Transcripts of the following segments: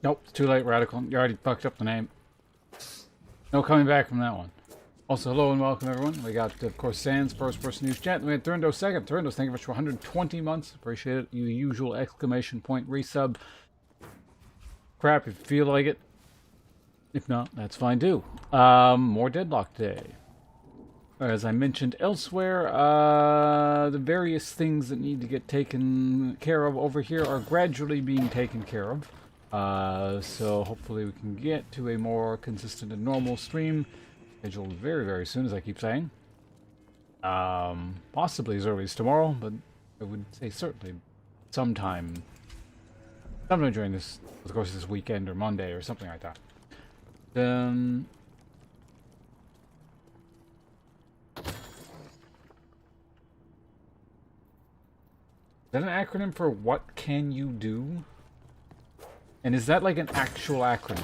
Nope, it's too late, Radical. You already fucked up the name. No coming back from that one. Also, hello and welcome, everyone. We got, of course, Sans, first person news chat. And we had Thurndo second. Thurndo, thank you very much for 120 months. Appreciate it. You usual exclamation point resub. Crap if you feel like it. If not, that's fine too. More Deadlock today. As I mentioned elsewhere, the various things that need to get taken care of over here are gradually being taken care of. So hopefully we can get to a more consistent and normal stream scheduled very, very soon, as I keep saying. Possibly as early as tomorrow, but I would say certainly sometime during this, of course, this weekend or Monday or something like that. Is that an acronym for what can you do? And is that like an actual acronym?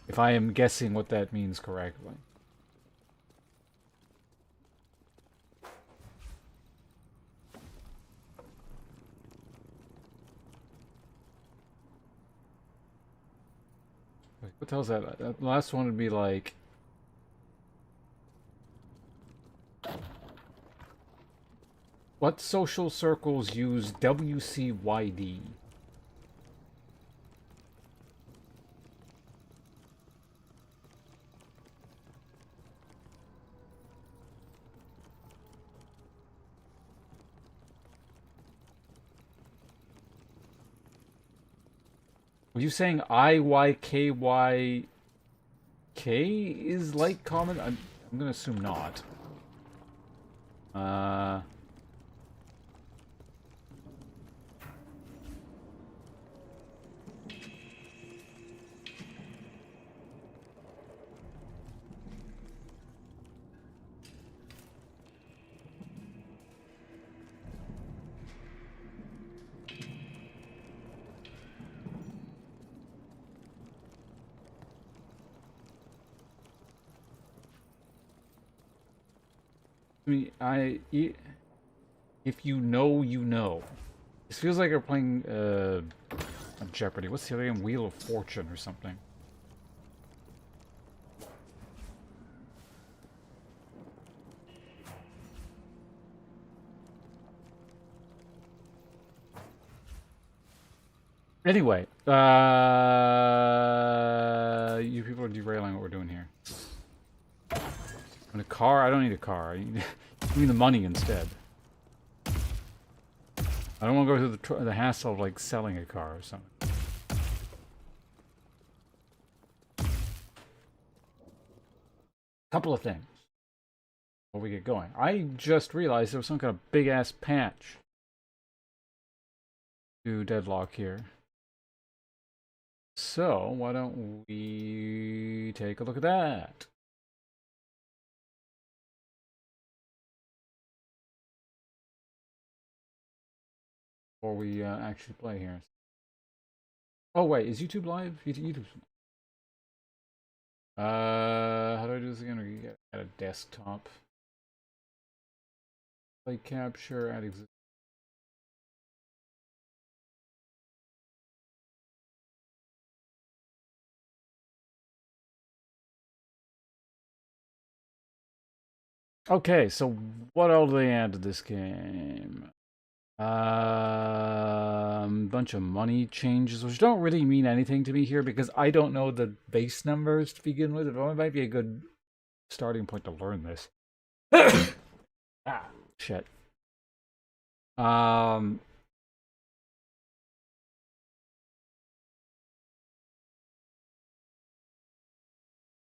If I am guessing what that means correctly. Wait, what the hell's that? The last one would be like... What social circles use WCYD? Were you saying IYKYK is like common? I'm gonna assume not. If you know, you know. This feels like we're playing Jeopardy. What's the other game? Wheel of Fortune or something. Anyway, you people are derailing what we're doing here. And a car? I don't need a car. Give me the money instead. I don't want to go through the hassle of like selling a car or something. Couple of things before we get going. I just realized there was some kind of big ass patch to Deadlock here. So why don't we take a look at that? Before we actually play here. Oh wait, is YouTube live? YouTube's... how do I do this again? We get at a desktop. Play capture, add exist. Okay, so what all do they add to this game? Bunch of money changes, which don't really mean anything to me here because I don't know the base numbers to begin with. It might be a good starting point to learn this. Ah, shit.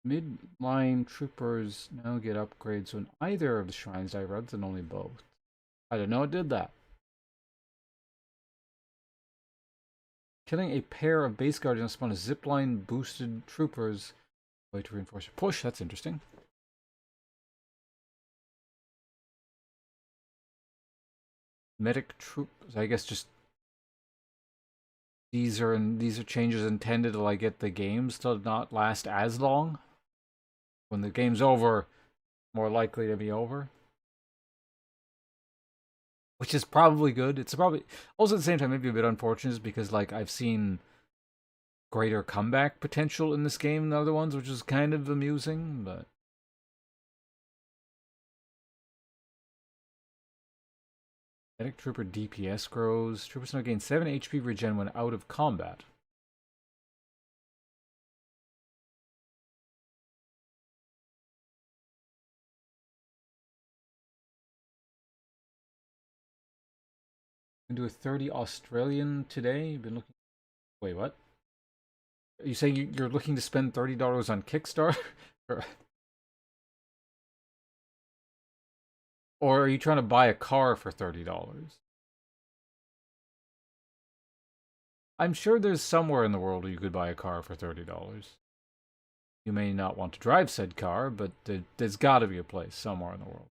Midline troopers now get upgrades on either of the shrines I read, and only both. I didn't know it did that. Killing a pair of base guardians spawn a zipline boosted troopers. Way to reinforce your push. That's interesting. Medic troops. I guess just these are changes intended to like get the games to not last as long. When the game's over, more likely to be over. Which is probably good. It's probably also at the same time maybe a bit unfortunate because like I've seen greater comeback potential in this game than other ones, which is kind of amusing, but... Medic Trooper DPS grows. Troopers now gain 7 HP regen when out of combat. Can do a 30 Australian today. You've been looking... Wait, what? Are you saying you're looking to spend $30 on Kickstarter? Or are you trying to buy a car for $30? I'm sure there's somewhere in the world where you could buy a car for $30. You may not want to drive said car, but there's got to be a place somewhere in the world.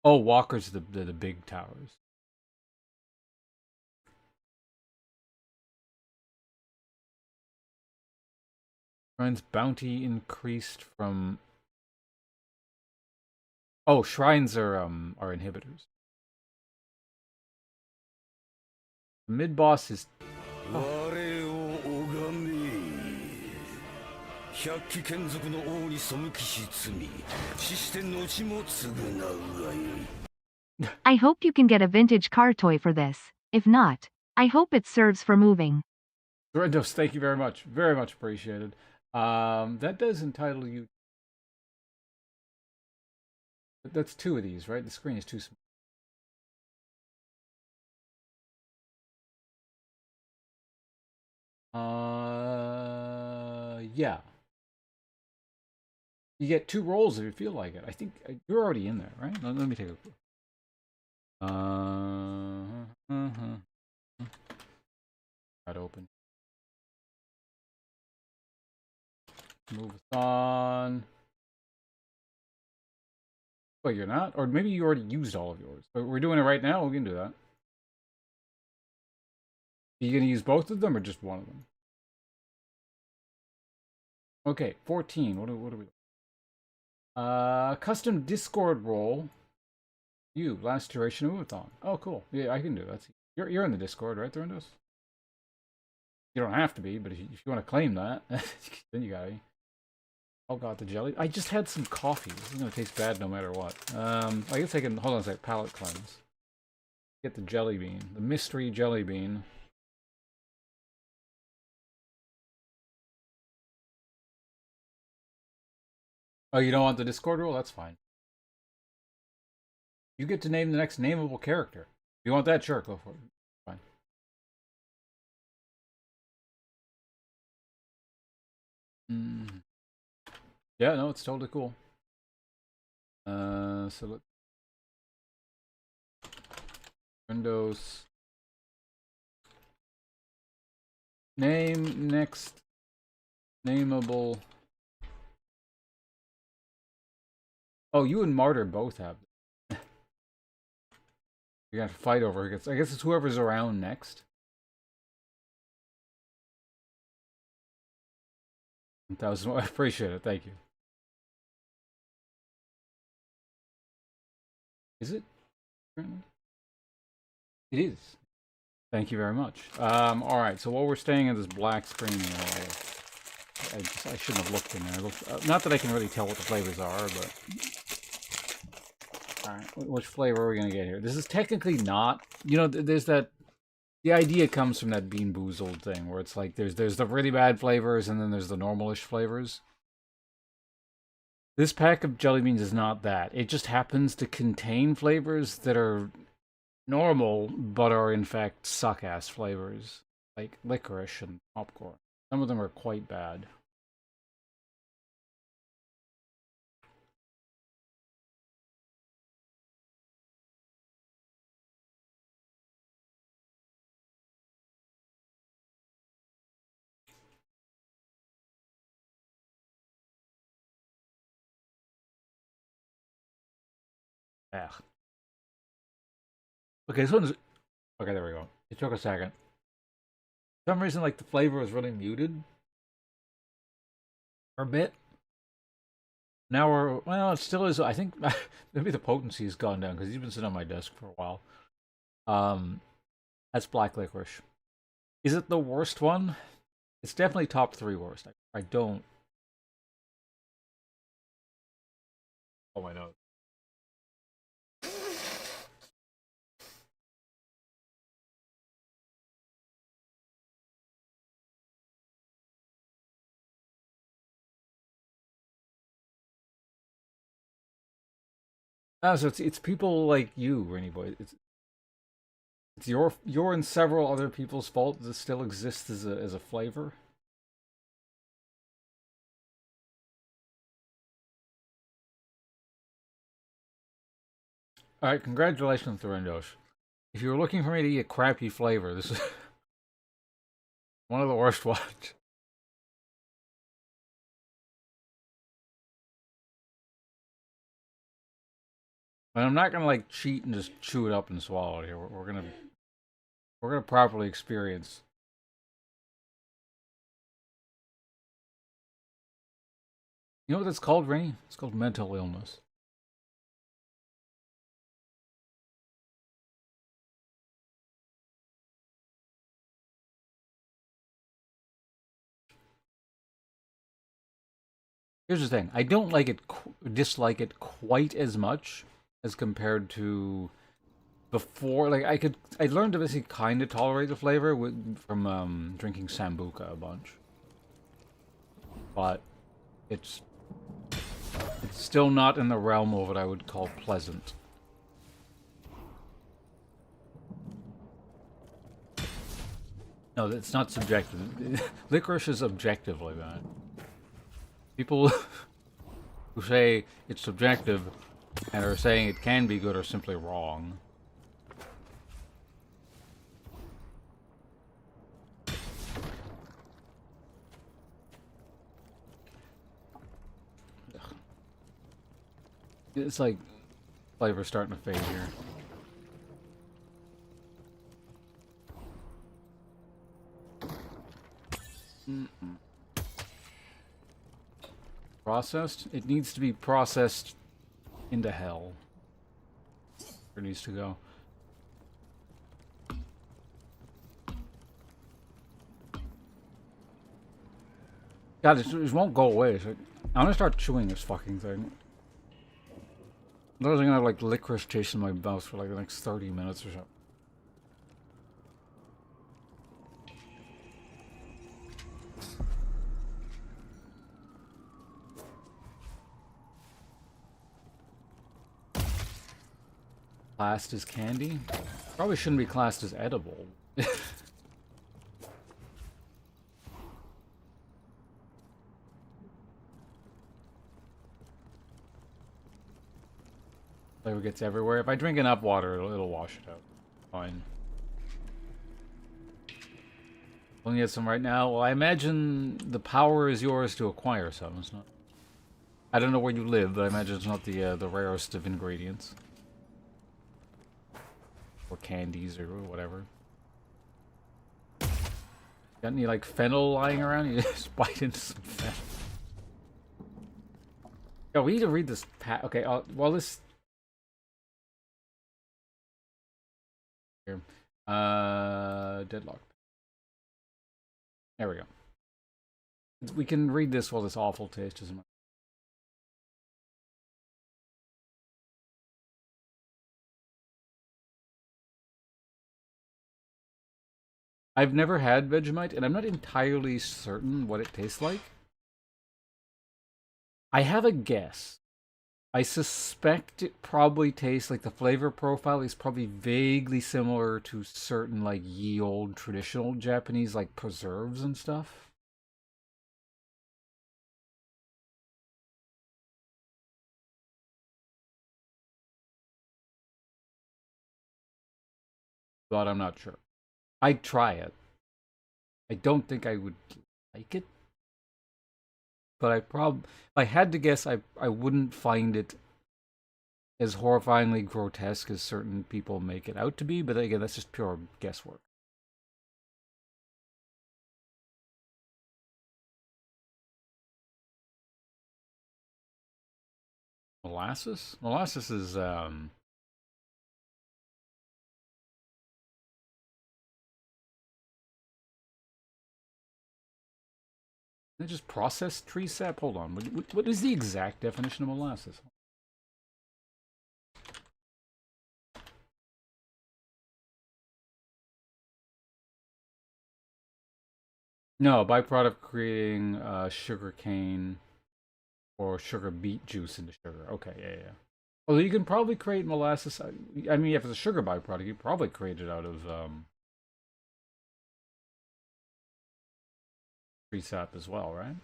Oh, walkers are the big towers. Shrine's bounty increased from... Oh, shrines are inhibitors. The mid boss is... Oh. I hope you can get a vintage car toy for this. If not, I hope it serves for moving. Dorendos, thank you very much. Very much appreciated. That does entitle you... That's 2 of these, right? The screen is too small. Yeah. You get 2 rolls if you feel like it. I think you're already in there, right? Let me take a look. That open. Move on. Wait, you're not? Or maybe you already used all of yours. But we're doing it right now? We can do that. Are you going to use both of them or just one of them? Okay, 14. What are we... custom Discord role. You, last duration of Move-a-thon. Oh, cool. Yeah, I can do that. You're in the Discord, right, Thurindos? You don't have to be, but if you want to claim that, then you gotta be. Oh god, the jelly. I just had some coffee. This is gonna taste bad no matter what. I guess I can... Hold on a sec. Palate cleanse. Get the jelly bean. The mystery jelly bean. Oh, you don't want the Discord rule? That's fine. You get to name the next nameable character. If you want that, sure, go for it. Fine. Yeah, no, it's totally cool. So let's... Windows. Name next nameable... Oh, you and Martyr both have. You're gonna have to fight over it. I guess it's whoever's around next. 1,000. I appreciate it. Thank you. Is it? It is. Thank you very much. All right. So while we're staying in this black screen, I shouldn't have looked in there. Not that I can really tell what the flavors are, but... Alright, which flavor are we going to get here? This is technically not... You know, there's that... The idea comes from that Bean Boozled thing, where it's like, there's the really bad flavors, and then there's the normalish flavors. This pack of jelly beans is not that. It just happens to contain flavors that are normal, but are in fact suck-ass flavors. Like licorice and popcorn. Some of them are quite bad. Ugh. Okay, this one's... Okay, there we go. It took a second. For some reason, like, the flavor was really muted. For a bit. Now we're, well, it still is. I think maybe the potency has gone down because he's been sitting on my desk for a while. Um, that's black licorice. Is it the worst one? It's definitely top 3 worst. I don't. Oh my nose. No, so it's people like you, Rainy Boy. It's your and several other people's fault that it still exists as a flavor. All right, congratulations, Thurindosh. If you were looking for me to eat a crappy flavor, this is one of the worst ones. And I'm not gonna like cheat and just chew it up and swallow it here. We're gonna properly experience. You know what that's called, Rainy? It's called mental illness. Here's the thing: I don't like it, dislike it quite as much as compared to before. Like I learned to basically kind of tolerate the flavor from drinking sambuca a bunch, but it's it's still not in the realm of what I would call pleasant. No, it's not subjective. Licorice is objectively bad. People who say it's subjective and are saying it can be good are simply wrong. It's like flavor starting to fade here. Processed? It needs to be processed into hell. Where it needs to go. God, it won't go away. I'm gonna start chewing this fucking thing. Otherwise I'm gonna have like licorice taste in my mouth for like the next 30 minutes or so. Classed as candy? Probably shouldn't be classed as edible. Flavor gets everywhere. If I drink enough water, it'll wash it out. Fine. Looking at some right now. Well, I imagine the power is yours to acquire some. It's not. I don't know where you live, but I imagine it's not the rarest of ingredients. Or candies or whatever. Got any like fennel lying around? You just bite into some fennel. Yo, we need to read this okay, well this here. Deadlock. There we go. We can read this while this awful taste is. I've never had Vegemite, and I'm not entirely certain what it tastes like. I have a guess. I suspect it probably tastes like the flavor profile is probably vaguely similar to certain like ye old traditional Japanese like preserves and stuff. But I'm not sure. I'd try it. I don't think I would like it. But if I had to guess, I wouldn't find it as horrifyingly grotesque as certain people make it out to be, but again, that's just pure guesswork. molasses? Molasses is, They just processed tree sap? Hold on. What is the exact definition of molasses? No, byproduct creating sugar cane or sugar beet juice into sugar. Okay, yeah. Although you can probably create molasses. I mean, if it's a sugar byproduct, you probably create it out of tree sap as well, right?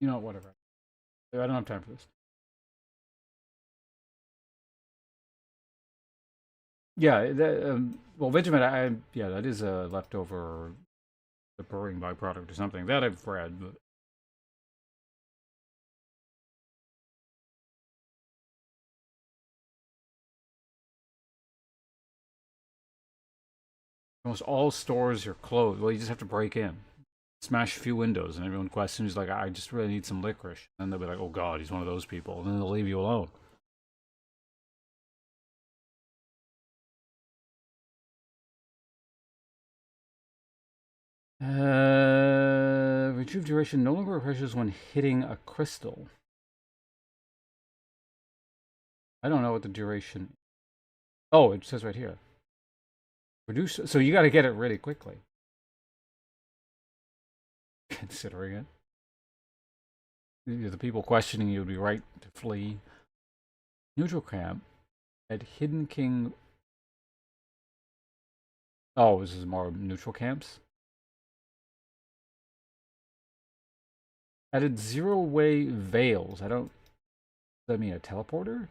You know, whatever. I don't have time for this. Yeah, well, Vegemite, yeah, that is a leftover, the brewing byproduct or something. That I've read, but almost all stores are closed. Well, you just have to break in, smash a few windows, and everyone questions, like, I just really need some licorice. And they'll be like, oh god, he's one of those people. And then they'll leave you alone. Retrieve duration no longer refreshes when hitting a crystal. I don't know what the duration. Oh, it says right here. Reduce. So you got to get it really quickly. Considering it, the people questioning you would be right to flee. Neutral camp at Hidden King. Oh, this is more neutral camps. Added zero-way veils. I don't. Does that mean a teleporter?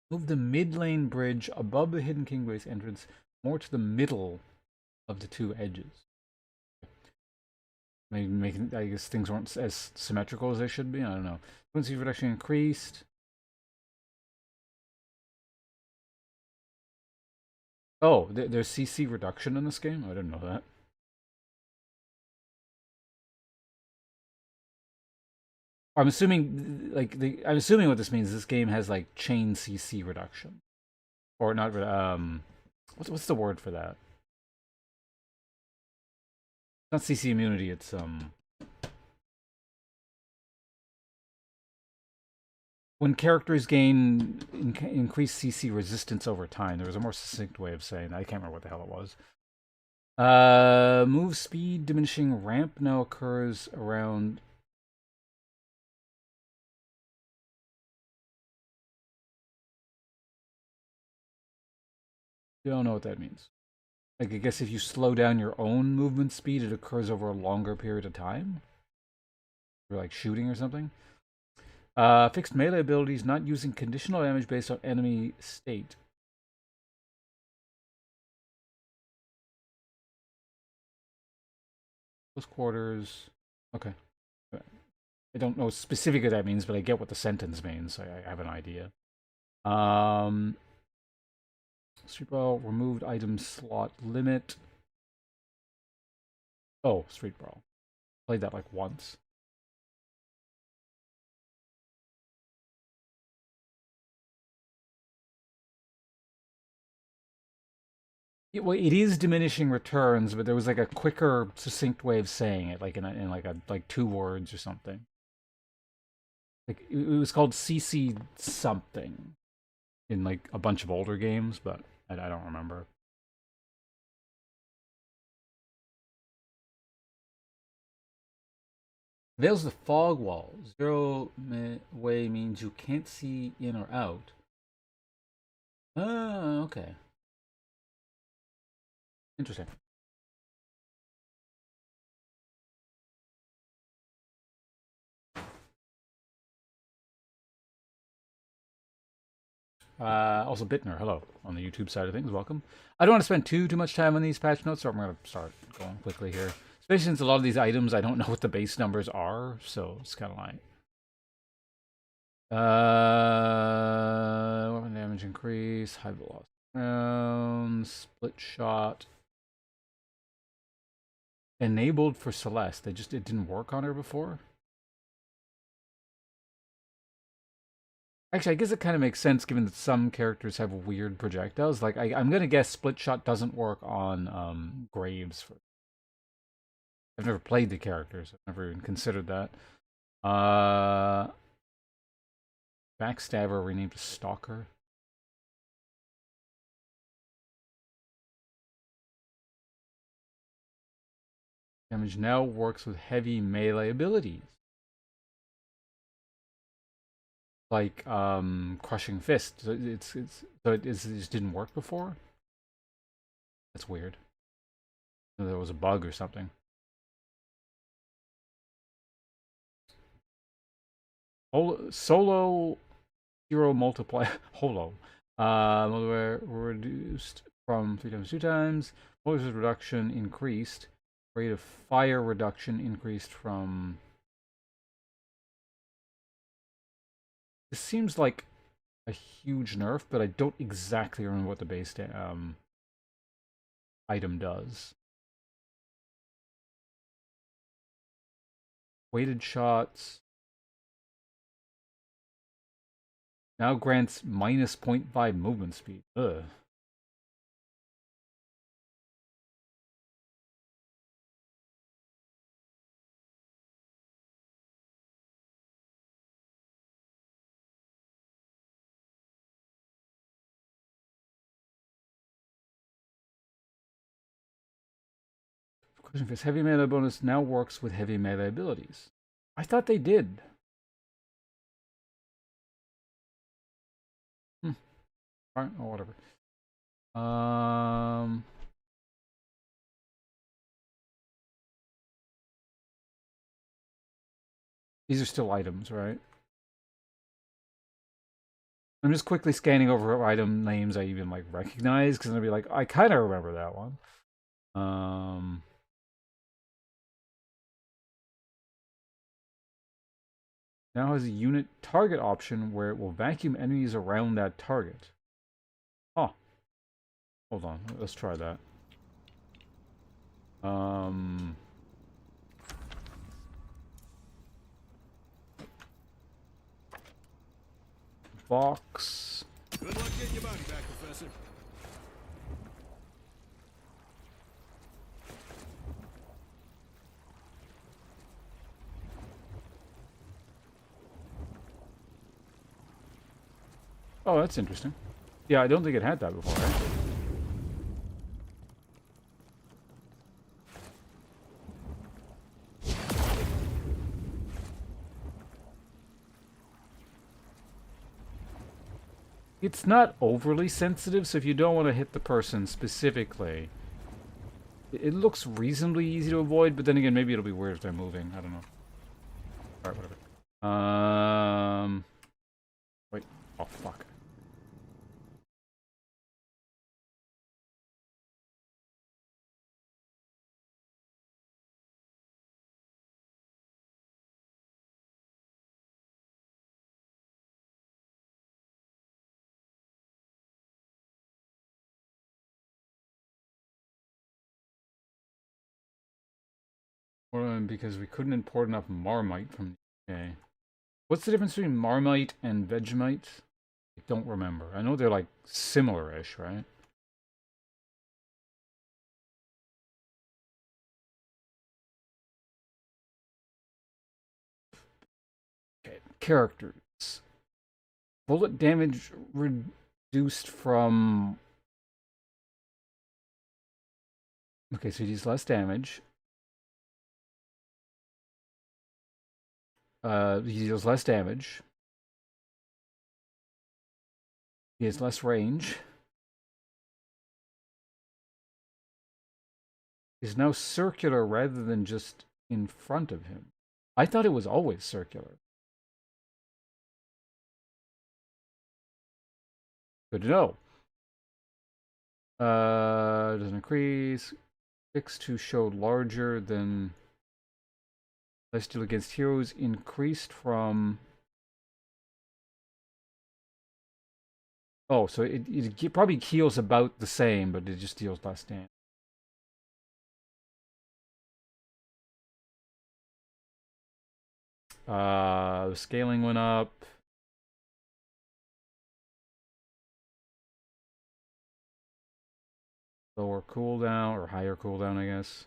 Move the mid-lane bridge above the Hidden King base entrance more to the middle of the two edges. Maybe making, I guess things weren't as symmetrical as they should be. I don't know. Frequency reduction increased. Oh, there's CC reduction in this game? I didn't know that. I'm assuming, like, I'm assuming what this means. This game has like chain CC reduction, or not? What's the word for that? Not CC immunity. It's when characters gain increased CC resistance over time. There was a more succinct way of saying that. I can't remember what the hell it was. Move speed diminishing ramp now occurs around. Don't know what that means. Like, I guess if you slow down your own movement speed, it occurs over a longer period of time? Or like shooting or something? Fixed melee abilities not using conditional damage based on enemy state. Close quarters. Okay. I don't know specifically what that means, but I get what the sentence means, so I have an idea. Street Brawl, removed item slot limit. Oh, Street Brawl. Played that like once. Well, it is diminishing returns, but there was like a quicker, succinct way of saying it, like in like 2 words or something. Like it was called CC something in like a bunch of older games, but I don't remember. Veils the fog wall. Zero way means you can't see in or out. Oh, okay. Interesting. Also, Bittner, hello, on the YouTube side of things, welcome. I don't want to spend too much time on these patch notes, so I'm going to start going quickly here. Especially since a lot of these items, I don't know what the base numbers are, so it's kind of like... weapon damage increase, high velocity rounds, split shot. Enabled for Celeste. It didn't work on her before. Actually, I guess it kind of makes sense given that some characters have weird projectiles. Like, I'm going to guess split shot doesn't work on Graves. I've never played the characters. I've never even considered that. Backstabber renamed to Stalker. Damage now works with heavy melee abilities. Like Crushing Fist. So it just didn't work before? That's weird. There was a bug or something. Solo hero multiplier holo. Multiplier reduced from 3 times 2 times. Bonus reduction increased. Rate of fire reduction increased from... This seems like a huge nerf, but I don't exactly remember what the base item does. Weighted shots. Now grants minus 0.5 movement speed. Ugh. Question for heavy melee bonus now works with heavy melee abilities. I thought they did. Alright, or whatever. These are still items, right? I'm just quickly scanning over item names I even like recognize because I'm gonna be like, I kind of remember that one. Now has a unit target option where it will vacuum enemies around that target. Oh, hold on, let's try that. Box. Good luck getting your body back, Professor. Oh, that's interesting. Yeah, I don't think it had that before, right? It's not overly sensitive, so if you don't want to hit the person specifically, it looks reasonably easy to avoid, but then again, maybe it'll be weird if they're moving. I don't know. Alright, whatever. Wait. Oh, fuck. Because we couldn't import enough Marmite from the UK. What's the difference between Marmite and Vegemite? I don't remember. I know they're like similar-ish, right? Okay, characters. Bullet damage reduced from... Okay, so he deals less damage. He deals less damage. He has less range. He's now circular rather than just in front of him. I thought it was always circular. Good to know. Doesn't increase. Fix to show larger than less deal against heroes increased from. Oh, so it probably heals about the same, but it just deals less damage. The scaling went up. Lower cooldown, or higher cooldown, I guess.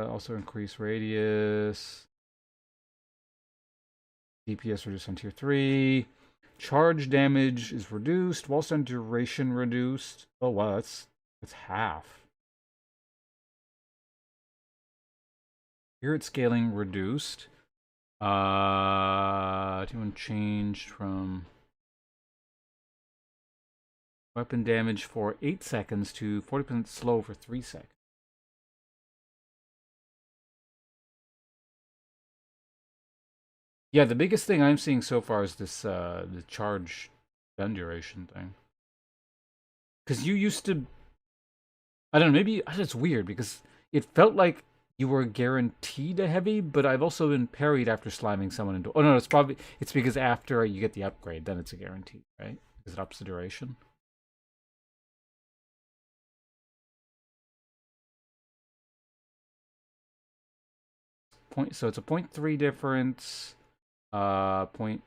Also increase radius. DPS reduced on tier 3. Charge damage is reduced. Wall stun duration reduced. Oh wow, that's half. Spirit scaling reduced. Anyone changed from weapon damage for 8 seconds to 40% slow for 3 seconds. Yeah, the biggest thing I'm seeing so far is this the charge stun duration thing. Because you used to, I don't know, maybe it's weird because it felt like you were guaranteed a heavy, but I've also been parried after slamming someone into. Oh no, it's because after you get the upgrade, then it's a guarantee, right? Because it ups the duration. So it's a 0.3 difference. Point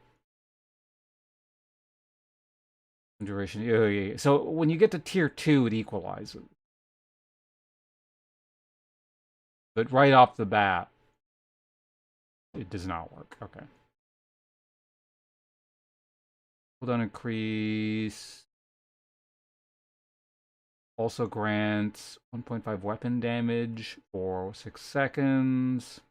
duration. Yeah. So when you get to tier 2, it equalizes. But right off the bat, it does not work. Okay. Cooldown increase. Also grants 1.5 weapon damage for 6 seconds.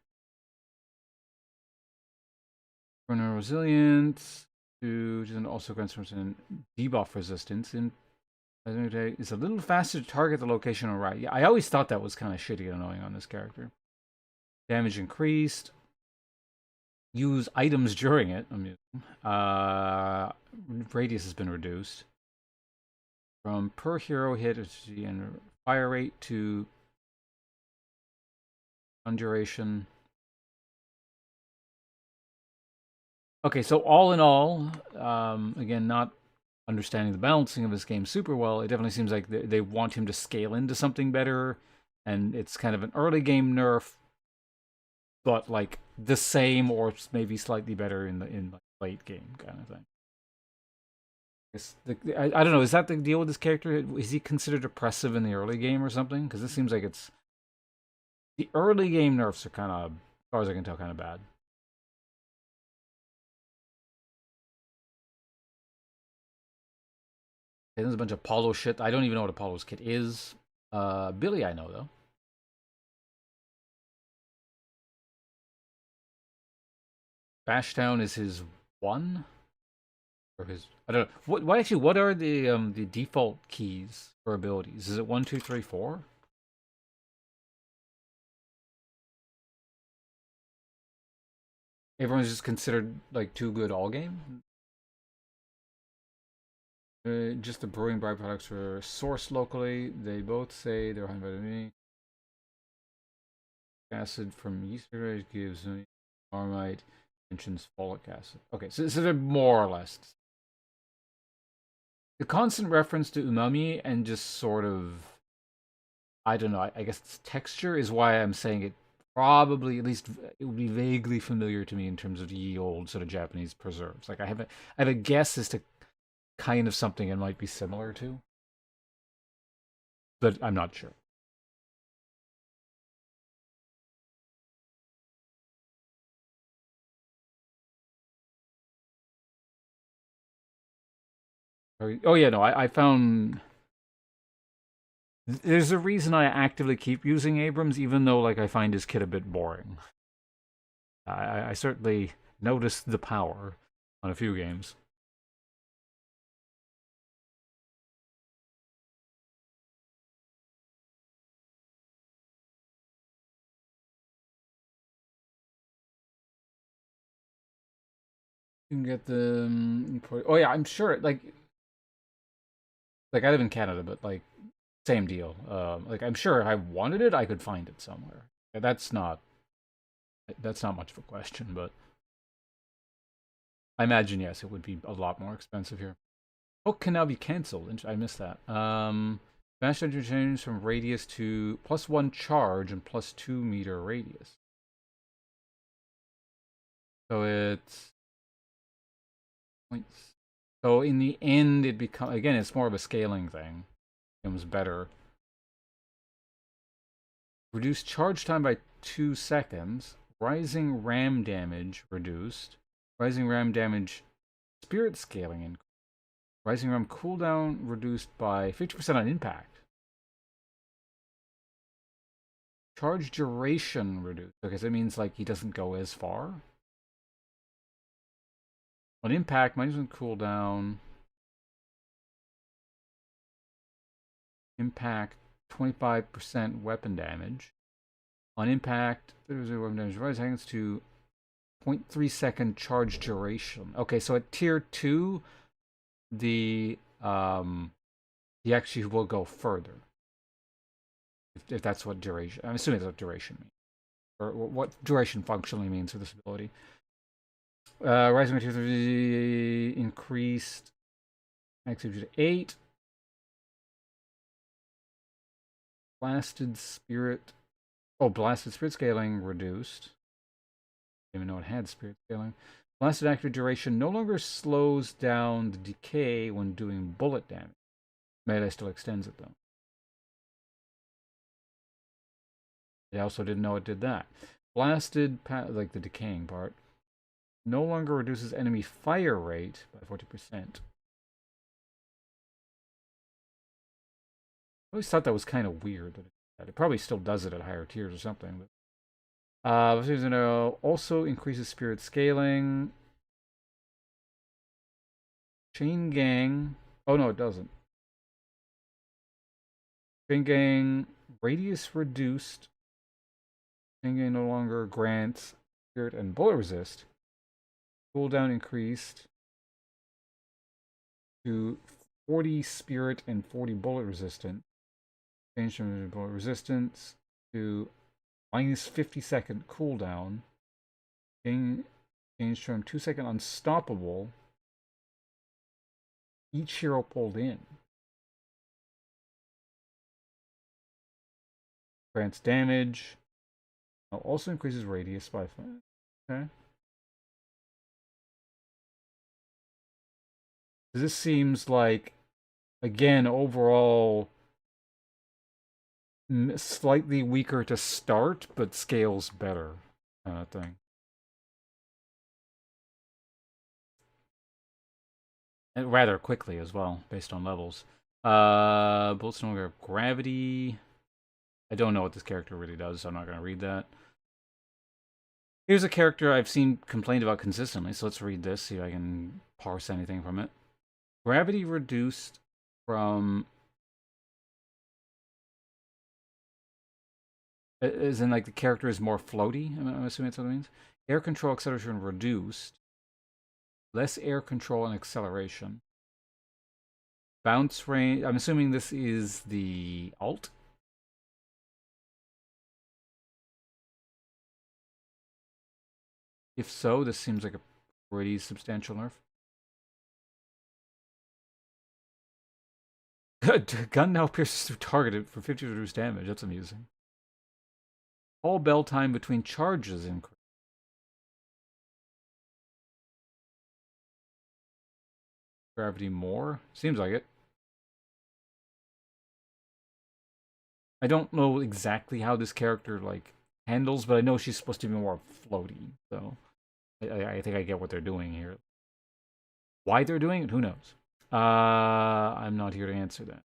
Runner resilience. And also grants some debuff resistance. And it's a little faster to target the location on right. Yeah, I always thought that was kind of shitty and annoying on this character. Damage increased. Use items during it. Radius has been reduced from per hero hit and fire rate to duration. Okay, so all in all, again, not understanding the balancing of this game super well, it definitely seems like they want him to scale into something better, and it's kind of an early game nerf, but like the same or maybe slightly better in the late game kind of thing. I don't know. Is that the deal with this character? Is he considered oppressive in the early game or something? Because this seems like it's the early game nerfs are kind of, as far as I can tell, kind of bad. Okay, there's a bunch of Apollo shit. I don't even know what Apollo's kit is. Billy, I know though. Bashtown is his one, or his. I don't know. What are the default keys for abilities? Is it 1, 2, 3, 4? Everyone's just considered like too good all game. Just the brewing byproducts are sourced locally. They both say they're handed by me. Acid from yeast gives me marmite, mentions folic acid. Okay, so they're more or less the constant reference to umami and just sort of, I don't know, I guess it's texture is why I'm saying it probably, at least it would be vaguely familiar to me in terms of ye old sort of Japanese preserves. Like I have a guess as to kind of something it might be similar to, but I'm not sure. Oh yeah, no, I found there's a reason I actively keep using Abrams, even though like I find his kit a bit boring. I certainly noticed the power on a few games. You can get the oh yeah, I'm sure like I live in Canada, but like same deal. Like I'm sure if I wanted it, I could find it somewhere. That's not much of a question, but I imagine yes, it would be a lot more expensive here. Book can now be cancelled. I missed that. Fast interchange from radius to +1 charge and +2 meter radius. So it's points. So in the end, it becomes again. It's more of a scaling thing. It becomes better. Reduce charge time by 2 seconds. Rising ram damage reduced. Rising ram damage spirit scaling increased. Rising ram cooldown reduced by 50% on impact. Charge duration reduced. Okay, so it means like he doesn't go as far. On impact, -1 cooldown. Impact 25% weapon damage. On impact, there's a weapon damage rise seconds to 0.3 second charge duration. Okay, so at tier 2, the he actually will go further. If that's what duration, I'm assuming that's what duration means, or what duration functionally means for this ability. Rising tier 3 increased activity to 8. Blasted spirit scaling reduced. Didn't even know it had spirit scaling. Blasted active duration no longer slows down the decay when doing bullet damage. Melee still extends it though. I also didn't know it did that. Blasted, like the decaying part, no longer reduces enemy fire rate by 40%. I always thought that was kind of weird. That it probably still does it at higher tiers or something. But also increases spirit scaling. Chain gang. Oh no, it doesn't. Chain gang radius reduced. Chain gang no longer grants spirit and bullet resist. Cooldown increased to 40 spirit and 40 bullet resistant. Change from bullet resistance to -50-second cooldown. Change from 2-second unstoppable. Each hero pulled in. Grants damage. Also increases radius by 5. Okay. This seems like, again, overall slightly weaker to start, but scales better kind of thing. And rather quickly as well, based on levels. Bullets no longer have gravity. I don't know what this character really does, so I'm not going to read that. Here's a character I've seen complained about consistently, so let's read this, see if I can parse anything from it. Gravity reduced from... As in, like, the character is more floaty, I'm assuming that's what it means. Air control acceleration reduced. Less air control and acceleration. Bounce range, I'm assuming this is the alt. If so, this seems like a pretty substantial nerf. Gun now pierces through target for 50 reduced damage. That's amusing. All bell time between charges increase. Gravity more? Seems like it. I don't know exactly how this character like handles, but I know she's supposed to be more floaty. So I think I get what they're doing here. Why they're doing it, who knows? I'm not here to answer that.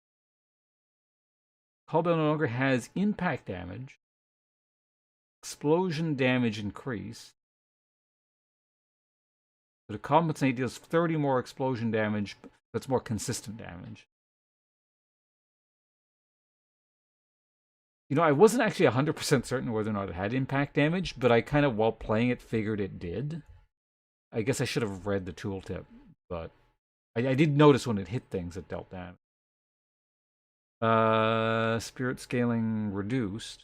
Call bell no longer has impact damage. Explosion damage increased. So to compensate, deals 30 more explosion damage, but it's more consistent damage. You know, I wasn't actually 100% certain whether or not it had impact damage, but I kind of, while playing it, figured it did. I guess I should have read the tooltip, but I did notice when it hit things it dealt damage. Spirit scaling reduced.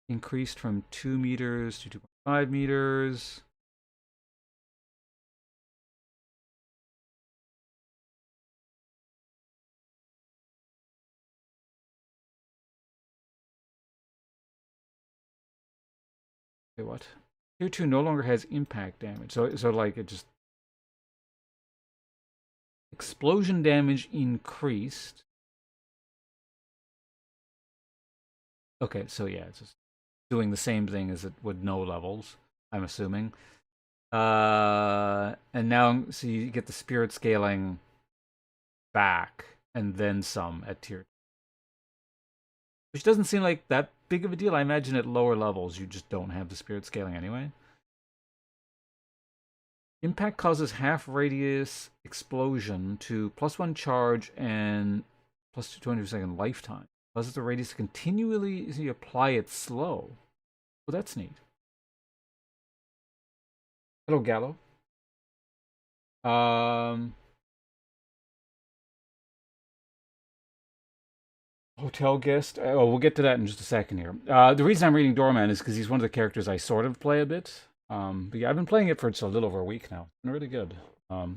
Increased from 2 meters to 2.5 meters. Okay, what? Tier 2 no longer has impact damage. So like it just explosion damage increased. Okay, so yeah, it's just doing the same thing as it would no levels, I'm assuming. And now so you get the spirit scaling back and then some at tier 2. Which doesn't seem like that big of a deal. I imagine at lower levels you just don't have the spirit scaling anyway. Impact causes half radius explosion to +1 charge and plus 200-second lifetime. Causes the radius to continually apply it slow. Well, that's neat. Hello, Gallo. Hotel guest. Oh, we'll get to that in just a second here. The reason I'm reading Doorman is because he's one of the characters I sort of play a bit. But yeah, I've been playing it for a little over a week now. It's been really good. I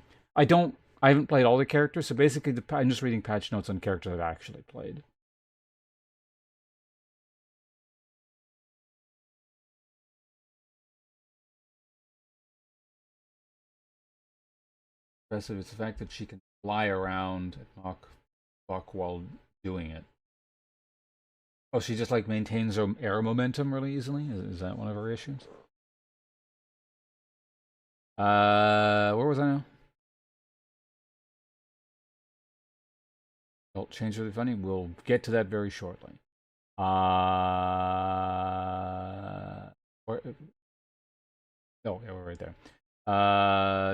haven't played all the characters, so basically I'm just reading patch notes on characters I've actually played. Impressive is the fact that she can fly around at Mach while doing it. Oh, she just like maintains her air momentum really easily? Is that one of her issues? Where was I now? Well, change really funny. We'll get to that very shortly. Where, oh, yeah, we're right there.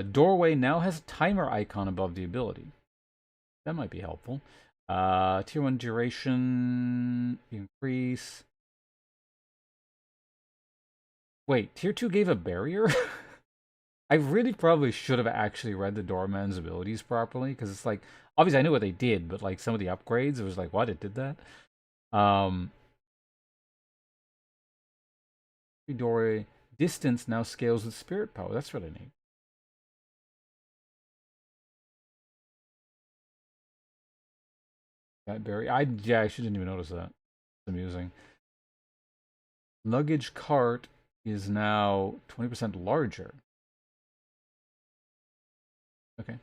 Doorway now has a timer icon above the ability. That might be helpful. Tier 1 duration increase. Wait, Tier 2 gave a barrier? I really probably should have actually read the Doorman's abilities properly, because it's like, obviously I knew what they did, but like some of the upgrades, it was like, what, it did that? Doorway distance now scales with spirit power. That's really neat. That barrier, yeah, I shouldn't even notice that. It's amusing. Luggage cart is now 20% larger. Okay.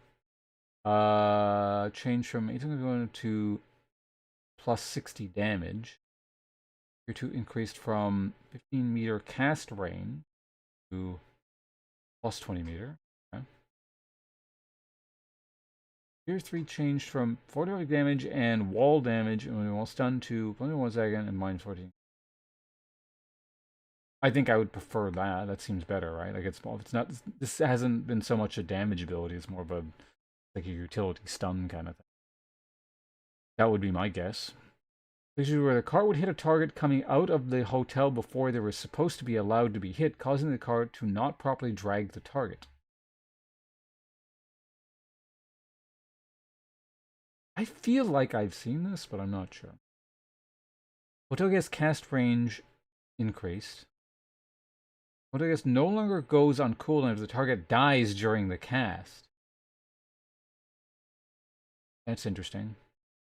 Change from 8 to plus 60 damage. Tier 2 increased from 15-meter cast range to plus 20 meter. Okay. Tier 3 changed from 40 damage and wall damage and while stunned to 21 second and minus 14. I think I would prefer that. That seems better, right? Like it's not. This hasn't been so much a damage ability. It's more of a like a utility stun kind of thing. That would be my guess. This is where the cart would hit a target coming out of the hotel before they were supposed to be allowed to be hit, causing the cart to not properly drag the target. I feel like I've seen this, but I'm not sure. Hotel guest cast range increased. Hotel guest no longer goes on cooldown if the target dies during the cast. That's interesting.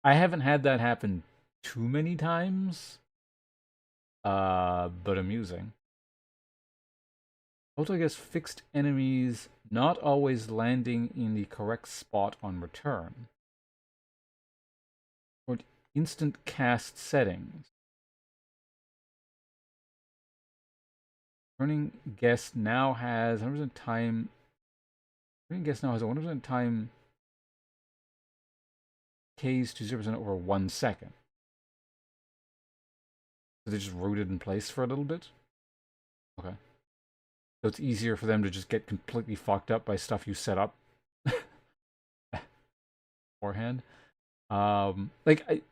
I haven't had that happen too many times, but amusing. Poltergeist fixed enemies not always landing in the correct spot on return. Or instant cast settings. Turning guest now has 100% time. Turning guest now has a 100% time Ks to 0% over 1 second. So they're just rooted in place for a little bit? Okay. So it's easier for them to just get completely fucked up by stuff you set up beforehand. Like,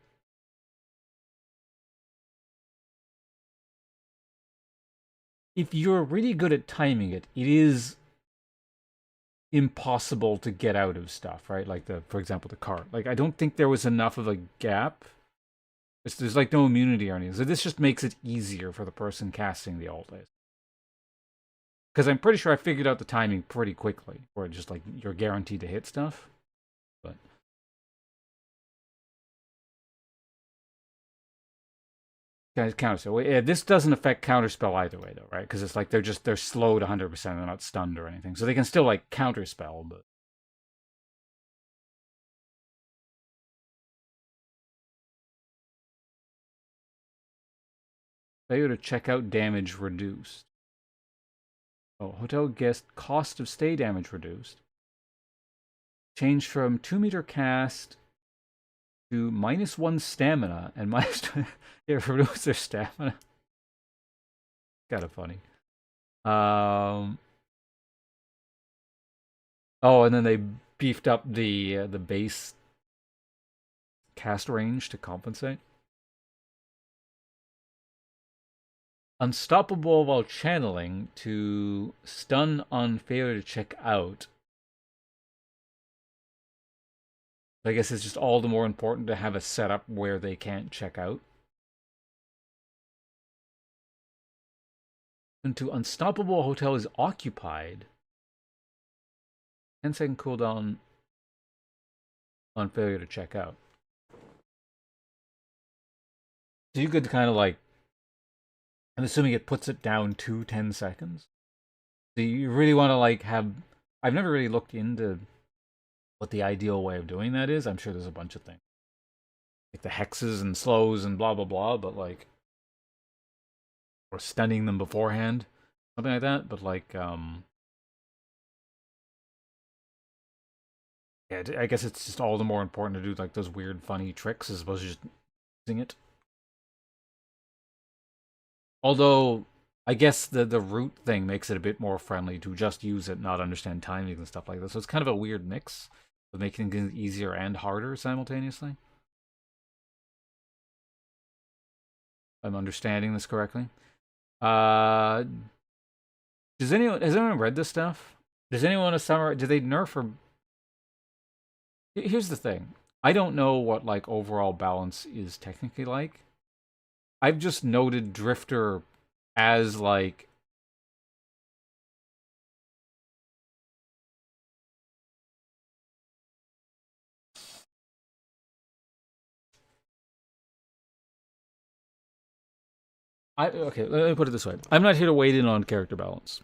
if you're really good at timing it, it is impossible to get out of stuff, right? Like for example, the cart. Like I don't think there was enough of a gap. There's like no immunity or anything. So this just makes it easier for the person casting the ult. Because I'm pretty sure I figured out the timing pretty quickly, where it's just like you're guaranteed to hit stuff. But counterspell. Yeah, this doesn't affect counterspell either way, though, right? Because it's like they're slowed 100%. They're not stunned or anything, so they can still like counterspell. But failure to check out damage reduced. Oh, hotel guest cost of stay damage reduced. Change from 2-meter cast to -1 stamina and minus. It reduces their stamina. Kind of funny. Oh, and then they beefed up the base cast range to compensate. Unstoppable while channeling to stun on failure to check out. I guess it's just all the more important to have a setup where they can't check out. Into unstoppable hotel is occupied. 10-second cooldown on failure to check out. So you could kind of like, I'm assuming it puts it down to 10 seconds. So you really want to like have, I've never really looked into what the ideal way of doing that is. I'm sure there's a bunch of things. Like the hexes and slows and blah, blah, blah, but like, or stunning them beforehand, something like that. But like, yeah, I guess it's just all the more important to do like those weird, funny tricks as opposed to just using it. Although, I guess the root thing makes it a bit more friendly to just use it, not understand timing and stuff like that. So it's kind of a weird mix of making things easier and harder simultaneously. I'm understanding this correctly. Has anyone read this stuff? Does anyone want to summarize? Do they nerf or? Here's the thing. I don't know what like overall balance is technically like. I've just noted Drifter as like okay, let me put it this way. I'm not here to wade in on character balance.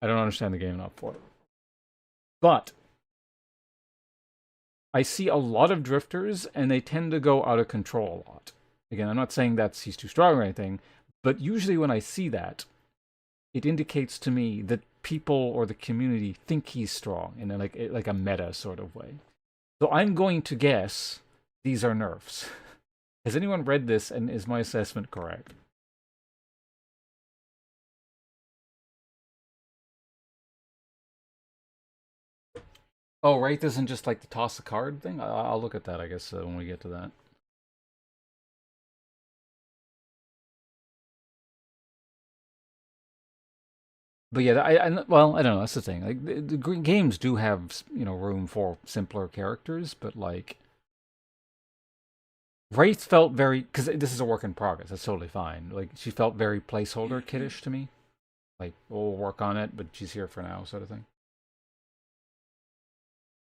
I don't understand the game enough for it. But I see a lot of drifters and they tend to go out of control a lot. Again, I'm not saying that he's too strong or anything, but usually when I see that, it indicates to me that people or the community think he's strong in like a meta sort of way. So I'm going to guess these are nerfs. Has anyone read this and is my assessment correct? Oh, Wraith isn't just like the toss a card thing? I'll look at that, I guess, when we get to that. But yeah, well, I don't know. That's the thing. Like the games do have room for simpler characters, but like Wraith felt very because this is a work in progress. That's totally fine. Like she felt very placeholder kiddish to me. Like we'll work on it, but she's here for now, sort of thing.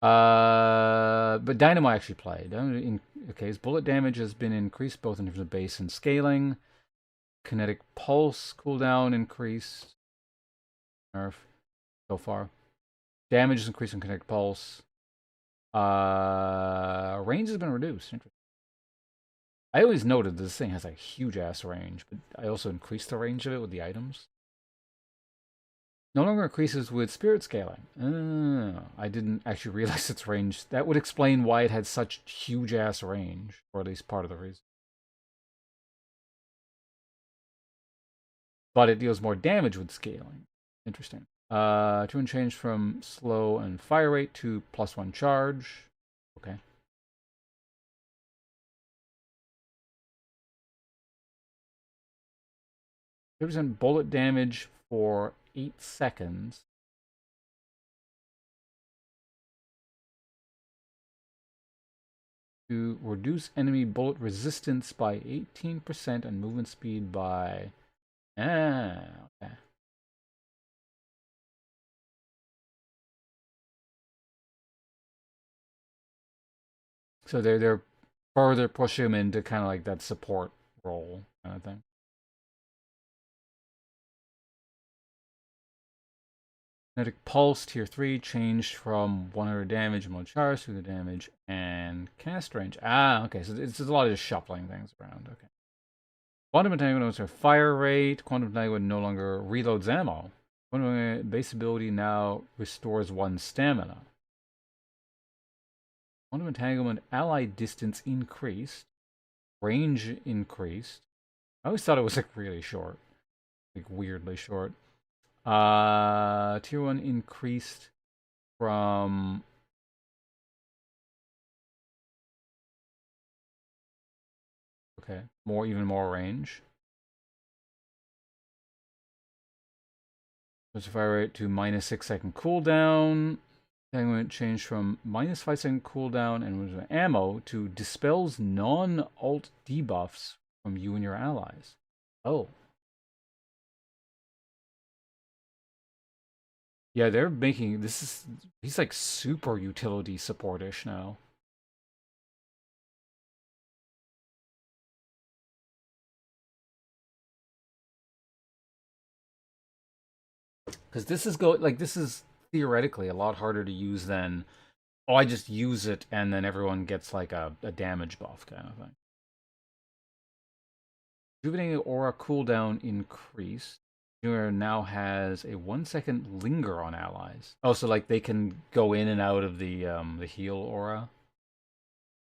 But Dynamo actually played. Okay, his bullet damage has been increased both in terms of base and scaling. Kinetic pulse cooldown increased. Nerf so far. Damage is increased in kinetic pulse. Range has been reduced. Interesting. I always noted this thing has a huge ass range, but I also increased the range of it with the items. No longer increases with spirit scaling. I didn't actually realize its range. That would explain why it had such huge ass range, or at least part of the reason. But it deals more damage with scaling. Interesting. 2 and change from slow and fire rate to +1 charge. Okay. 50% bullet damage for 8 seconds. To reduce enemy bullet resistance by 18% and movement speed by... okay. So they're further pushing him into kind of like that support role kind of thing. Kinetic Pulse, Tier 3, changed from 100 damage and 1 charge to the damage and cast range. Ah, okay, so it's a lot of just shuffling things around, okay. Quantum Entanglement notes fire rate. Quantum Entanglement no longer reloads ammo. Quantum base ability now restores 1 stamina. Quantum Entanglement ally distance increased. Range increased. I always thought it was like really short. Like weirdly short. Tier 1 increased from... Okay, even more range. Switch fire rate to -6 second cooldown. Entanglement changed from -5 second cooldown and ammo to dispels non-alt debuffs from you and your allies. Oh. Yeah, they're making he's like super utility support-ish now. Because this is theoretically a lot harder to use than, oh, I just use it and then everyone gets like a damage buff kind of thing. Rejuvenating Aura cooldown increased. Now has a 1-second linger on allies. Oh, so like they can go in and out of the heal aura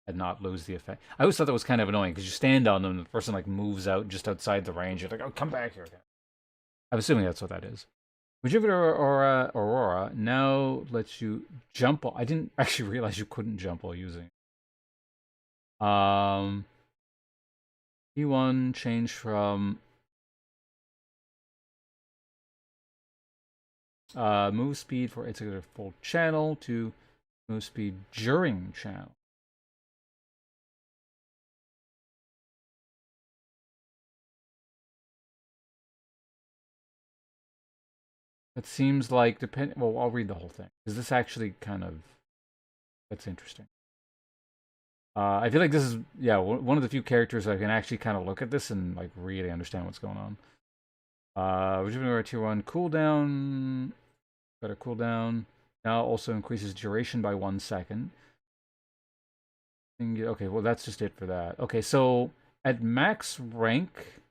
and not lose the effect. I always thought that was kind of annoying because you stand on them and the person like moves out just outside the range. You're like, oh, come back here again. I'm assuming that's what that is. Rejuvenator Aurora now lets you jump. I didn't actually realize you couldn't jump while using it. E1 changed from move speed for it's a full channel to move speed during channel. It seems like well, I'll read the whole thing because this actually kind of that's interesting. I feel like this is one of the few characters I can actually kind of look at this and like really understand what's going on. Rejuvenator Tier 1 cooldown, better cooldown. Now also increases duration by 1 second. Okay, well that's just it for that. Okay, so at max rank,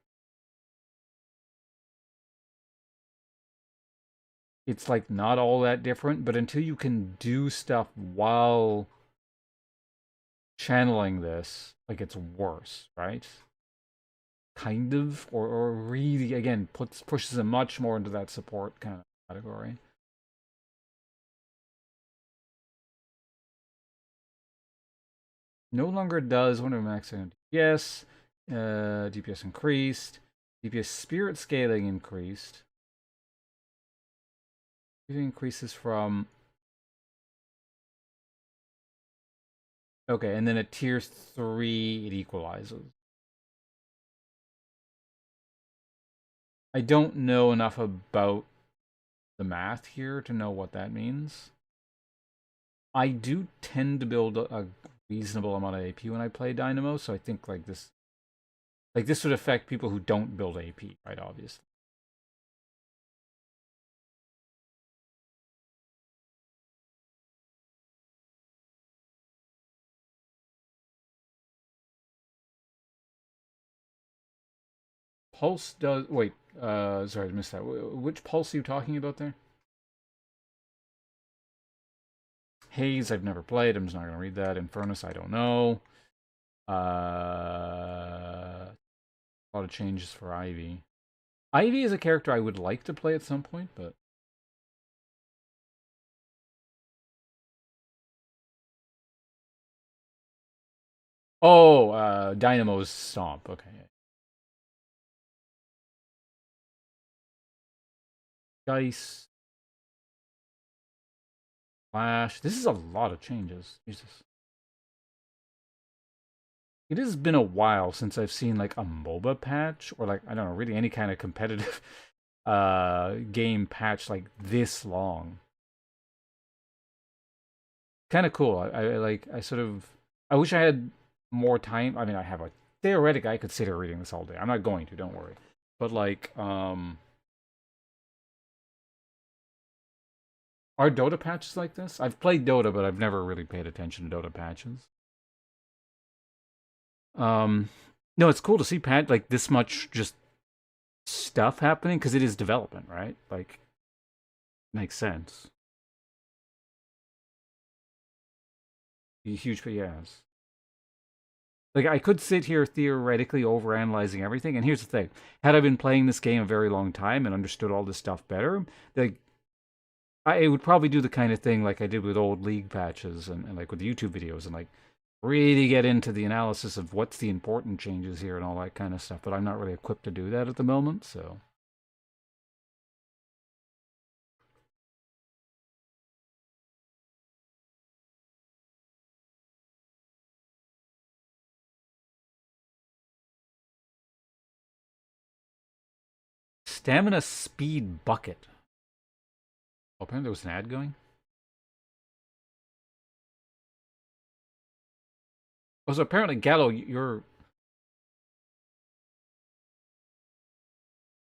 it's like not all that different, but until you can do stuff while channeling this, like it's worse, right? Kind of, or really, again, pushes them much more into that support kind of category. No longer does one of max DPS. DPS increased. DPS spirit scaling increased. It increases from... Okay, and then at tier 3, it equalizes. I don't know enough about the math here to know what that means. I do tend to build a reasonable amount of AP when I play Dynamo, so I think like this would affect people who don't build AP, right? Obviously. Pulse does... Wait, sorry, I missed that. Which Pulse are you talking about there? Haze, I've never played. I'm just not going to read that. Infernus, I don't know. A lot of changes for Ivy. Ivy is a character I would like to play at some point, but... Oh, Dynamo's Stomp. Okay. Dice. Flash. This is a lot of changes. Jesus. It has been a while since I've seen like a MOBA patch or like I don't know, really any kind of competitive game patch like this long. Kind of cool. I sort of I wish I had more time. I mean, I have a theoretically I could sit here reading this all day. I'm not going to, don't worry. But like are Dota patches like this? I've played Dota, but I've never really paid attention to Dota patches. Um, no, it's cool to see Pat like this much just stuff happening because it is development, right? Like, makes sense. Huge, yes. Like I could sit here theoretically overanalyzing everything, and here's the thing: had I been playing this game a very long time and understood all this stuff better, like I would probably do the kind of thing like I did with old League patches and like with the YouTube videos and like really get into the analysis of what's the important changes here and all that kind of stuff. But I'm not really equipped to do that at the moment, so. Stamina speed bucket. Oh, apparently there was an ad going. Oh, so apparently Gallo, you're.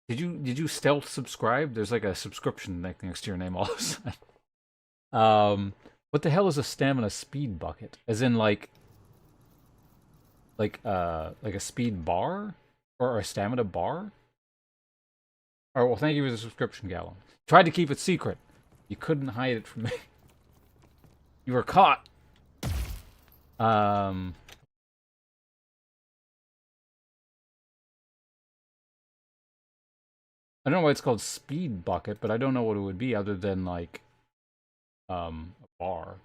Did you stealth subscribe? There's like a subscription next to your name all of a sudden. What the hell is a stamina speed bucket? As in like a speed bar or a stamina bar? Oh well, thank you for the subscription, Gallo. Tried to keep it secret. You couldn't hide it from me. You were caught. Um. I don't know why it's called speed bucket, but I don't know what it would be other than like a bar.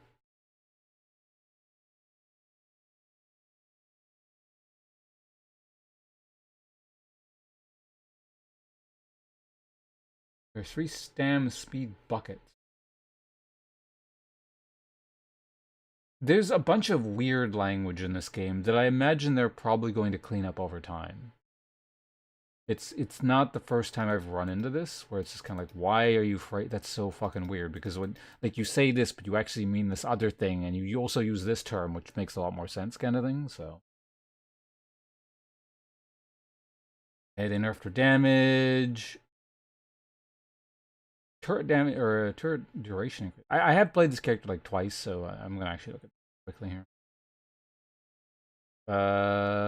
There's 3 stam speed buckets. There's a bunch of weird language in this game that I imagine they're probably going to clean up over time. It's not the first time I've run into this, where it's just kind of like, why are you afraid? That's so fucking weird, because when, like, you say this, but you actually mean this other thing, and you also use this term, which makes a lot more sense kind of thing, so. Add in after damage. Turret damage, or turret duration. I have played this character like twice, so I'm going to actually look at it quickly here.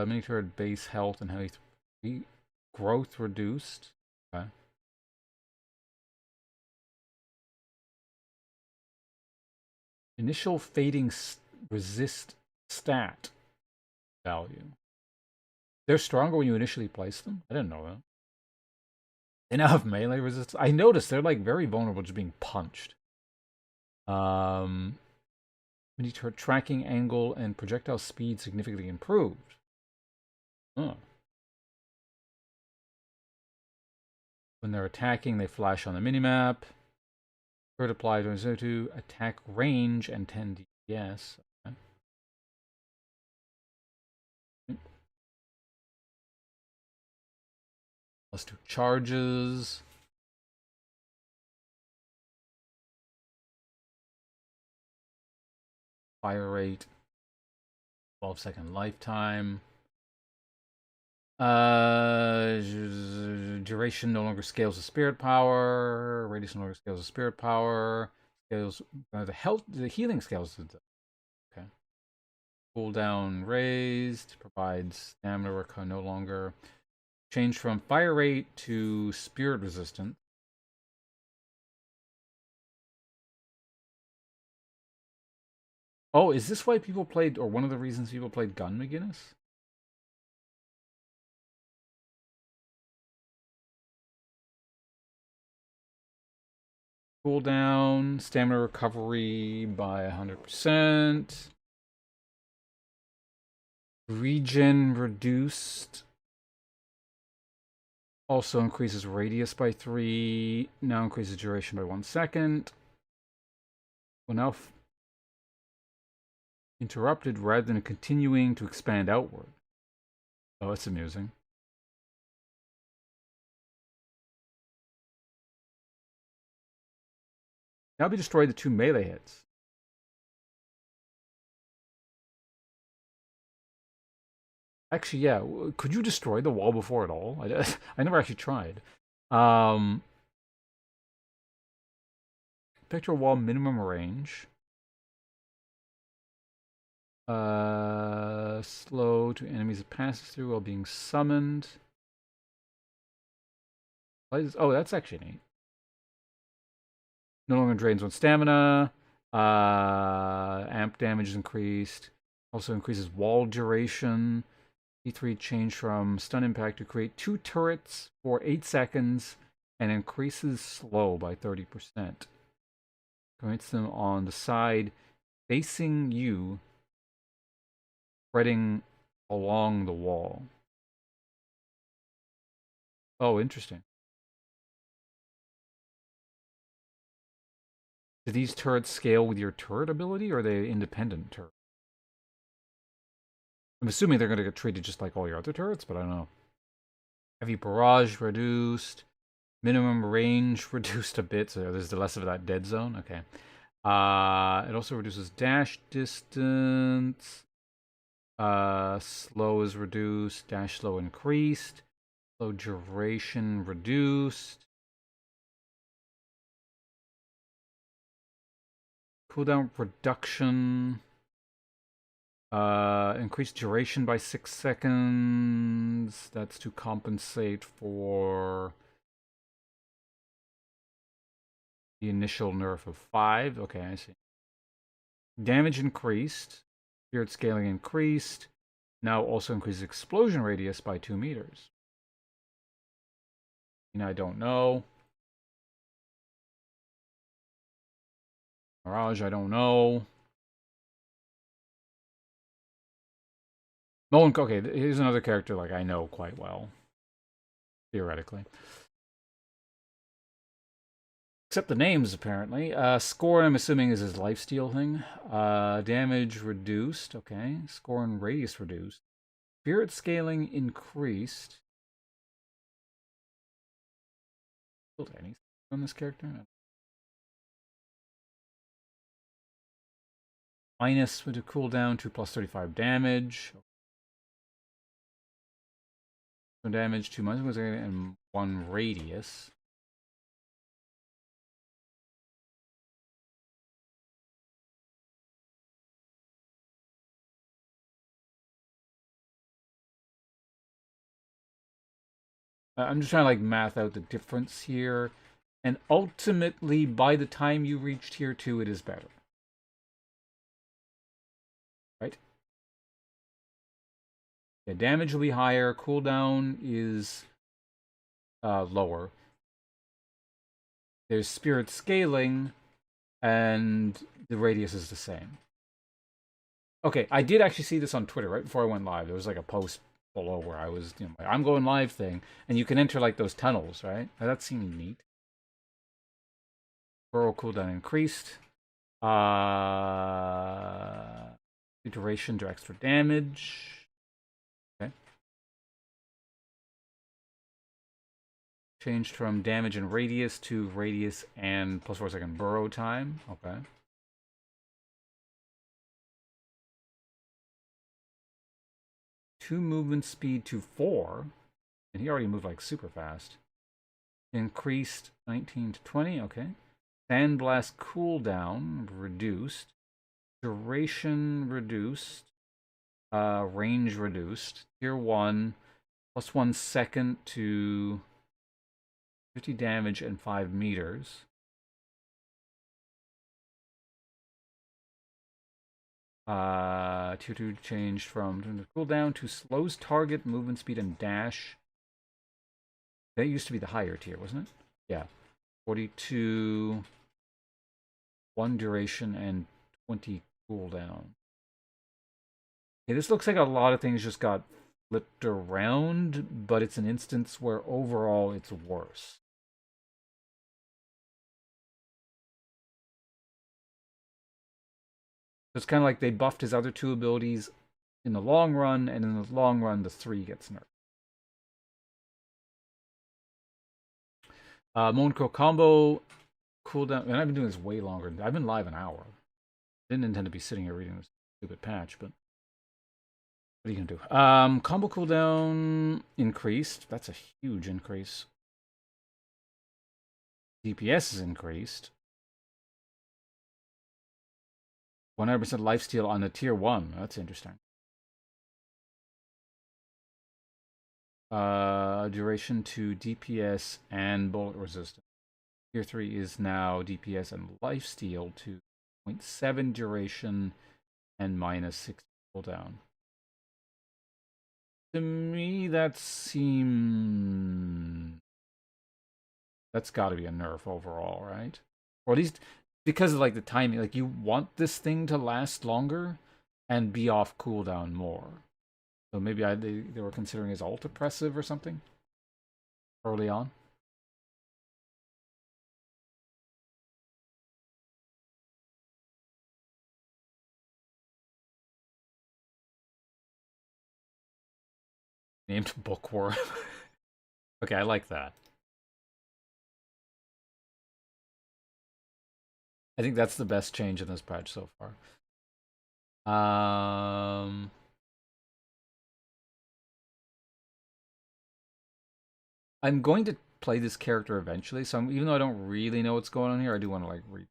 Mini turret base health and health. Growth reduced. Okay. Initial fading resist stat value. They're stronger when you initially place them? I didn't know that. They now have melee resistance. I noticed they're like very vulnerable to being punched. Mini turret tracking angle and projectile speed significantly improved. Oh. When they're attacking, they flash on the minimap. Turret applied to attack range and 10 DPS. Okay. +2 charges. Fire rate. 12-second lifetime. Duration no longer scales with spirit power. Radius no longer scales with spirit power. Scales the healing scales. Okay. Cooldown raised. Provides stamina recover no longer. Change from fire rate to spirit resistant. Oh, is this why people played, or one of the reasons people played Gun McGinnis? Cooldown, stamina recovery by 100%. Regen reduced. Also increases radius by 3. Now increases duration by 1 second. Well, now interrupted rather than continuing to expand outward. Oh, that's amusing. Now we destroy the 2 melee hits. Actually, yeah. Could you destroy the wall before at all? I never actually tried. Picture wall minimum range. Slow to enemies it passes through while being summoned. Oh, that's actually neat. No longer drains one stamina. Amp damage is increased. Also increases wall duration. E3 change from stun impact to create 2 turrets for 8 seconds and increases slow by 30%. Creates them on the side facing you, spreading along the wall. Oh, interesting. Do these turrets scale with your turret ability, or are they independent turrets? I'm assuming they're going to get treated just like all your other turrets, but I don't know. Heavy barrage reduced. Minimum range reduced a bit, so there's less of that dead zone. Okay. It also reduces dash distance. Slow is reduced. Dash slow increased. Slow duration reduced. Cooldown reduction. Increased duration by 6 seconds. That's to compensate for the initial nerf of 5. Okay, I see. Damage increased. Spirit scaling increased. Now also increases explosion radius by 2 meters. I don't know. Mirage, I don't know. Nolan, okay, here's another character like I know quite well. Theoretically. Except the names, apparently. Score, I'm assuming, is his lifesteal thing. Damage reduced. Okay. Score and radius reduced. Spirit scaling increased. Anything on this character? Minus with a cooldown to plus 35 damage. Damage, 2 months, and 1 radius. I'm just trying to like math out the difference here. And ultimately, by the time you reach tier 2, it is better. Right? Yeah, damage will be higher. Cooldown is lower. There's spirit scaling, and the radius is the same. Okay, I did actually see this on Twitter right before I went live. There was like a post below where I was, like, I'm going live thing, and you can enter like those tunnels, right? Now, that seemed neat. Burrow cooldown increased. Duration to extra damage. Okay. Changed from damage and radius to radius and plus 4 second burrow time. Okay. Two movement speed to 4. And he already moved like super fast. Increased 19 to 20. Okay. Sandblast cooldown reduced. Duration reduced. Range reduced. Tier 1 plus 1 second to 50 damage and 5 meters. Tier 2 changed from cooldown to slows target, movement speed, and dash. That used to be the higher tier, wasn't it? Yeah. 42, 1 duration, and 20 cooldown. Okay, this looks like a lot of things just got flipped around, but it's an instance where overall it's worse. It's kind of like they buffed his other two abilities in the long run, and in the long run, the 3 gets nerfed. Monko combo cooldown, and I've been doing this way longer. I've been live an hour. Didn't intend to be sitting here reading this stupid patch, but what are you gonna do? Combo cooldown increased. That's a huge increase. DPS is increased. 100% lifesteal on the tier 1. That's interesting. Duration to DPS and bullet resistance. Tier 3 is now DPS and lifesteal to 0.7 duration and minus 6 cooldown. To me, that seems... That's got to be a nerf overall, right? Or at least because of like the timing. Like you want this thing to last longer and be off cooldown more. So maybe they were considering his ult oppressive or something early on. Named Bookworm. Okay, I like that. I think that's the best change in this patch so far. I'm going to play this character eventually, so even though I don't really know what's going on here, I do want to like read.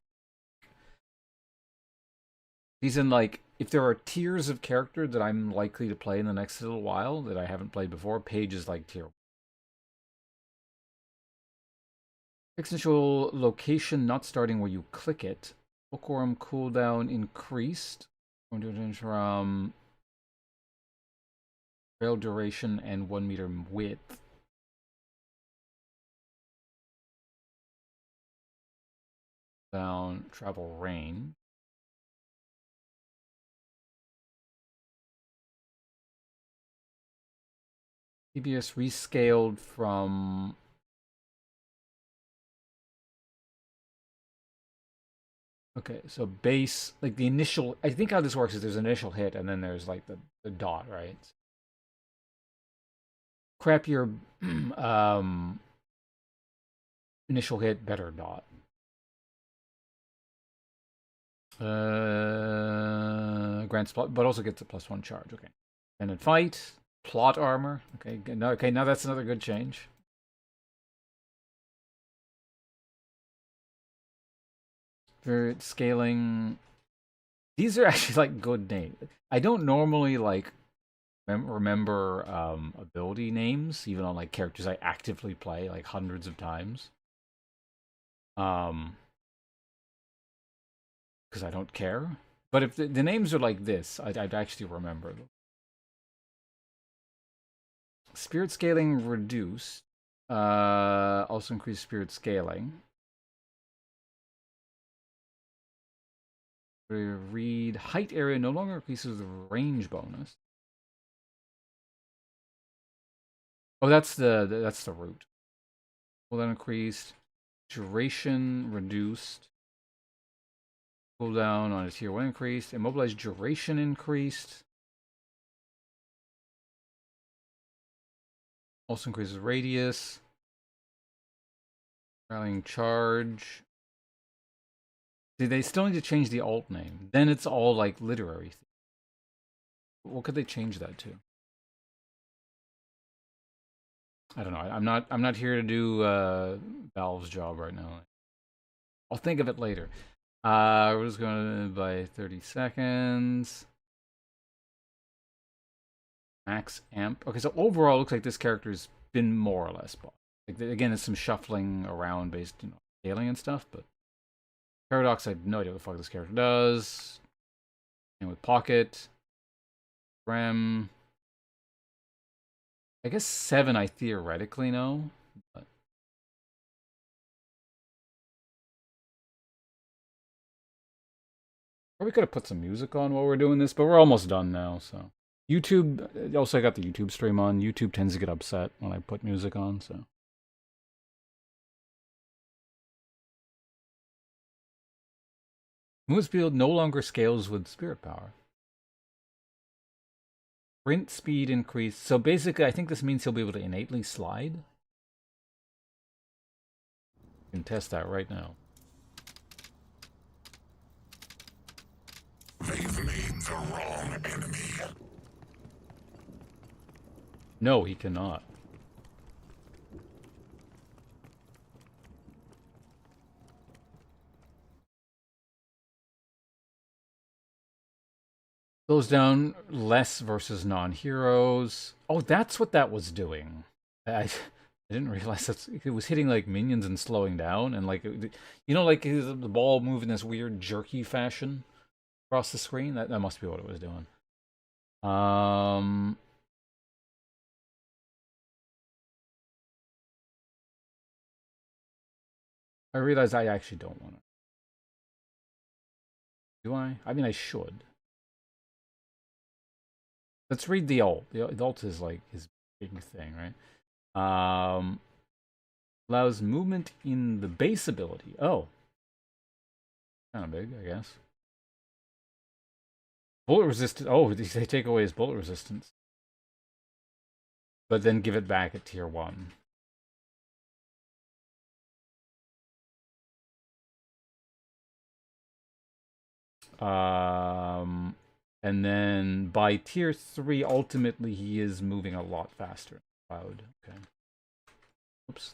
He's in like, if there are tiers of character that I'm likely to play in the next little while that I haven't played before, Paige is like tier 1. Initial location not starting where you click it. Bookworm cooldown increased. Going to change from trail duration and 1 meter width. Down travel range. DPS rescaled from okay, so base, like the initial, I think how this works is there's an initial hit and then there's like the dot, right? Crappier initial hit, better dot. Grants plot, but also gets a +1 charge, okay. And then fight, plot armor, okay, now that's another good change. Spirit scaling. These are actually like good names. I don't normally like remember ability names, even on like characters I actively play like hundreds of times. Because I don't care. But if the names are like this, I'd actually remember them. Spirit scaling reduced. Also increased spirit scaling. Read height area no longer increases the range bonus. Oh, that's the root. Cooldown increased. Duration reduced. Cooldown on a tier 1 increased. Immobilized duration increased. Also increases radius. Rallying charge. See, they still need to change the alt name. Then it's all like literary. What could they change that to? I don't know. I'm not here to do Valve's job right now. I'll think of it later. We're just going to buy 30 seconds. Max amp. Okay, so overall, it looks like this character's been more or less bought. Like, again, there's some shuffling around based, scaling and stuff, but Paradox, I have no idea what the fuck this character does. And with Pocket, Rem, I guess 7 I theoretically know, but or we could have put some music on while we're doing this, but we're almost done now, so YouTube, also I got the YouTube stream on. YouTube tends to get upset when I put music on, so. Movement speed no longer scales with spirit power. Sprint speed increase. So basically, I think this means he'll be able to innately slide. You can test that right now. They've made the wrong enemy. No, he cannot. Goes down less versus non-heroes. Oh, that's what that was doing. I didn't realize it was hitting like minions and slowing down, and like, you know, like the ball moved in this weird jerky fashion across the screen. That must be what it was doing. I realize I actually don't want to. Do I? I mean, I should. Let's read the ult. The ult is like his big thing, right? Allows movement in the base ability. Oh. Kind of big, I guess. Bullet resistance. Oh, they take away his bullet resistance. But then give it back at tier 1. And then by tier 3, ultimately he is moving a lot faster. Cloud. Okay. Oops.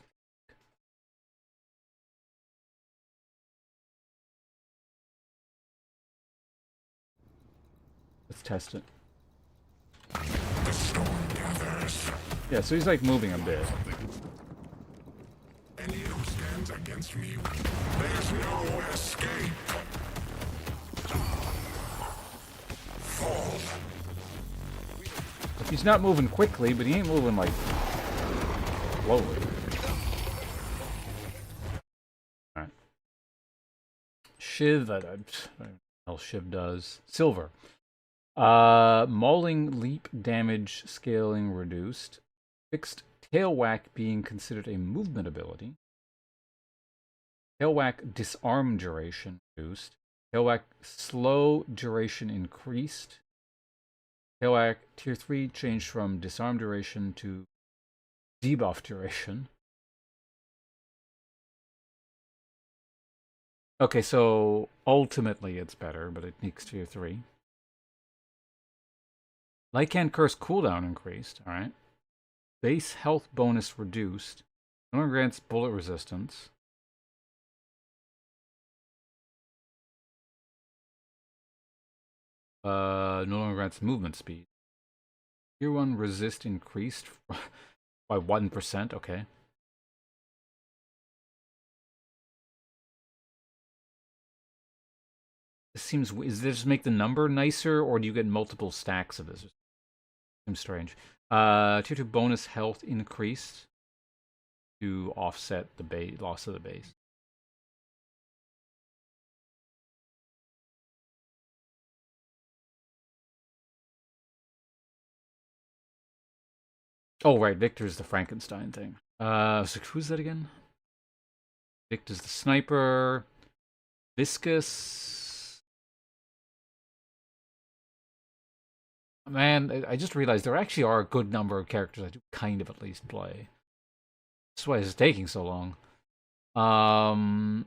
Let's test it. The storm gathers. Yeah, so he's like moving a bit. Any who stands against me, there's no escape. Fall. He's not moving quickly, but he ain't moving like slowly. Alright. Shiv, I don't know what Shiv does. Silver. Mauling leap damage scaling reduced. Fixed tail whack being considered a movement ability. Tail whack disarm duration reduced. Tail whack slow duration increased. Tail whack tier 3 changed from disarm duration to debuff duration. Okay, so ultimately it's better, but it needs tier 3. Lycan Curse cooldown increased, alright. Base health bonus reduced. No longer grants bullet resistance. No longer grants movement speed. Tier 1 resist increased by 1%, okay. This seems, is this make the number nicer, or do you get multiple stacks of this? Seems strange. Tier 2 bonus health increased to offset the loss of the base. Oh, right, Victor's the Frankenstein thing. So who's that again? Victor's the sniper. Viscous. Man, I just realized there actually are a good number of characters I do kind of at least play. That's why it's taking so long. I'm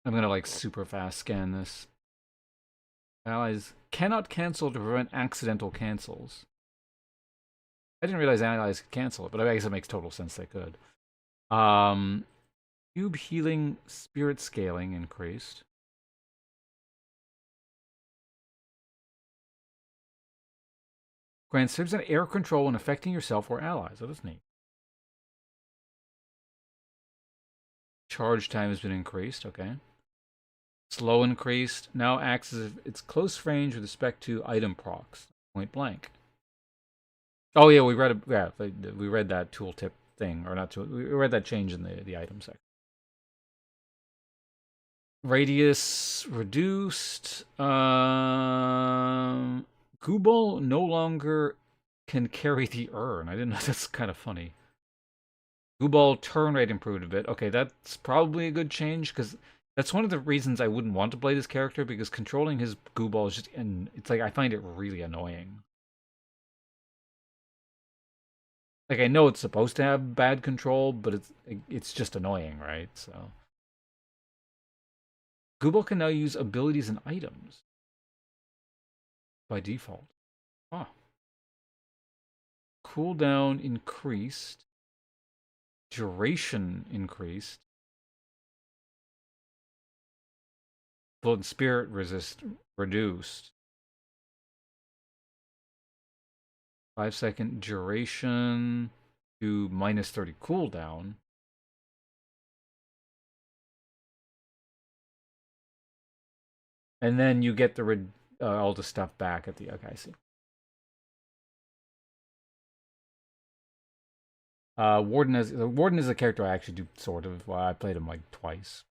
gonna like super fast scan this. Allies cannot cancel to prevent accidental cancels. I didn't realize allies could cancel it, but I guess it makes total sense they could. Cube healing spirit scaling increased. Grants an air control when affecting yourself or allies. Oh, that's neat. Charge time has been increased. Okay. Slow increased. Now acts as if it's close range with respect to item procs. Point blank. Oh yeah, we read we read that tooltip thing, or not tool. We read that change in the item section. Radius reduced. Gooball no longer can carry the urn. I didn't know. That's kind of funny. Gooball turn rate improved a bit. Okay, that's probably a good change because that's one of the reasons I wouldn't want to play this character because controlling his Gooball is just, and it's like I find it really annoying. Like I know it's supposed to have bad control, but it's just annoying, right? So Gooball can now use abilities and items by default. Ah, cooldown increased, duration increased, blood and spirit resist reduced. 5-second duration to -30 cooldown. And then you get the all the stuff back at the... Okay, I see. Warden is a character I actually do sort of. Well, I played him like twice.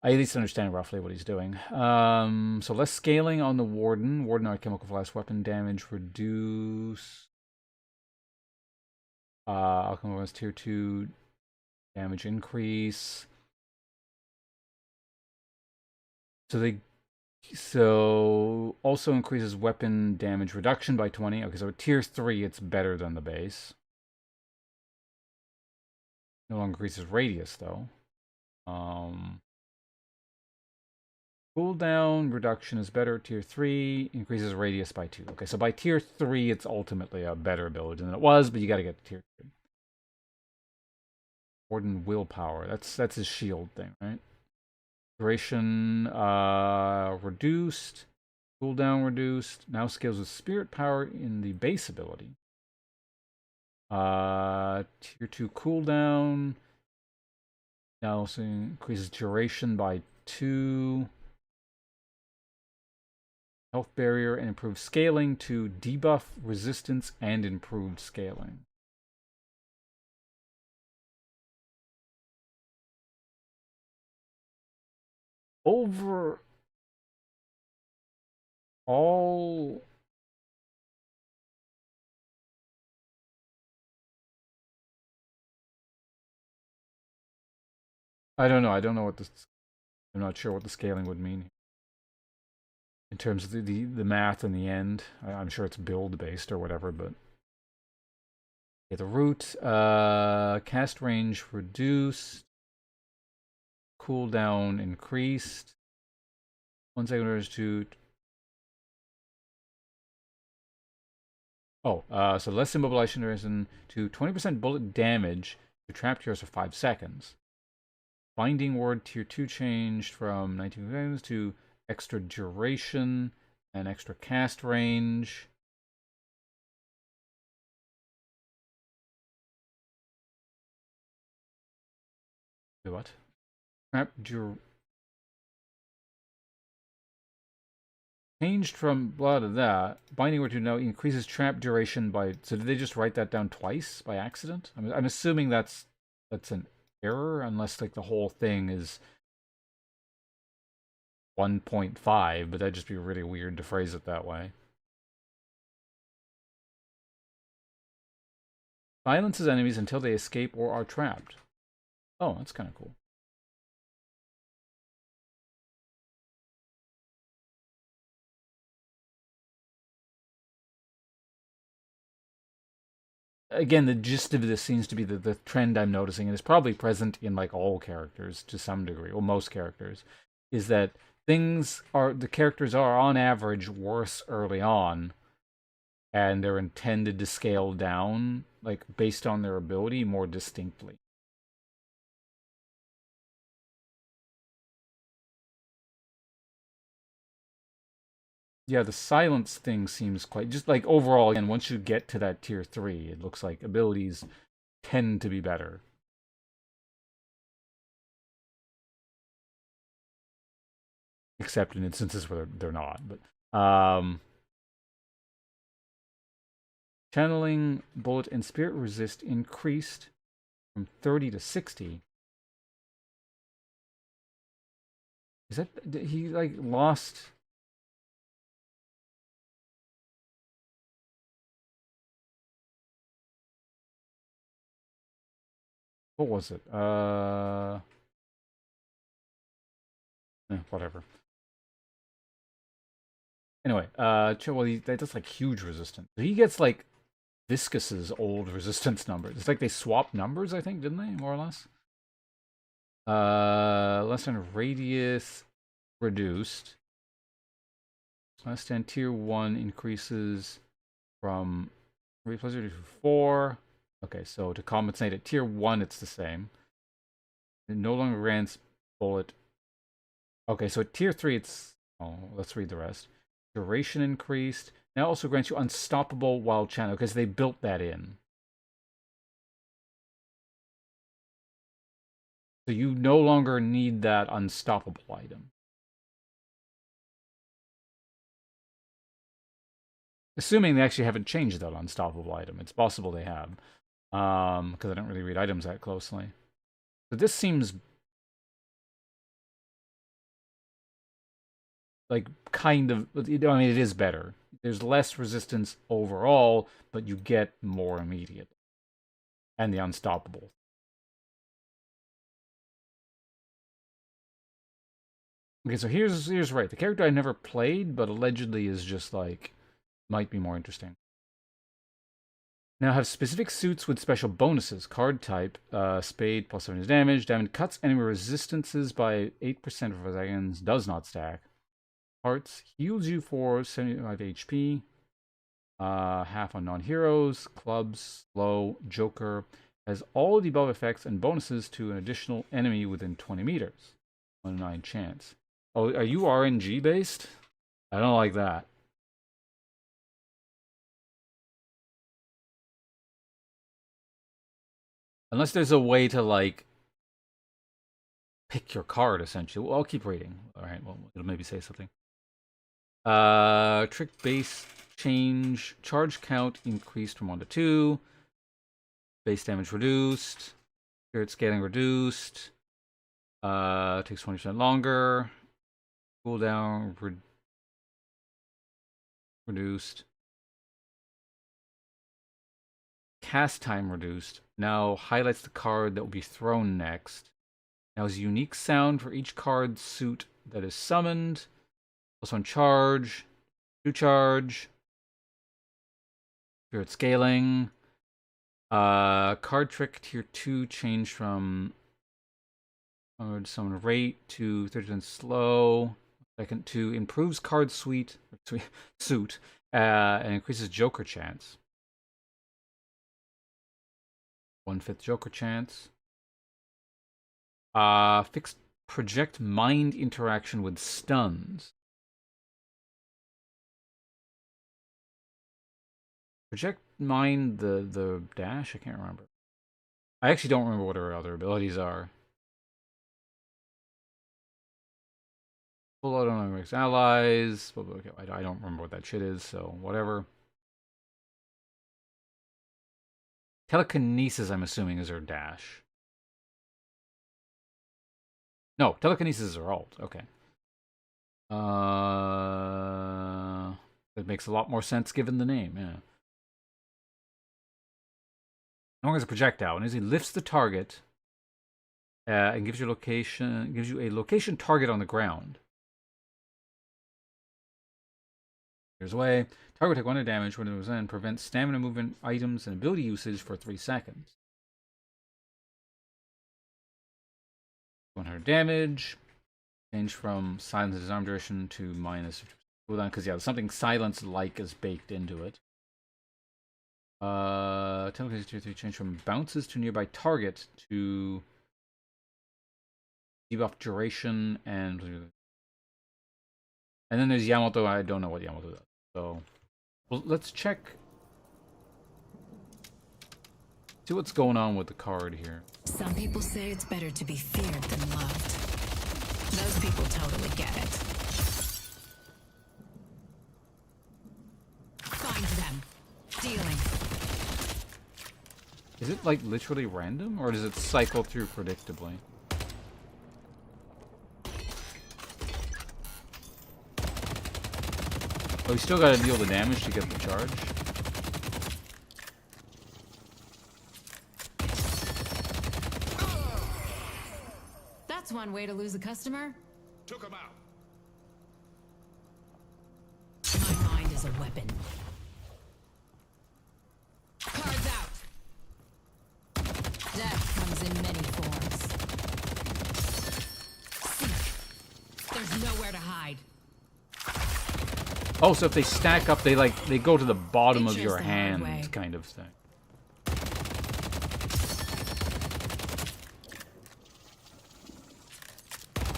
I at least understand roughly what he's doing. So less scaling on the Warden. Warden alchemical flash weapon damage reduce. Alchemical tier 2 damage increase. So also increases weapon damage reduction by 20. Okay, so at tier 3 it's better than the base. No longer increases radius though. Cooldown reduction is better. Tier 3 increases radius by 2. Okay, so by tier 3 it's ultimately a better ability than it was, but you gotta get to tier 3. Warden willpower. That's his shield thing, right? Duration reduced. Cooldown reduced. Now scales with spirit power in the base ability. Tier 2 cooldown. Now also increases duration by 2. Health barrier and improved scaling to debuff resistance and improved scaling. Overall, I don't know. I don't know what this. I'm not sure what the scaling would mean in terms of the math in the end. I'm sure it's build based or whatever, but okay, the root cast range reduced, cooldown increased. 1 second orders to. Oh, so less immobilization duration to 20% bullet damage to trapped heroes for 5 seconds. Binding word tier 2 changed from 19 seconds to extra duration and extra cast range. Wait, what? Trap changed from blah to that. Binding word to now increases trap duration by. So did they just write that down twice by accident? I'm assuming that's an error, unless like the whole thing is 1.5, but that'd just be really weird to phrase it that way. Silences enemies until they escape or are trapped. Oh, that's kind of cool. Again, the gist of this seems to be the trend I'm noticing, and it's probably present in like all characters to some degree, or most characters, is that the characters are on average worse early on, and they're intended to scale down, like based on their ability more distinctly. Yeah, the silence thing seems quite just like overall. Again, once you get to that tier 3, it looks like abilities tend to be better. Except in instances where they're not. But channeling, bullet, and spirit resist increased from 30 to 60. Is that he like lost? What was it? Whatever. Anyway, well, that does like huge resistance. So he gets like Viscus's old resistance numbers. It's like they swapped numbers, I think, didn't they? More or less. Less than radius reduced. Less than tier 1 increases from 3 plus 2 to 4. Okay, so to compensate at tier 1, it's the same. It no longer grants bullet. Okay, so at tier 3, it's... Oh, let's read the rest. Duration increased. Now also grants you unstoppable while channel, because they built that in. So you no longer need that unstoppable item. Assuming they actually haven't changed that unstoppable item. It's possible they have. Because I don't really read items that closely. So this seems like kind of, I mean, it is better. There's less resistance overall, but you get more immediate. And the unstoppable. Okay, so here's right. The character I never played, but allegedly is just like, might be more interesting. Now have specific suits with special bonuses. Card type, Spade plus 7 damage. Diamond cuts enemy resistances by 8% for seconds. Does not stack. Hearts heals you for 75 HP. Half on non-heroes. Clubs, slow, Joker. Has all the above effects and bonuses to an additional enemy within 20 meters. 1 in 9 chance. Oh, are you RNG based? I don't like that. Unless there's a way to, like, pick your card, essentially. Well, I'll keep reading. Alright, well, it'll maybe say something. Trick base change. Charge count increased from 1 to 2. Base damage reduced. Spirit scaling reduced. Takes 20% longer. Cooldown reduced. Cast time reduced. Now highlights the card that will be thrown next. Now has a unique sound for each card suit that is summoned. Plus 1 charge. 2 charge. Spirit scaling. Card trick tier 2 changed from summon rate to 30% slow. Second 2 improves card suit and increases Joker chance. 1/5 Joker chance. Fixed project mind interaction with stuns. Project mind the dash? I can't remember. I actually don't remember what her other abilities are. Full auto makes allies. Okay, I don't remember what that shit is, so whatever. Telekinesis, I'm assuming, is her dash. No, telekinesis is her ult. Okay. That makes a lot more sense given the name, yeah. No longer as a projectile. And as he lifts the target and gives you a location target on the ground. Here's away. Target will take 1 damage when it was in. Prevents stamina movement, items, and ability usage for 3 seconds. 100 damage. Change from silence and disarm duration to minus cooldown. Because, yeah, something silence-like is baked into it. Telekinesis tier 3 change from bounces to nearby target to debuff duration and then there's Yamato. I don't know what Yamato does. So, well, let's check. See what's going on with the card here. Some people say it's better to be feared than loved. Those people totally get it. Find them. Dealing. Is it like literally random, or does it cycle through predictably? we still got to deal the damage to get the charge. That's one way to lose a customer. Took him out. My mind is a weapon. Cards out. Death comes in many forms. Seek. There's nowhere to hide. Oh, so if they stack up, they go to the bottom They of choose your the hard hand, way. kind of thing.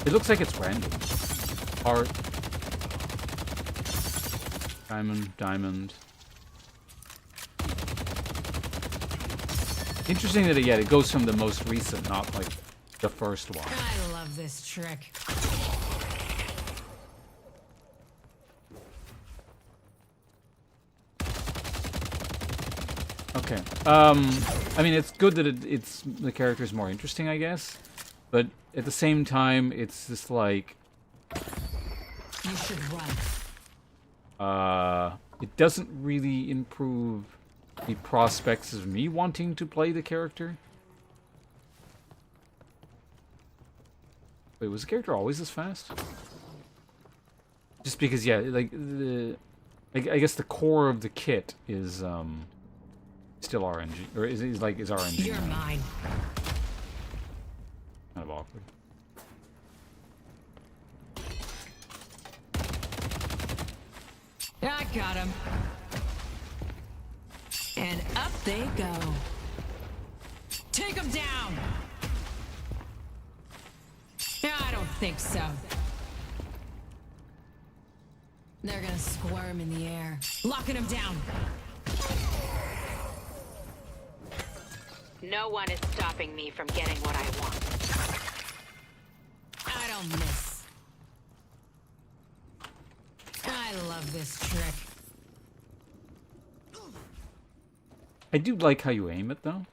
It looks like it's random. Heart. Diamond, diamond. Interesting that it goes from the most recent, not like the first one. I love this trick. Okay. I mean, it's good that it's the character's more interesting, I guess. But at the same time, it's just like... You should run. It doesn't really improve the prospects of me wanting to play the character. Wait, was the character always this fast? Just because, yeah, like, I guess the core of the kit is, still RNG, or is RNG. You're mine. Kind of awkward. I got him. And up they go. Take him down. I don't think so. They're gonna squirm in the air. Locking him down. No one is stopping me from getting what I want. I don't miss. I love this trick. I do like how you aim it, though.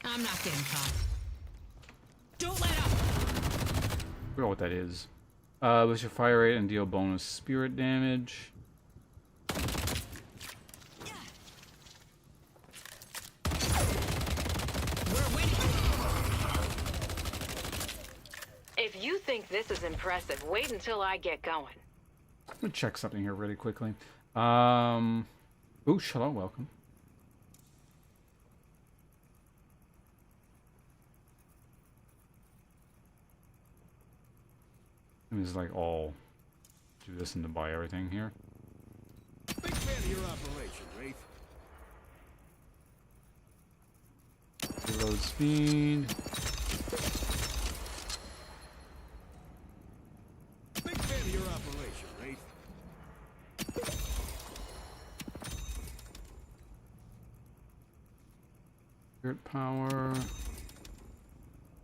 I'm not getting caught. Don't let up. I forgot what that is. Boost your fire rate and deal bonus spirit damage. We're winning. If you think this is impressive, wait until I get going. I'm gonna check something here really quickly. Ooh, hello, welcome. It was like all do this and to buy everything here. Big fan of your operation, Wraith. Reload speed. Big fan of your operation, Wraith. Spirit power.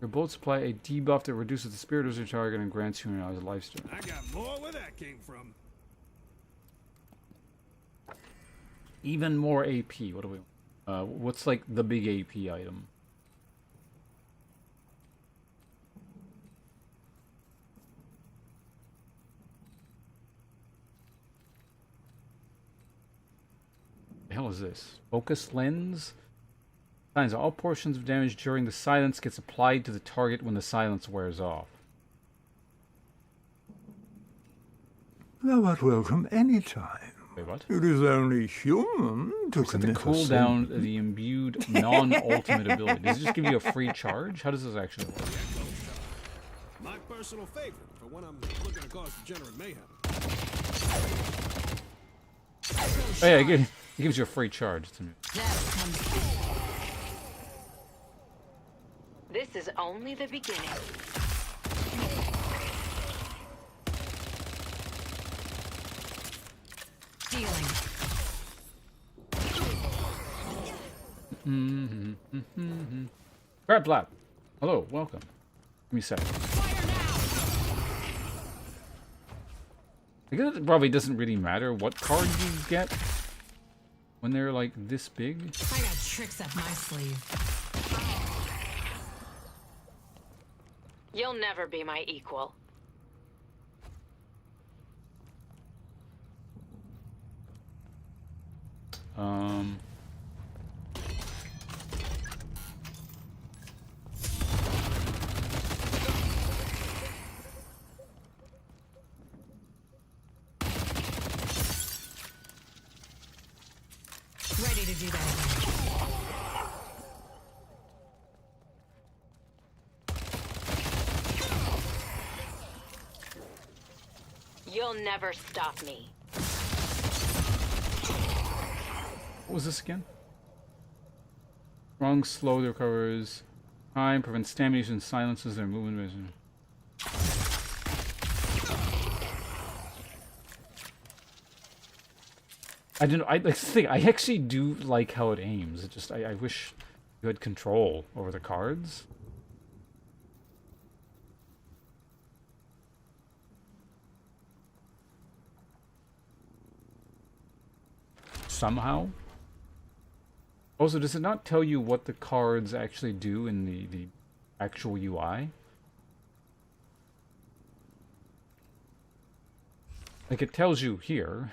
Your bullets apply a debuff that reduces the spirit of your target and grants you a lifesteal. I got more where that came from. Even more AP. What do we? What's like the big AP item? The hell is this? Focus lens? Signs all portions of damage during the silence gets applied to the target when the silence wears off. Thou art welcome any time. Wait, what? It is only human to Set the commit a cooldown sin. of the imbued non-ultimate ability. Does it just give you a free charge? How does this actually work? My personal favorite for when I'm looking to cause degenerate mayhem. Oh yeah, it gives you a free charge. It's a new- Death comes. This is only the beginning. Stealing. Brad Blatt. Hello, welcome. Give me a second. Fire now. I guess it probably doesn't really matter what card you get when they're like this big. I got tricks up my sleeve. You'll never be my equal. Ready to do that again. You'll never stop me. What was this again? Strong, slow recovers time, prevents stamina use and silences their movement vision. I don't know. I like the thing. I actually do like how it aims. It just I wish you had control over the cards. Somehow. Also, does it not tell you what the cards actually do in the actual UI? Like, it tells you here.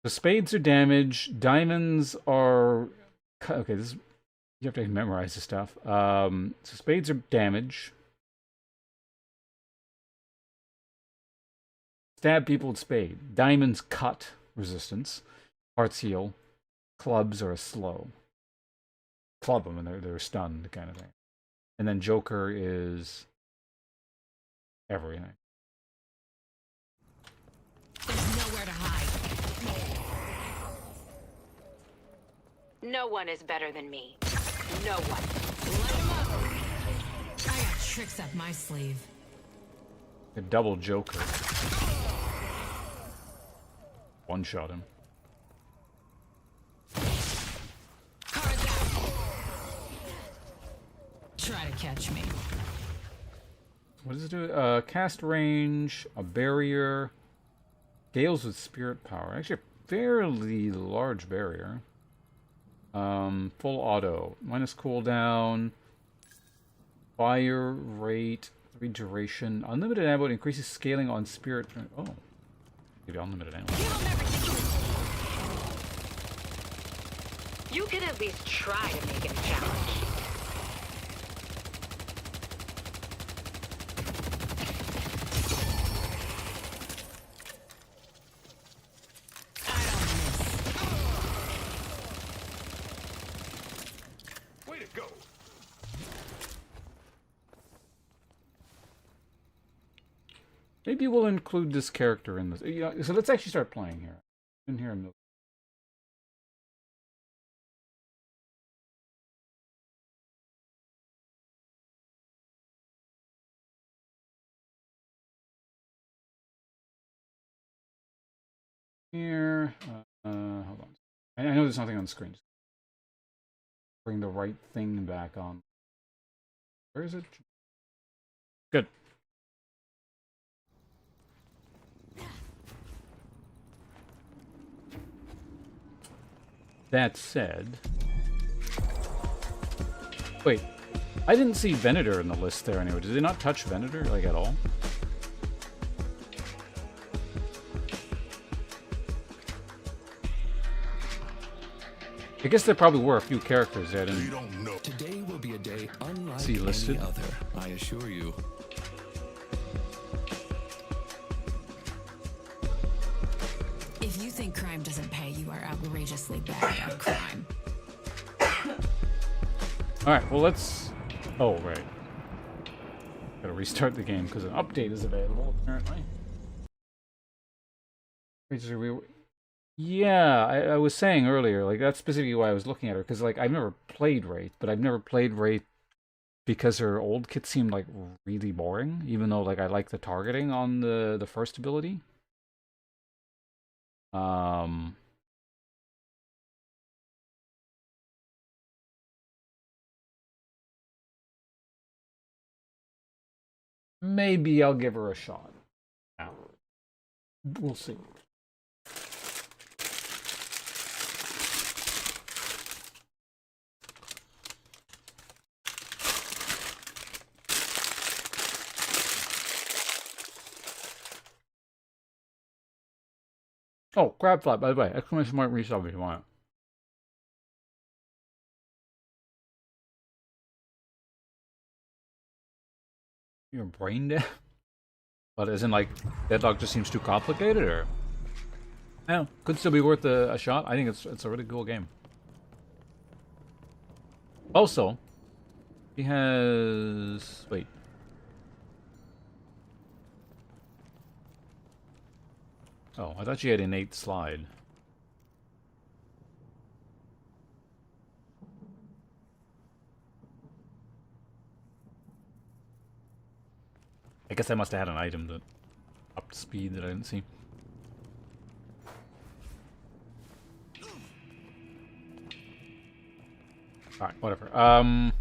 The spades are damaged. Diamonds are... Okay, this is... You have to memorize this stuff. So spades are damage. Stab people with spade. Diamonds cut resistance. Hearts heal. Clubs are a slow. Club them and they're stunned kind of thing. And then Joker is everything. There's nowhere to hide. No one is better than me. No one. Light 'em up. I got tricks up my sleeve. A double Joker. One shot him. Cards out. Try to catch me. What does it do? Cast range, a barrier, scales with spirit power. Actually, a fairly large barrier. Full auto, minus cooldown, fire rate, 3 duration, unlimited ammo, increases scaling on spirit. Oh, maybe unlimited ammo. You could at least try to make it a challenge. Way to go. Maybe we'll include this character in this. Yeah, so let's actually start playing here. In here, here. Hold on. I know there's nothing on the screen. Bring the right thing back on. Where is it? Good. That said... Wait. I didn't see Venator in the list there anyway. Did they not touch Venator, like, at all? I guess there probably were a few characters that I You didn't don't know. Today will be a day unlike see listed. any other, I assure you. If you think crime doesn't pay, you are outrageously bad at crime. Alright, well let's... Oh, right. Gotta restart the game because an update is available, apparently. Yeah, I was saying earlier, like, that's specifically why I was looking at her, because, like, I've never played Wraith, but I've never played Wraith because her old kit seemed, like, really boring, even though, like, I like the targeting on the first ability. maybe I'll give her a shot. Now, we'll see. Oh, crab fly, by the way. Exclamation mark resub if you want it. You're brain dead? But isn't like Deadlock just seems too complicated, or? Yeah, could still be worth a shot. I think it's a really cool game. Also, he has wait. Oh, I thought she had innate slide. I guess I must have had an item that upped speed that I didn't see. Alright, whatever. I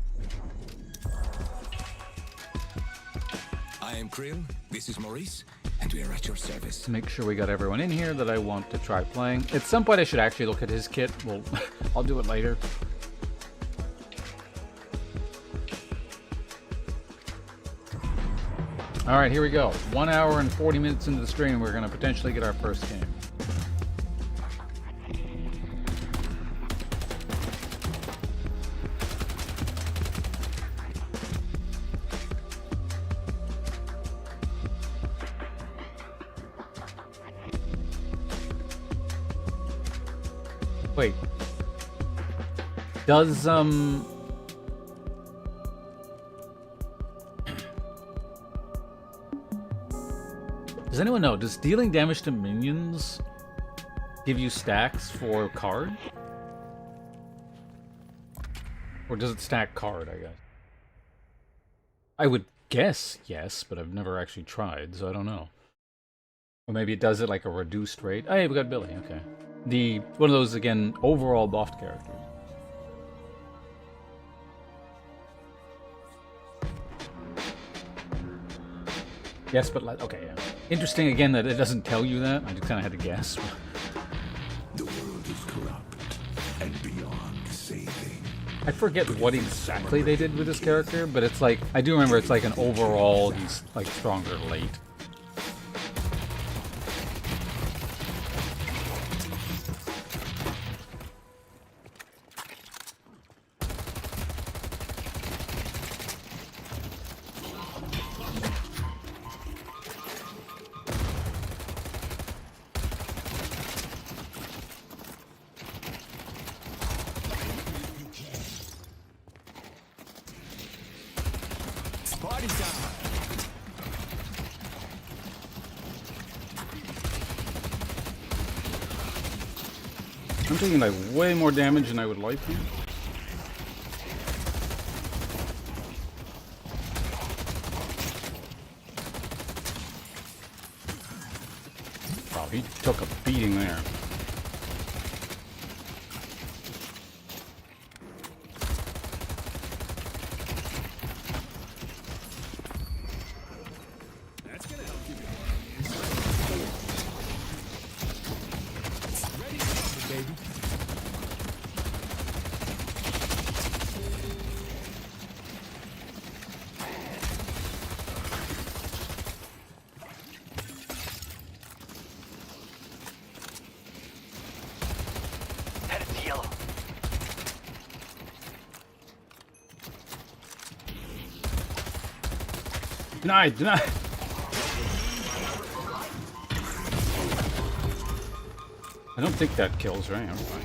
am Krill, this is Maurice, and we are at your service. To make sure we got everyone in here that I want to try playing. At some point I should actually look at his kit. Well, I'll do it later. Alright, here we go. 1 hour and 40 minutes into the stream, we're going to potentially get our first game. Wait. Does, does anyone know, does dealing damage to minions give you stacks for card? Or does it stack card, I guess? I would guess yes, but I've never actually tried, so I don't know. Or maybe it does it like a reduced rate. Oh, hey, we got Billy, okay. One of those, again, overall buffed characters. Yes, but like, okay, yeah. Interesting again that it doesn't tell you that. I just kind of had to guess. The world is corrupt and beyond saving. I forget what exactly they did with this character, but it's like, I do remember it's like an overall, he's like stronger late. I'm taking like way more damage than I would like here. Wow, he took a beating there. That's gonna help you. Ready, baby. Headed to yellow. Denied, denied. I don't think that kills, right? I'm fine.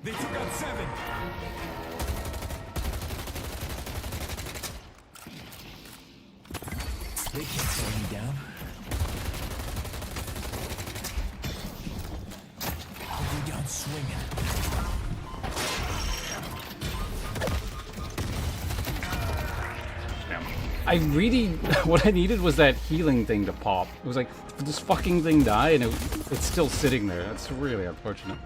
They took out 7. They can't slow me down. I'll go down swinging. I really, what I needed was that healing thing to pop. It was like, did this fucking thing die? And it's still sitting there. That's really unfortunate.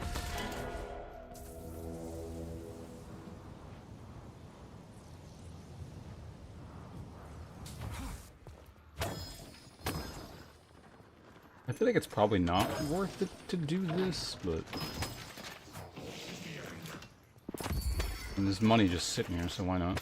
feel like it's probably not worth it to do this, but... And there's money just sitting here, so why not?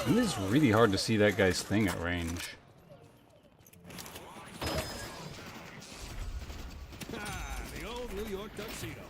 It is really hard to see that guy's thing at range. Ah, the old New York tuxedo.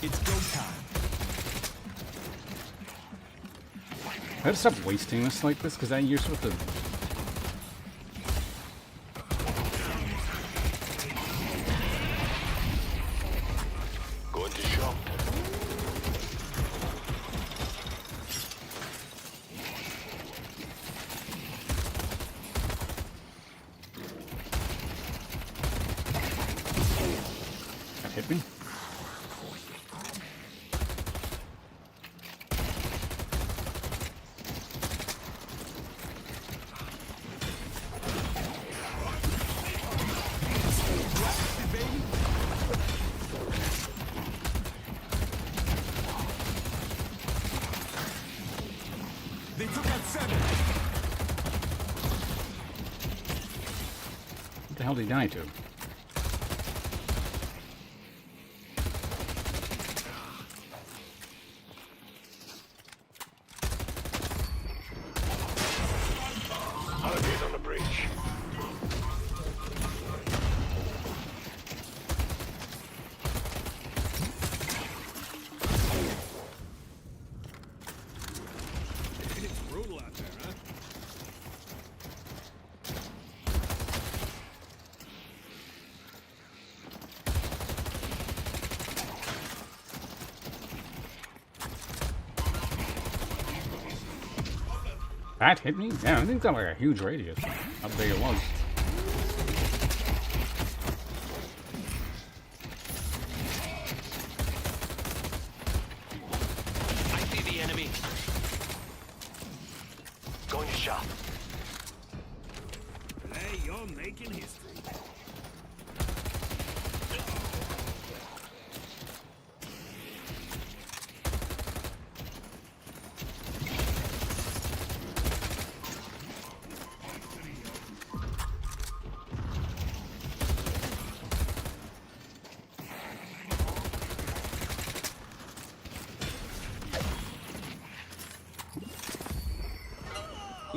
It's go time. I gotta stop wasting this like this, because you're supposed to... Going to shop. That hit me. They took out 7. What the hell did he die to? Hurricane's on the bridge. It's brutal out there, huh? That hit me? Yeah, I think that like a huge radius. How big it was. I see the enemy. Going to shop. Today you're making history.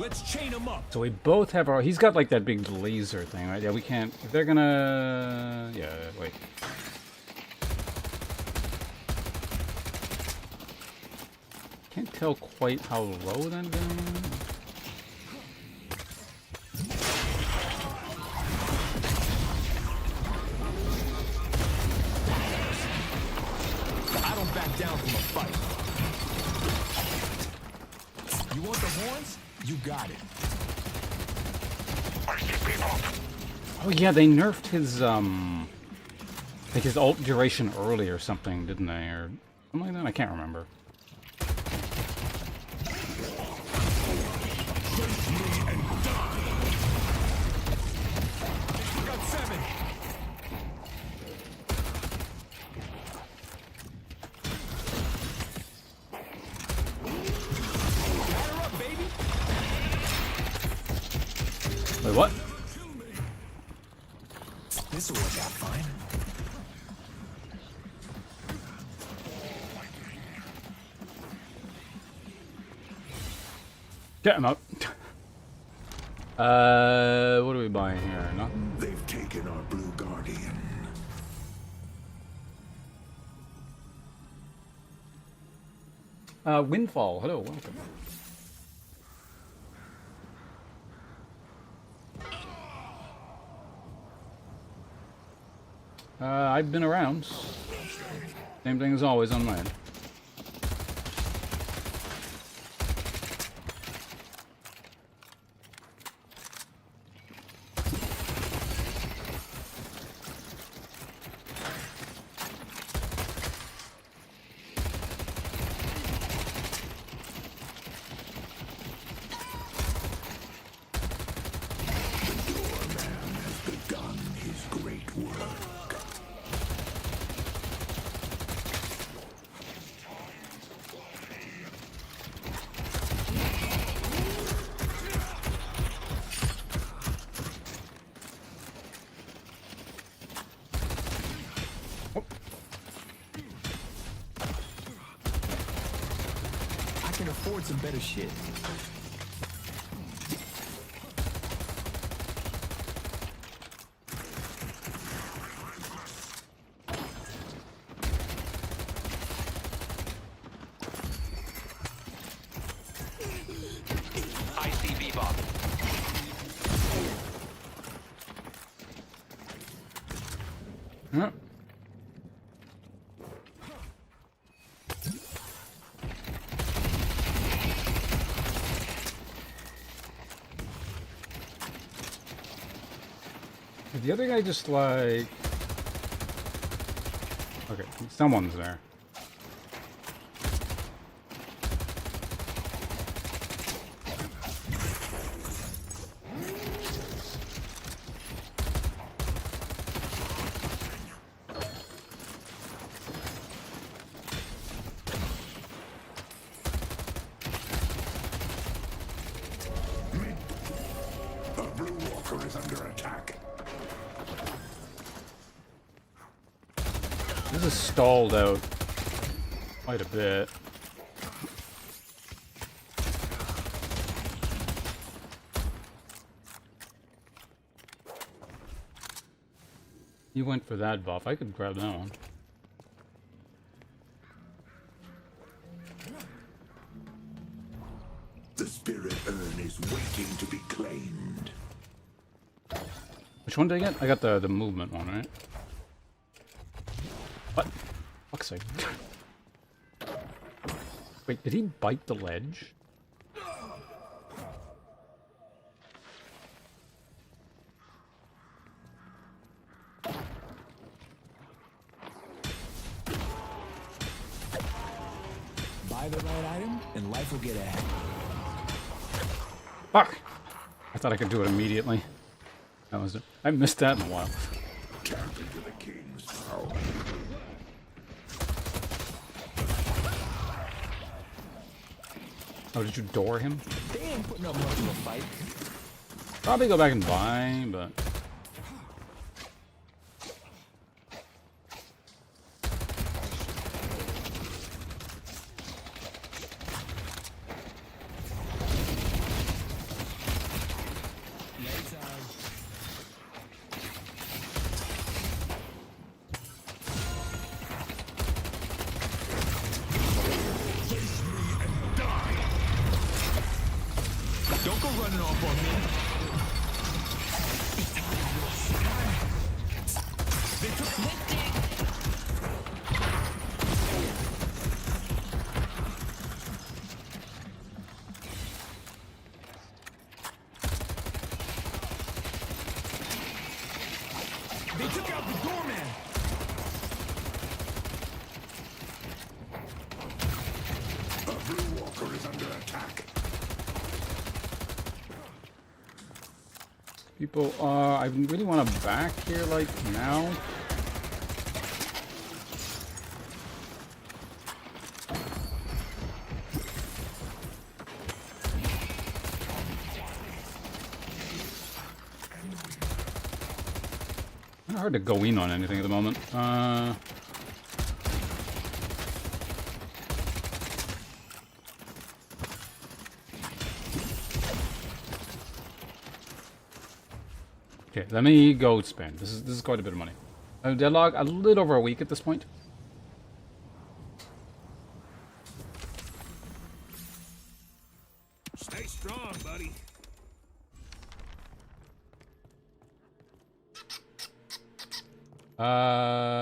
Let's chain them up. So we both have our... He's got like that big laser thing, right? Yeah, we can't... If they're gonna... Yeah, wait. Can't tell quite how low that goes. I don't back down from a fight. You want the horns? You got it. I see people. Oh yeah, they nerfed his, like his ult duration early or something, didn't they? Or something like that? I can't remember. Got 7. Batter up, baby. Wait, what? This will work out fine. Get him up. What are we buying here? Nothing? They've taken our Blue Guardian. Windfall. Hello, welcome. I've been around. Same thing as always on my end. Begun his great work. I can afford some better shit. I see Bebop. Huh? Did the other guy just like... Okay, someone's there. The Blue Walker is under attack. This is stalled out quite a bit. You went for that buff. I could grab that one. The Spirit Urn is waiting to be claimed. Which one did I get? I got the movement one, right? What? Fuck's sake. Wait, did he bite the ledge? Buy the right item, and life will get ahead. Fuck! I thought I could do it immediately. That was it. I missed that in a while. Tap into the King's power. Oh, did you door him? They ain't putting up much of a fight. Probably go back and buy, but... Don't go running off on me. They took They took out the doorman. The Blue Walker is under attack. People, I really want to back here, like, now. Kinda hard to go in on anything at the moment. Okay, let me go spend. This is quite a bit of money. Deadlock, a little over a week at this point. Stay strong, buddy. Oh,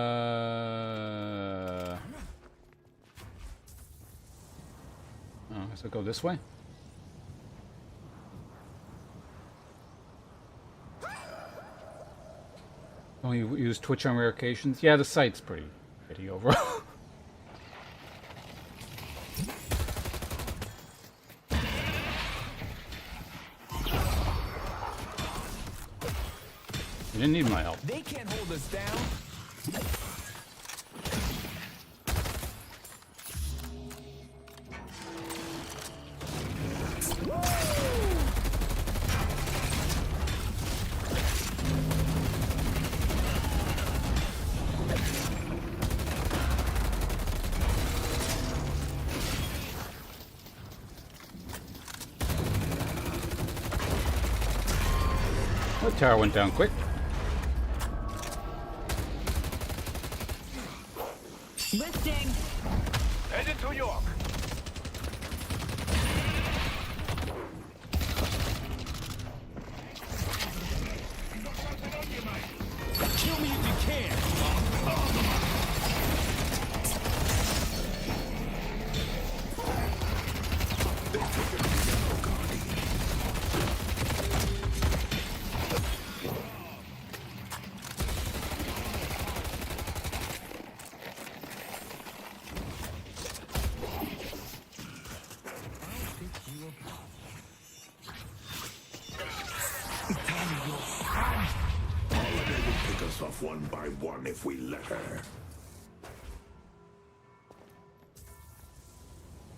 so go this way. Oh, you use Twitch on rare occasions? Yeah, the site's pretty shitty overall. You didn't need my help. They can't hold us down. That tower went down quick. Lifting. Headed to York. Kill me if you can. Pick us off one by one if we let her.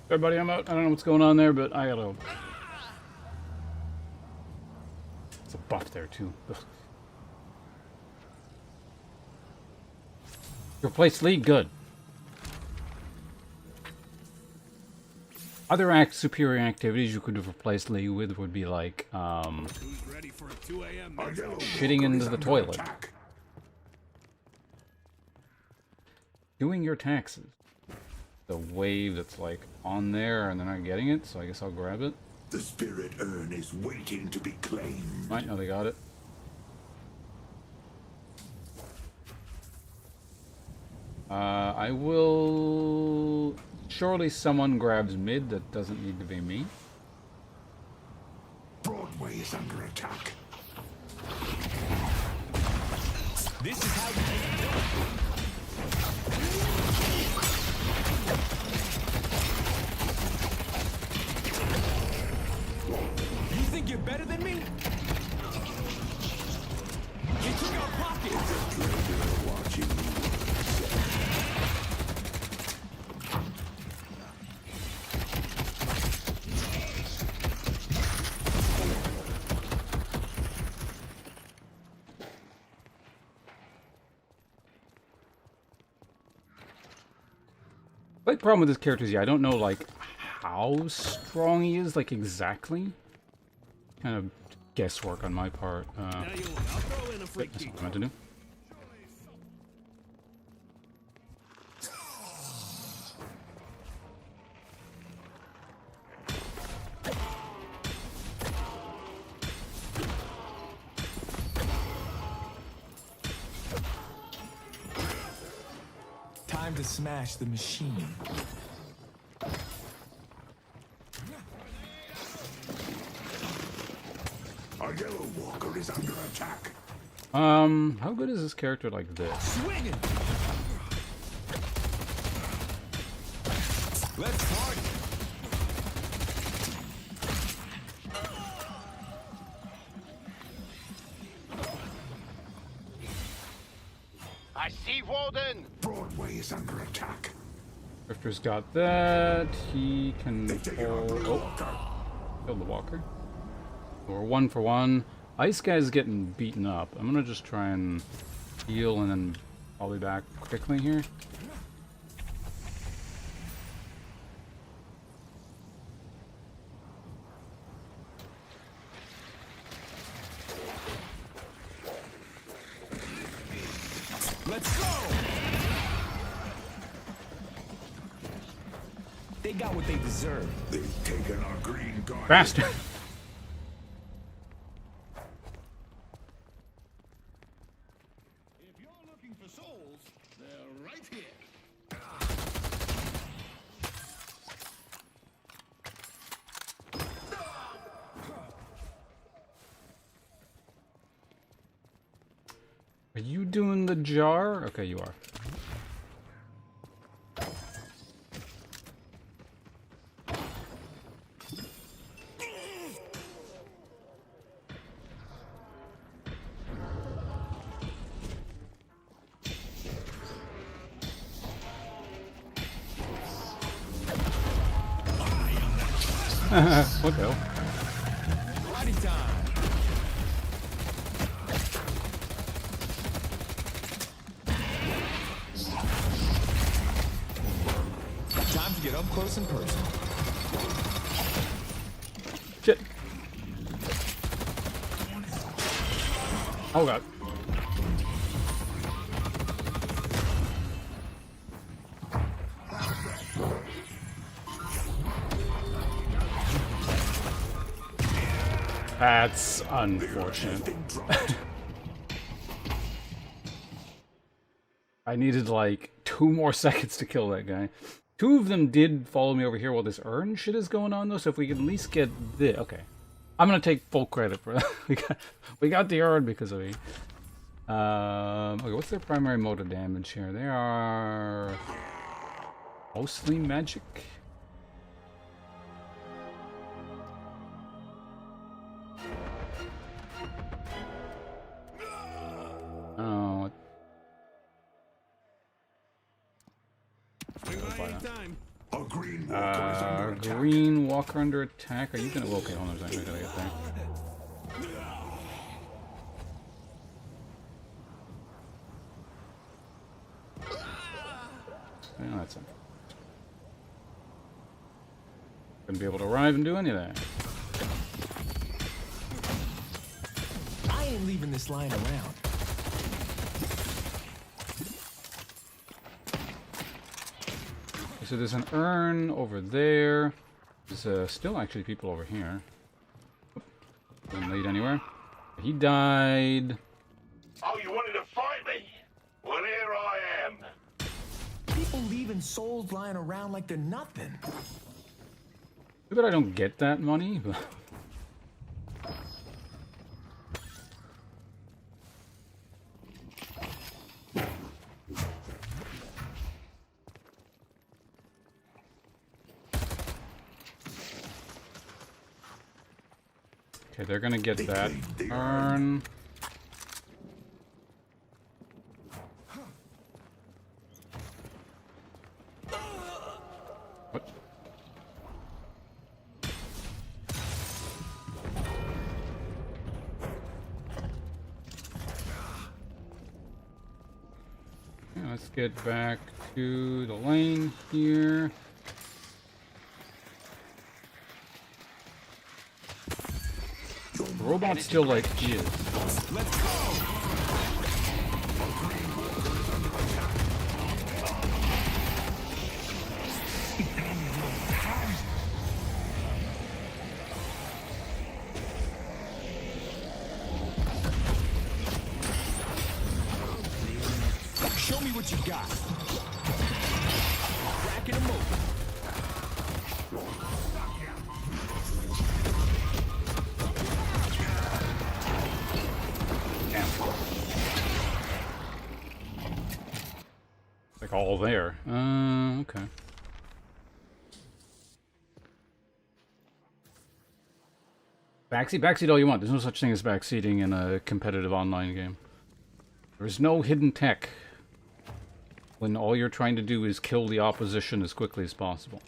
Everybody, I'm out. I don't know what's going on there, but I gotta... It's a buff there, too. Ugh. Replace League? Good. Other superior activities you could have replaced League with would be like, Who's ready for a 2 a.m. shitting into the toilet. Doing your taxes. The wave that's like on there and they're not getting it, so I guess I'll grab it. The spirit urn is waiting to be claimed. Right, now they got it. I will... Surely someone grabs mid that doesn't need to be me. Broadway is under attack. This is how you think you're better than me? You took our pockets. Watching. Like, problem with this character is, yeah, I don't know, like, how strong he is, like, exactly. Kind of guesswork on my part. Now I'll throw in a free That's kick. what I meant to do. Time to smash the machine. Our yellow walker is under attack. How good is this character like this? Swinging. Let's party. I see Walden. Broadway is under attack. Drifter's got that. He can They've taken our blue pull... walker. Oh, killed the walker. So we're 1 for 1. Ice guy's getting beaten up. I'm gonna just try and heal and then I'll be back quickly here. Let's go! They got what they deserve. They've taken our green guard. Faster. If you're looking for souls, they're right here. Are you doing the jar? Okay, you are. What the hell? Party time. Time to get up close and personal. Shit. Oh god. That's unfortunate. I needed like 2 more seconds to kill that guy. 2 of them did follow me over here while this urn shit is going on though, so if we can at least get this. Okay. I'm gonna take full credit for that. we got the urn because of me. Okay, what's their primary mode of damage here? They are mostly magic. Oh, Swing by anytime. A green walker is under attack. green walker under attack. Are you gonna? Okay, hold on a second. I gotta get there. Yeah, that's it. Gonna be able to arrive and do any of that. I ain't leaving this lying around. So there's an urn over there. There's still actually people over here. Didn't lead anywhere. He died. Oh, you wanted to fight me? Well, here I am. People leaving souls lying around like they're nothing. Too bad I don't get that money. But okay, they're gonna get that urn. What? Okay, let's get back to the lane here. The robot's still like is. Let's go! Show me what you got. Cracking them open. Like all there. Okay. Backseat all you want. There's no such thing as backseating in a competitive online game. There's no hidden tech when all you're trying to do is kill the opposition as quickly as possible.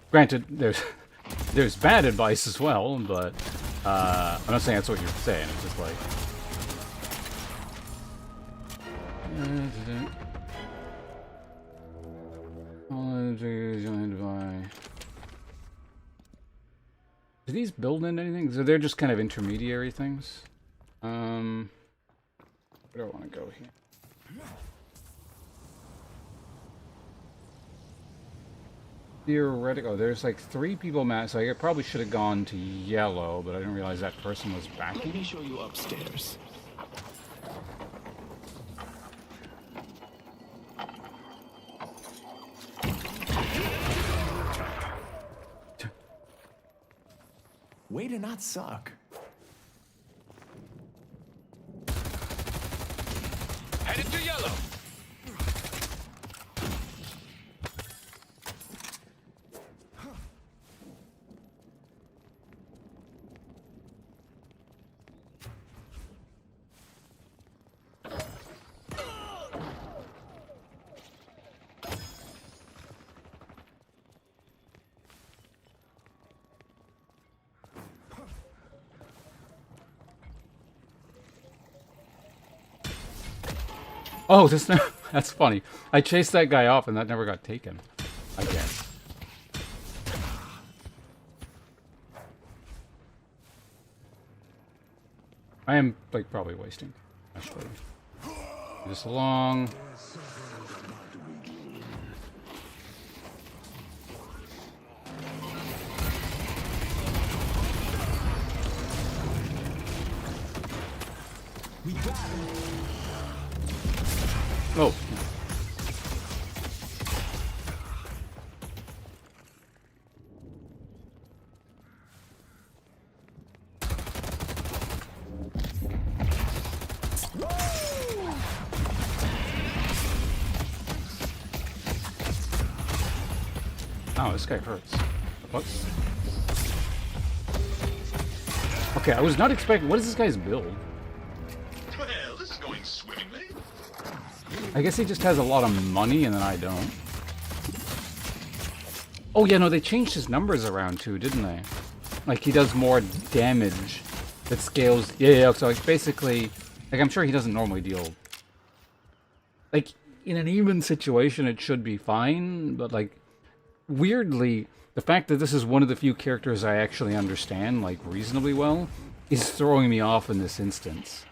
Granted, there's bad advice as well, but I'm not saying that's what you're saying. It's just like do these build into anything? So they're just kind of intermediary things. Where do I want to go here? Theoretical. There's like 3 people max. So I probably should have gone to yellow, but I didn't realize that person was backing. Let me show you upstairs. Way to not suck. Headed to yellow. Oh, this that's funny. I chased that guy off and that never got taken. I guess. I am like probably wasting. Actually, just along. Oh. Oh, this guy hurts. What? Okay, I was not expecting. What is this guy's build? Well, this is going swimmingly. I guess he just has a lot of money and then I don't. Oh yeah, no, they changed his numbers around too, didn't they? Like he does more damage that scales. Yeah, so like basically, like I'm sure he doesn't normally deal. Like in an even situation it should be fine, but like weirdly, the fact that this is one of the few characters I actually understand like reasonably well is throwing me off in this instance.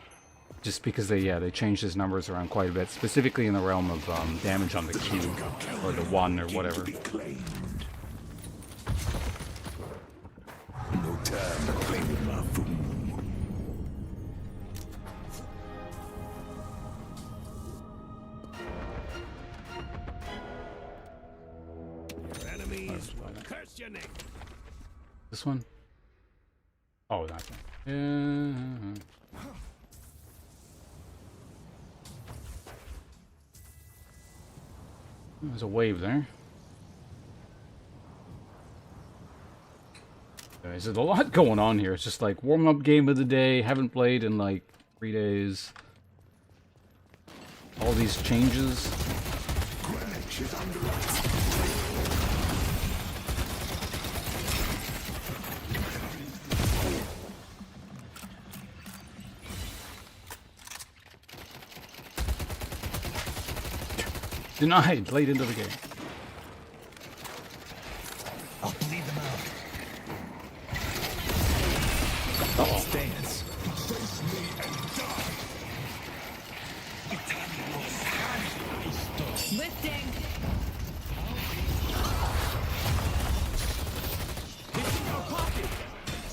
Just because they changed his numbers around quite a bit, specifically in the realm of damage on the Q, or the 1, or whatever. No time to play with my food. Enemies will curse your name. This one? Oh, that one. Yeah. There's a wave there. There's a lot going on here. It's just like warm-up game of the day. Haven't played in like 3 days. All these changes. Denied, late into the game. I'll bleed them out. Uh-oh. Dance. Lifting.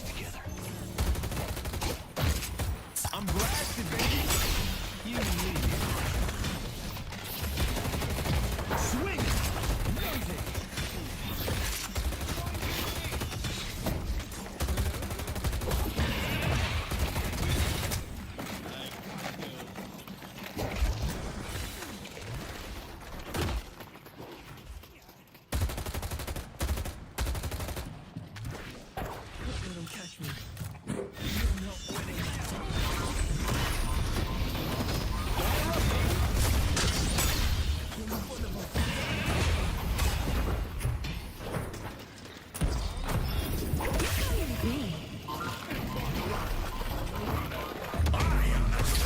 Together. I'm blasted, baby. You leave. Swing.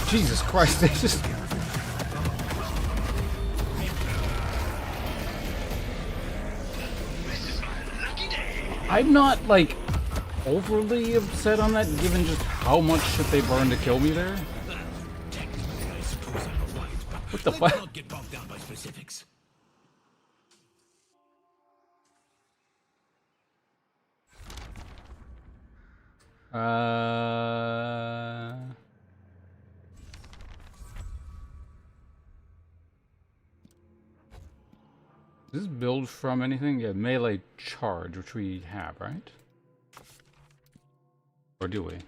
Jesus Christ, they just... I'm not, like... overly upset on that, given just how much shit they burned to kill me there. Technically, I suppose I'm right, but What the let's fuck? not get bogged down by specifics. Does this build from anything? Yeah, melee charge, which we have, right? Or do we?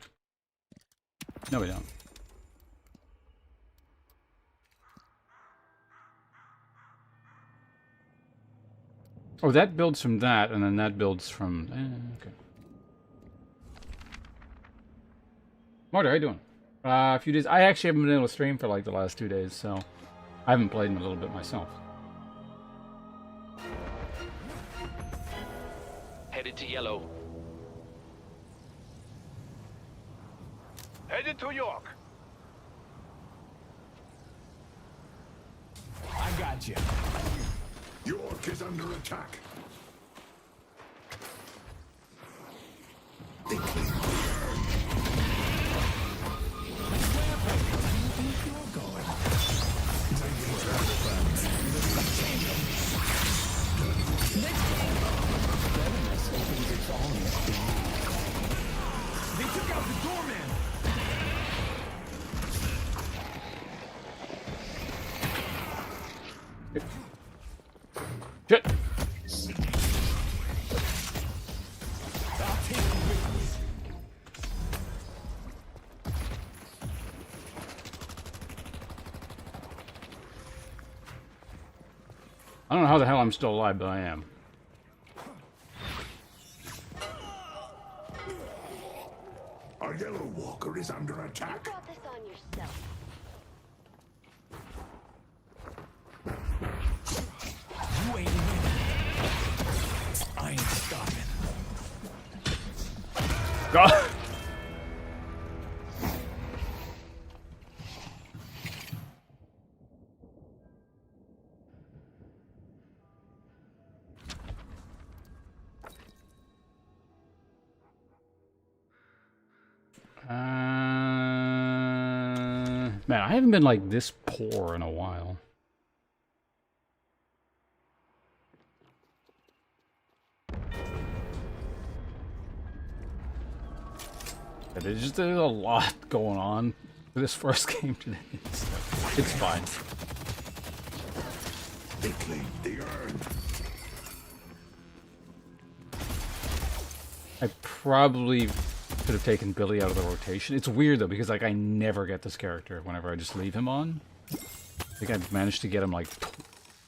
No, we don't. Oh, that builds from that, and then that builds from... okay. Marty, how you doing? A few days. I actually haven't been able to stream for like the last 2 days, so I haven't played in a little bit myself. Headed to yellow. Headed to York. I got you. York is under attack. They clean the air. They took out the doorman. Shit! I don't know how the hell I'm still alive, but I am. Our yellow walker is under attack. Brought this on yourself. You ain't winning. I ain't stopping. God! Man, I haven't been like this poor in a while. Yeah, there's a lot going on for this first game today. It's fine. They clean the earth. I probably could have taken Billy out of the rotation. It's weird though, because like I never get this character whenever I just leave him on. I think I've managed to get him like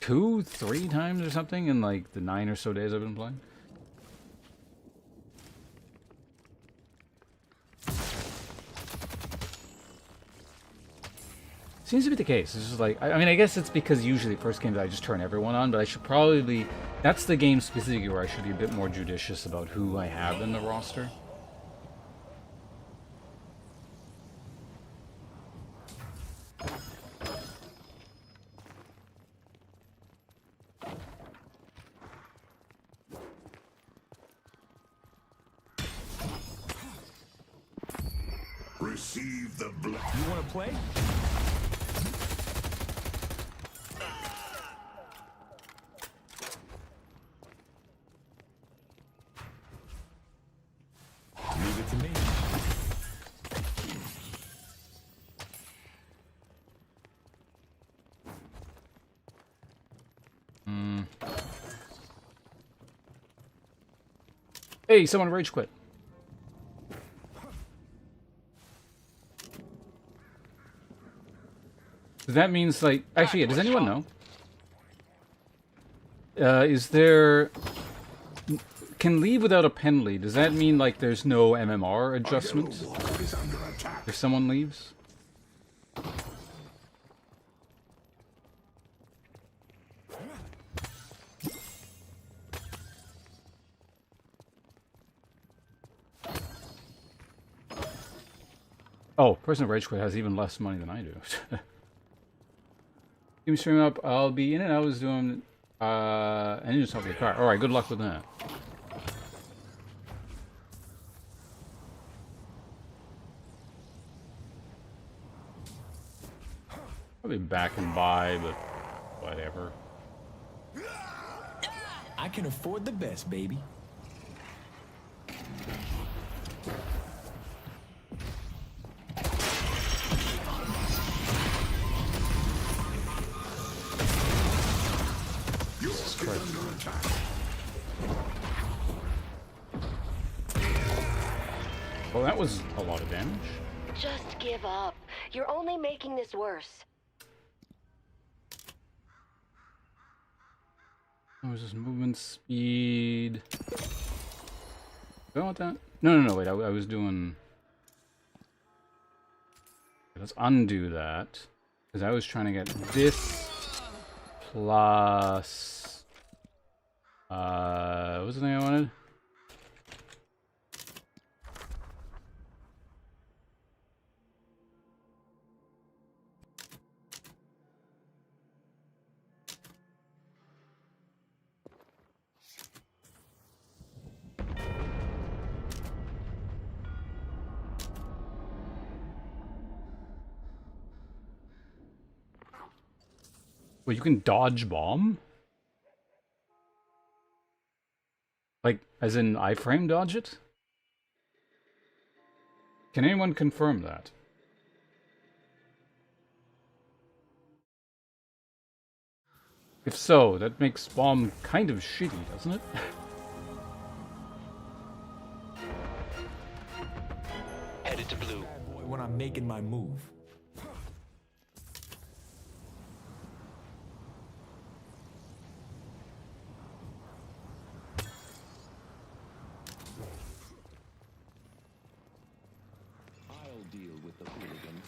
2-3 times or something in like the 9 or so days I've been playing. Seems to be the case. It's just like, I mean, I guess it's because usually first games I just turn everyone on, but I should probably, that's the game specifically where I should be a bit more judicious about who I have in the roster. Receive the blood. You want to play? Leave it to me. Hey, someone rage quit. That means like, actually, yeah, does anyone know? Is there, can leave without a penalty, does that mean like there's no MMR adjustment Walker is under attack. if someone leaves? Oh, person of rage quit has even less money than I do. Keep me streaming up. I'll be in it. I was doing I need to talk to the car. Alright, good luck with that. Probably back and buy, but whatever. I can afford the best, baby. Well, that was a lot of damage. Just give up. You're only making this worse. What was this movement speed? Do I want that? No, wait, I was doing... Let's undo that. Because I was trying to get this plus... what was the thing I wanted? Well, you can dodge bomb? Like, as in iframe dodge it? Can anyone confirm that? If so, that makes bomb kind of shitty, doesn't it? Headed to blue. When I'm making my move. I'll deal with the hooligans.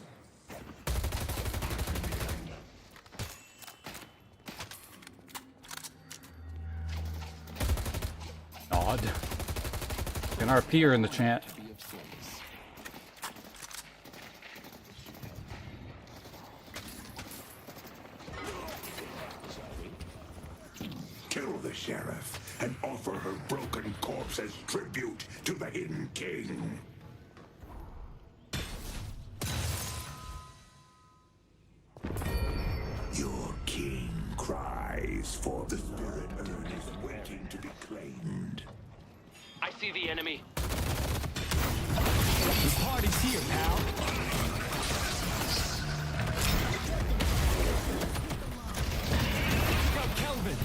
Odd. An RP'er in the chat. Kill the sheriff and offer her broken corpse as tribute to the Hidden King. Your king cries for the spirit urn is waiting to be claimed. I see the enemy. The party's here, pal. Go, Kelvin.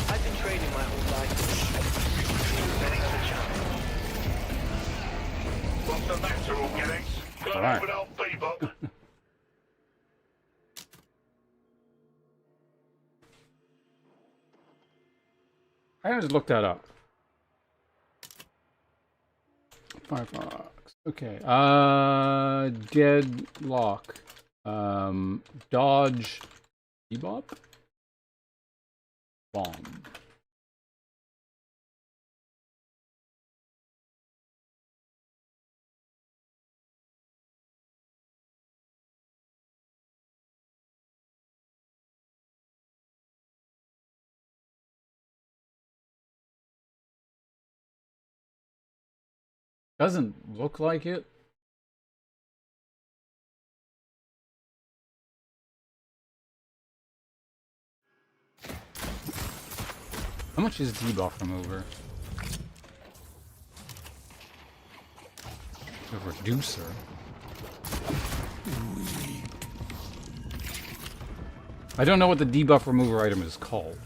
I've been training my whole life. Betting on a chance. What's the matter, organics? Got Alright. over old Bebop? I just looked that up. Firefox. Okay. Deadlock. Dodge. Bebop? Bomb. Doesn't look like it. How much is debuff remover? The reducer. I don't know what the debuff remover item is called.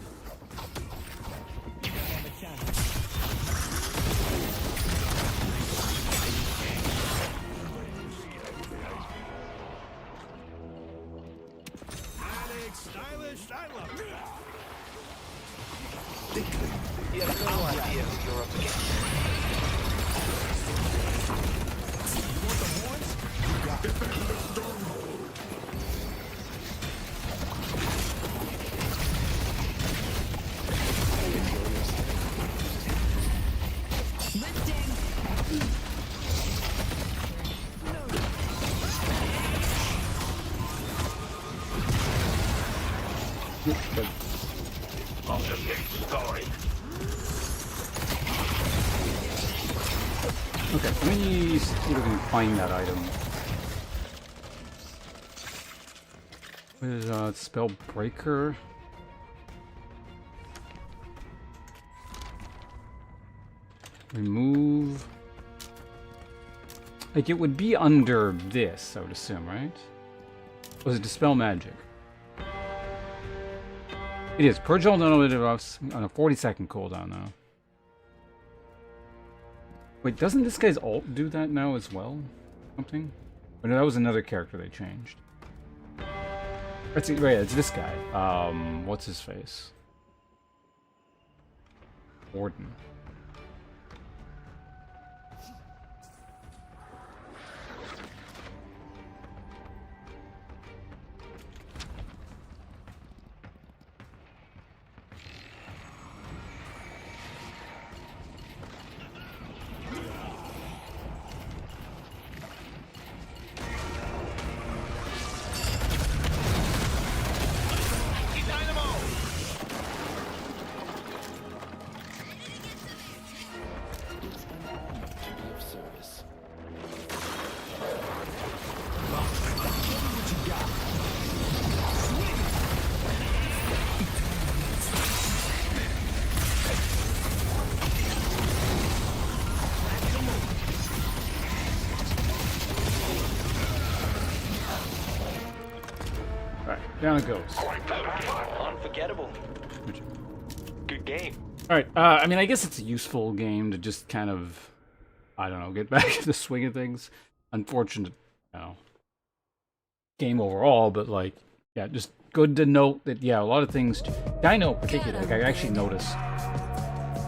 Stylish, I love it. You have no idea who you're up against. You want the horns? You got it. I'm just getting started. Okay, let me see if we can find that item. What is spell breaker? Remove. Like, it would be under this, I would assume, right? Was it dispel magic? It is. Purge all unlimited buffs on a 40-second cooldown now. Wait, doesn't this guy's ult do that now as well? Something? Or no, that was another character they changed. Right, it's this guy. What's his face? Warden. Down it goes. Unforgettable. Good game. Alright, I mean, I guess it's a useful game to just kind of, I don't know, get back to the swing of things. Unfortunate, you know, game overall, but like, yeah, just good to note that, yeah, a lot of things, Dino in particular, like, I actually noticed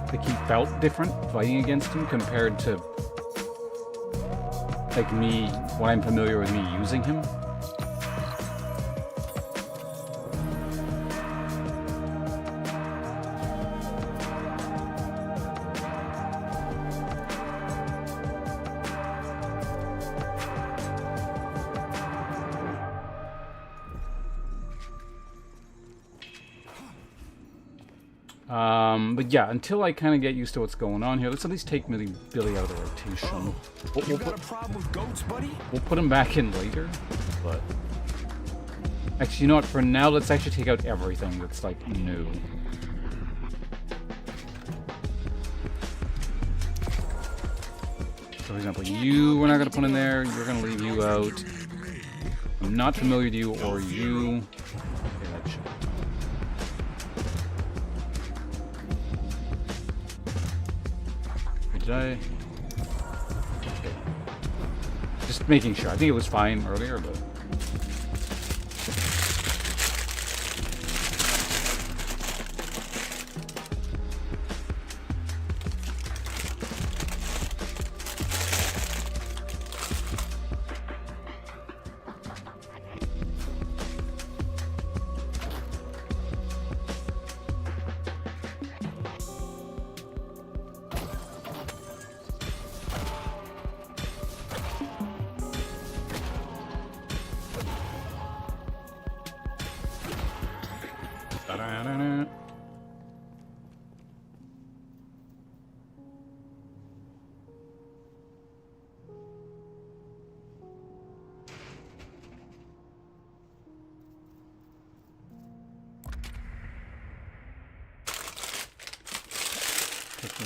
like he felt different fighting against him compared to, like, me, when I'm familiar with me using him. But yeah, until I kind of get used to what's going on here, let's at least take Billy out of the rotation. You got a problem with goats, buddy? We'll put him back in later, but... Actually, you know what? For now, let's actually take out everything that's, like, new. So, for example, you, we're not going to put in there. You're going to leave you out. I'm not familiar with you or you. Okay, that should... Did I? Okay. Just making sure. I think it was fine earlier, but...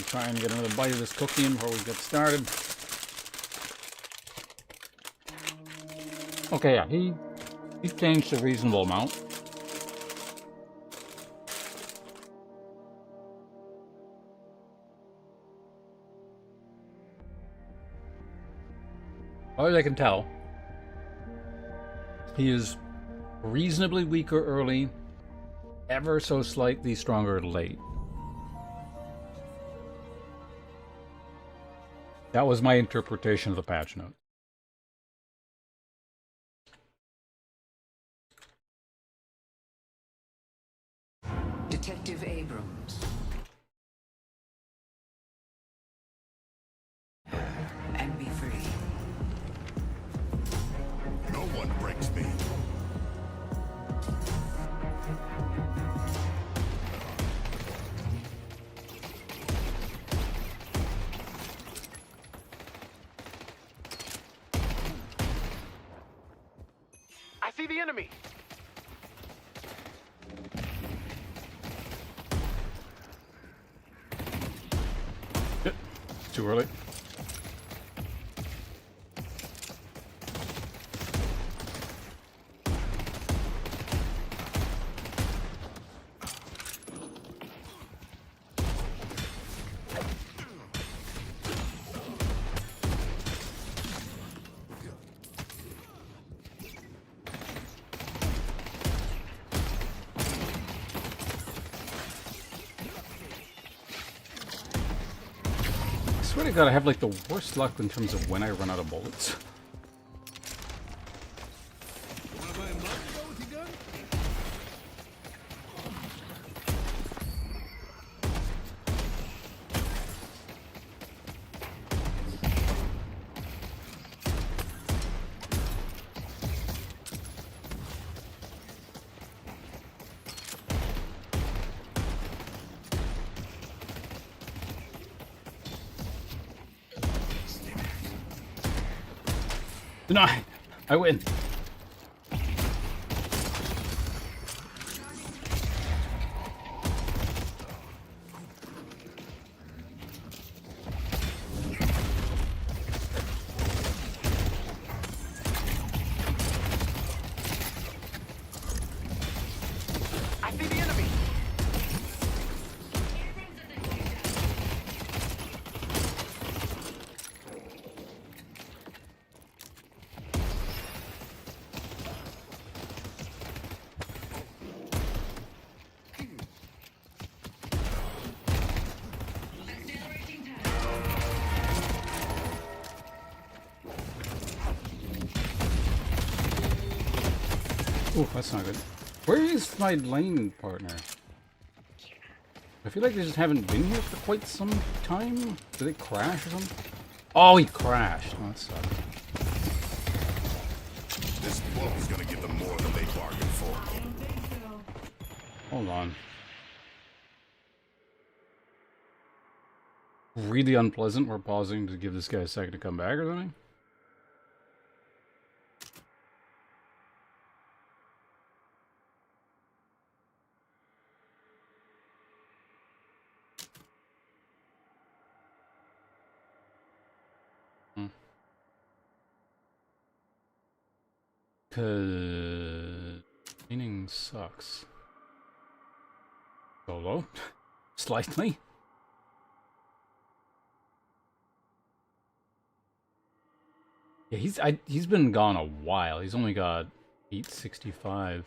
Try and get another bite of this cookie in before we get started. Okay, yeah, he changed a reasonable amount. As far as I can tell, he is reasonably weaker early, ever so slightly stronger late. That was my interpretation of the patch note. Detective Abrams. And be free. No one breaks me. I see the enemy. Too early. I swear to God, I have like the worst luck in terms of when I run out of bullets. Wanna buy a mug to go with your gun? Deny! I win! I see the enemy. Ooh, that's not good. Where is my lane partner? I feel like they just haven't been here for quite some time. Did they crash or something? Oh, he crashed. Oh, that sucks. This bloke's gonna give them more than they bargained for. Hold on. Really unpleasant. We're pausing to give this guy a second to come back or something. Cause meaning sucks. Solo? Slightly? Yeah, he's been gone a while. He's only got 865.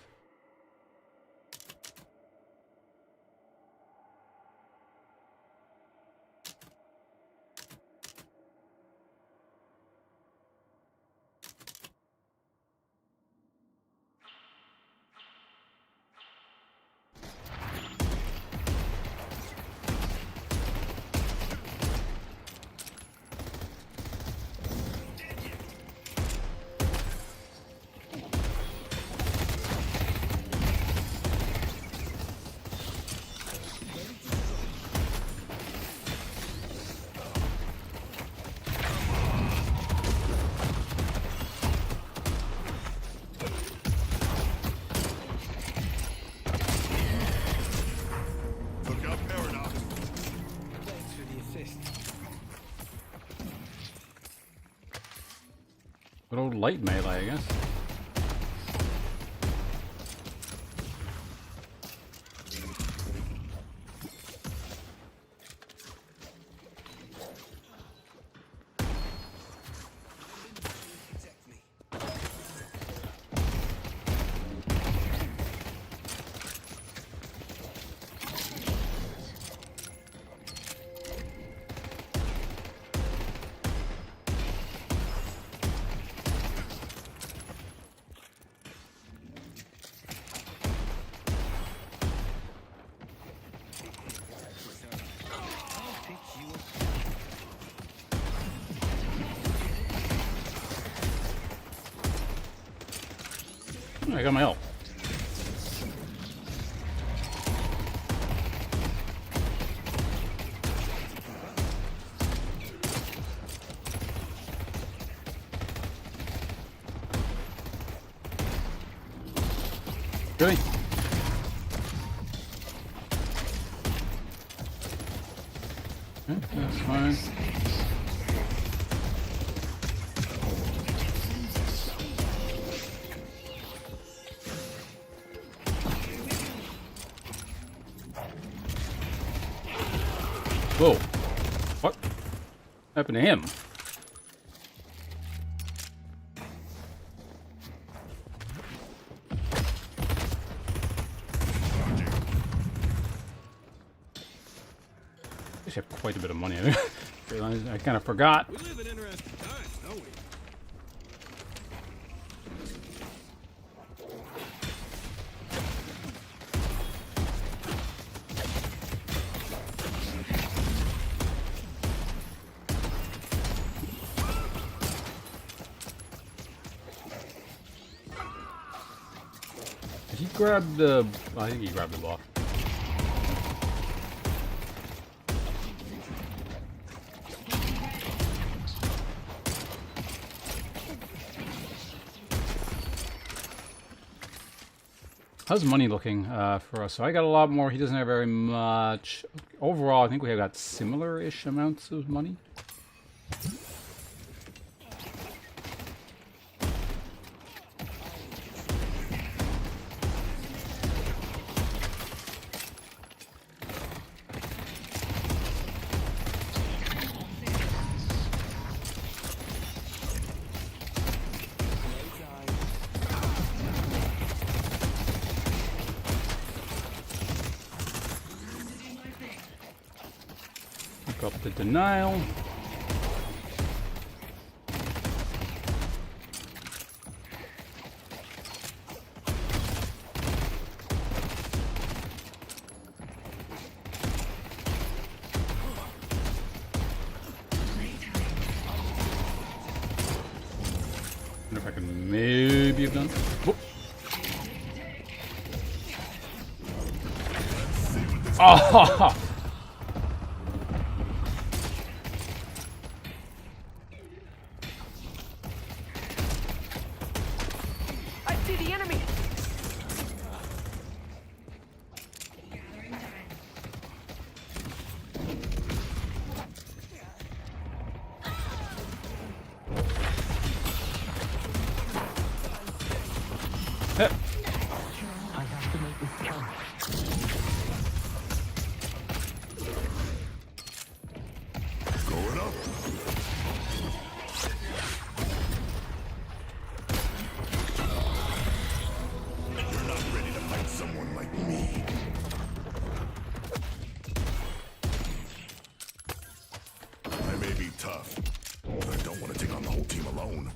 Good old light melee, I guess. I got my ult. Really? That's fine. Whoa. What happened to him? I have quite a bit of money. I kind of forgot. We live in interesting times, don't we? Did he grab the... I think he grabbed the ball. How's money looking for us? So I got a lot more. He doesn't have very much. Overall, I think we have got similar-ish amounts of money. Pick up the denial. Wonder if I can maybe have done. Whoop. Oh! I see the enemy. Going up. You're not ready to fight someone like me. I may be tough, but I don't want to take on the whole team alone.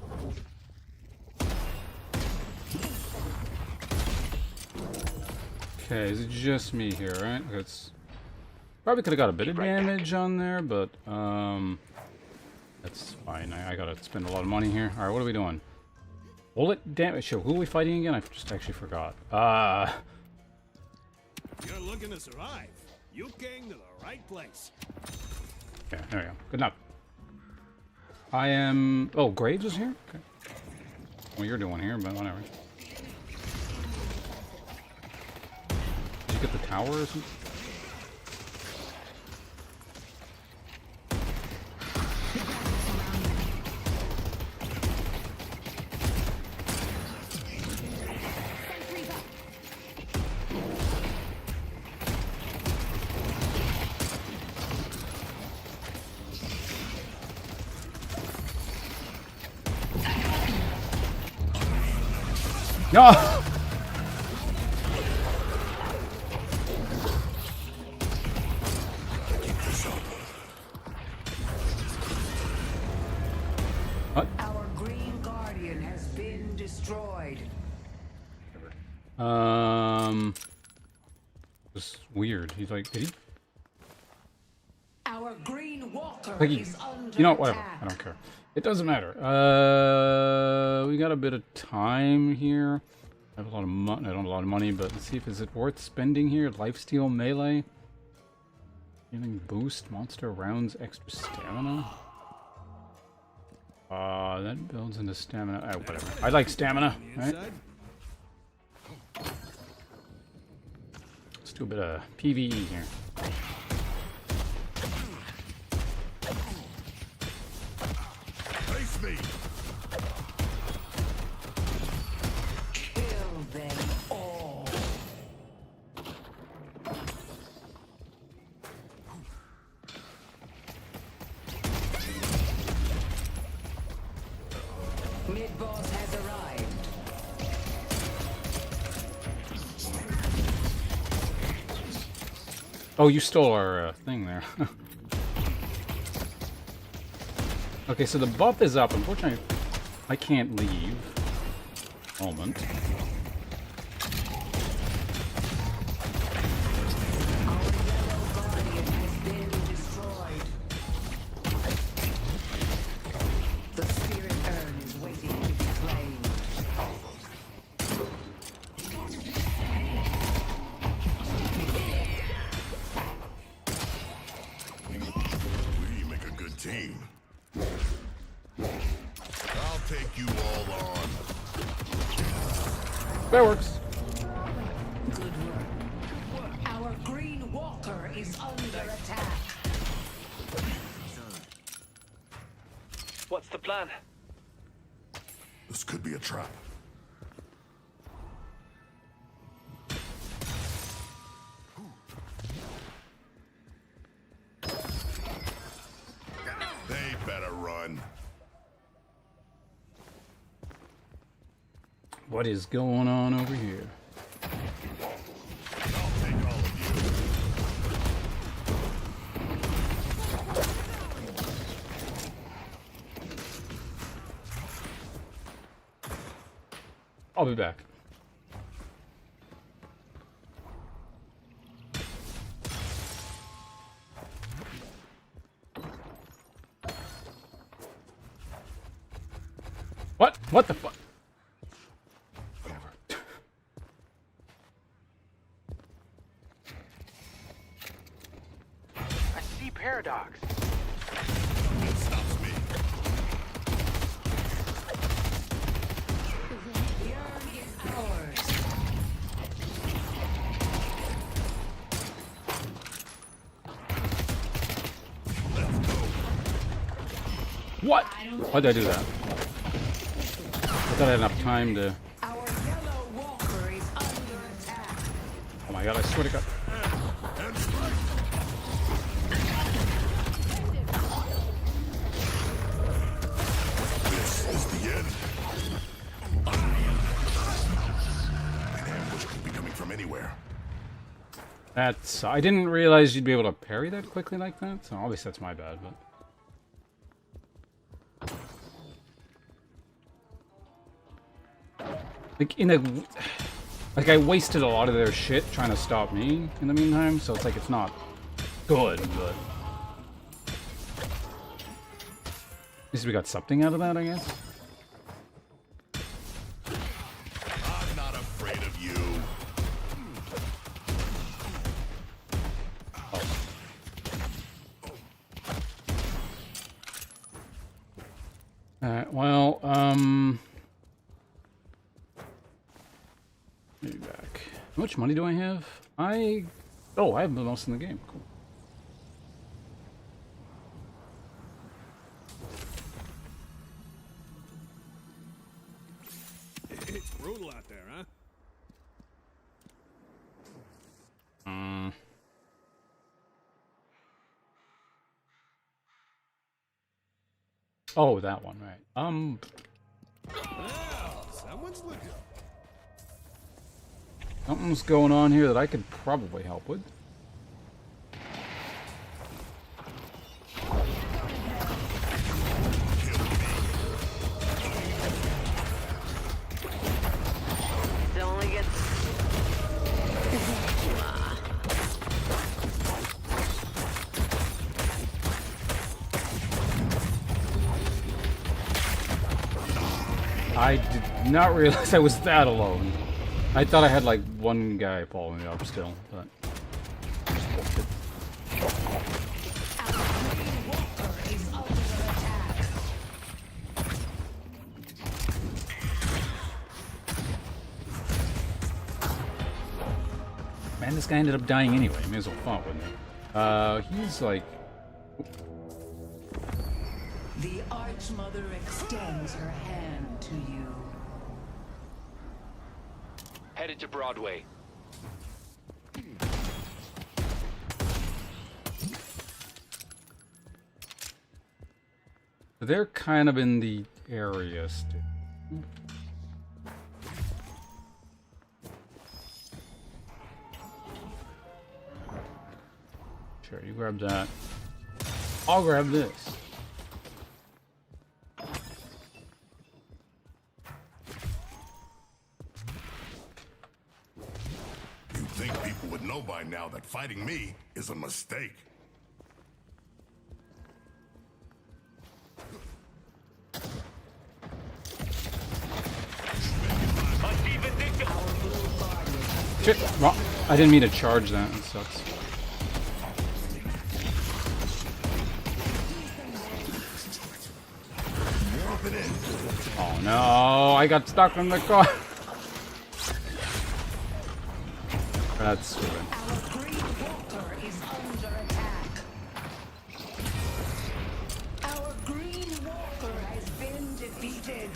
Okay, is it just me here, right? It's probably could have got a bit of damage on there, but that's fine. I gotta spend a lot of money here. All right, what are we doing? Bullet damage. Who are we fighting again? I just actually forgot. You're looking to survive. You came to the right place. Okay, there we go. Good enough. I am. Oh, Graves is here. Okay. Well, you're doing here, but whatever. Did you get the tower or something? No! What? Our green guardian has been destroyed. It's weird. He's like, did he? Our green walker Like he, is under you know, whatever. attack. I don't care. It doesn't matter. We got a bit of time here. I have a lot of money. I don't have a lot of money, but let's see if is it worth spending here. Lifesteal melee. Healing boost. Monster rounds extra stamina. That builds into stamina. Oh, whatever. I like stamina. Right? Let's do a bit of PvE here. Oh, you stole our thing there. Okay, so the buff is up. Unfortunately, I can't leave. Moment. The spirit urn is waiting to be claimed. We make a good team. I'll take you all on. That works. Good work. Our green walker is under attack. What's the plan? This could be a trap. They better run. What is going on over here? I'll take all of you. I'll be back. What? What the fuck? Whatever. I see paradox. It stops me. The urn is ours. What? Why did I do that? I thought I had enough time to... Our yellow walker is under attack. Oh my god, I swear to god. And strike. This is the end. An ambush could be coming from anywhere. That's... I didn't realize you'd be able to parry that quickly like that. So obviously that's my bad, but... Like, in a... Like, I wasted a lot of their shit trying to stop me in the meantime, so it's like, it's not good, but... At least we got something out of that, I guess. I'm not afraid of you. Alright, well, maybe back. How much money do I have? Oh, I have the most in the game. Cool. It's brutal out there, huh? Oh, that one, right. Well, someone's looking. Something's going on here that I could probably help with. It only gets... I did not realize I was that alone. I thought I had like one guy following me up still, but... Man, this guy ended up dying anyway. May as well fight with him. He's like... The Archmother extends her hand to you. Headed to Broadway. They're kind of in the area still. Sure, you grab that. I'll grab this. You think people would know by now that fighting me is a mistake? Shit! Well, I didn't mean to charge that. That sucks. Oh no! I got stuck in the car. That's stupid. Our green walker is under attack. Our green walker has been defeated.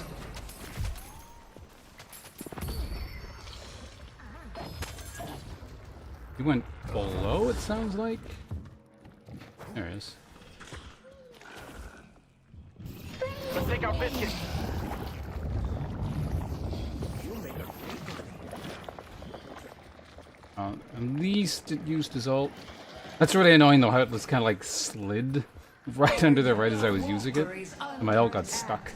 He went below, it sounds like. There he is. Let's take our biscuits. At least it used his ult. That's really annoying though, how it was kind of like slid right under there right as I was using it. And my ult got stuck.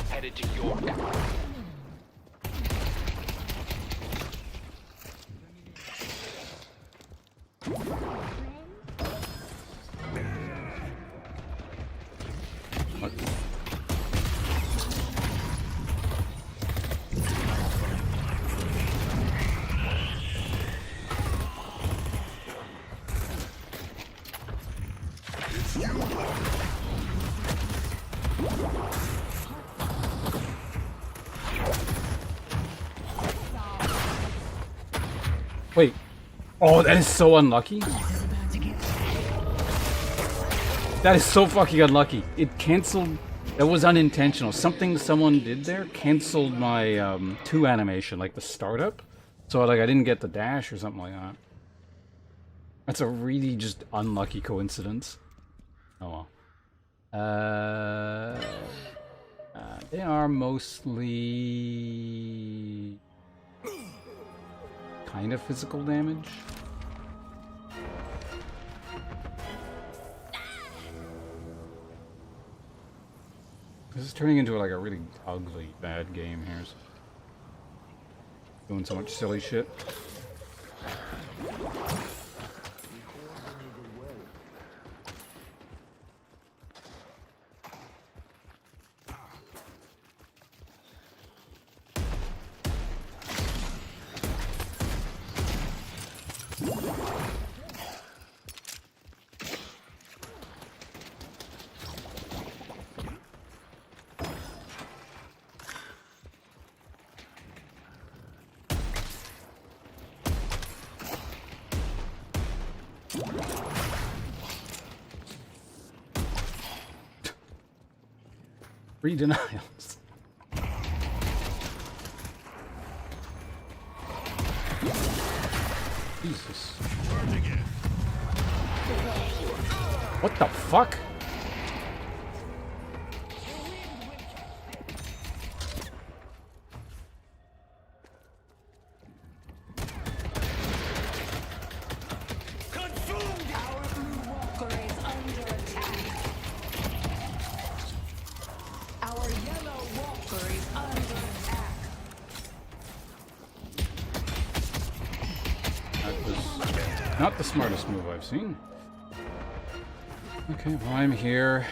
Headed to York. What? Wait. Oh, that is so unlucky. That is so fucking unlucky. It canceled. That was unintentional. Something someone did there canceled my 2 animation, like the startup. So like I didn't get the dash or something like that. That's a really just unlucky coincidence. Oh well. They are mostly kind of physical damage. This is turning into like a really ugly, bad game here. Doing so much silly shit. Free denials. Jesus. What the fuck? Not the smartest move I've seen. Okay, well I'm here.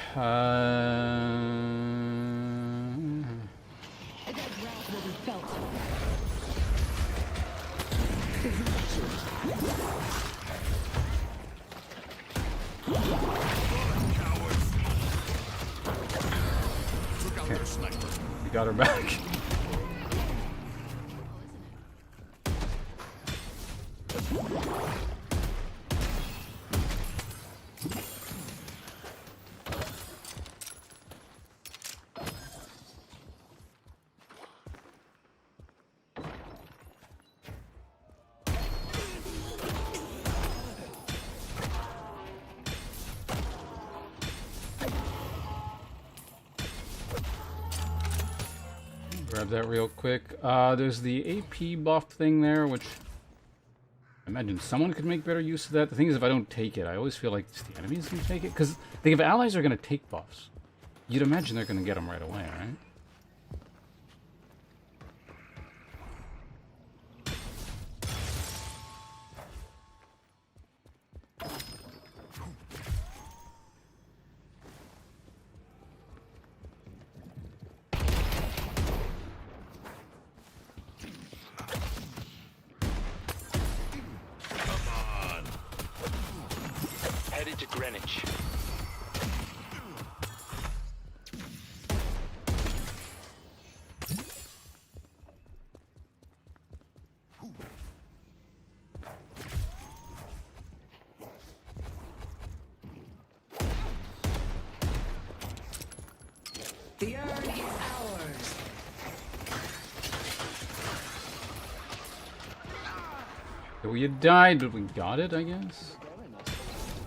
Okay. We got her back. Grab that real quick. There's the AP buff thing there, which I imagine someone could make better use of that. The thing is, if I don't take it, I always feel like it's the enemies who take it. Because, think if allies are going to take buffs, you'd imagine they're going to get them right away, right? Headed to Greenwich. The urn is ours. We had died, but we got it, I guess.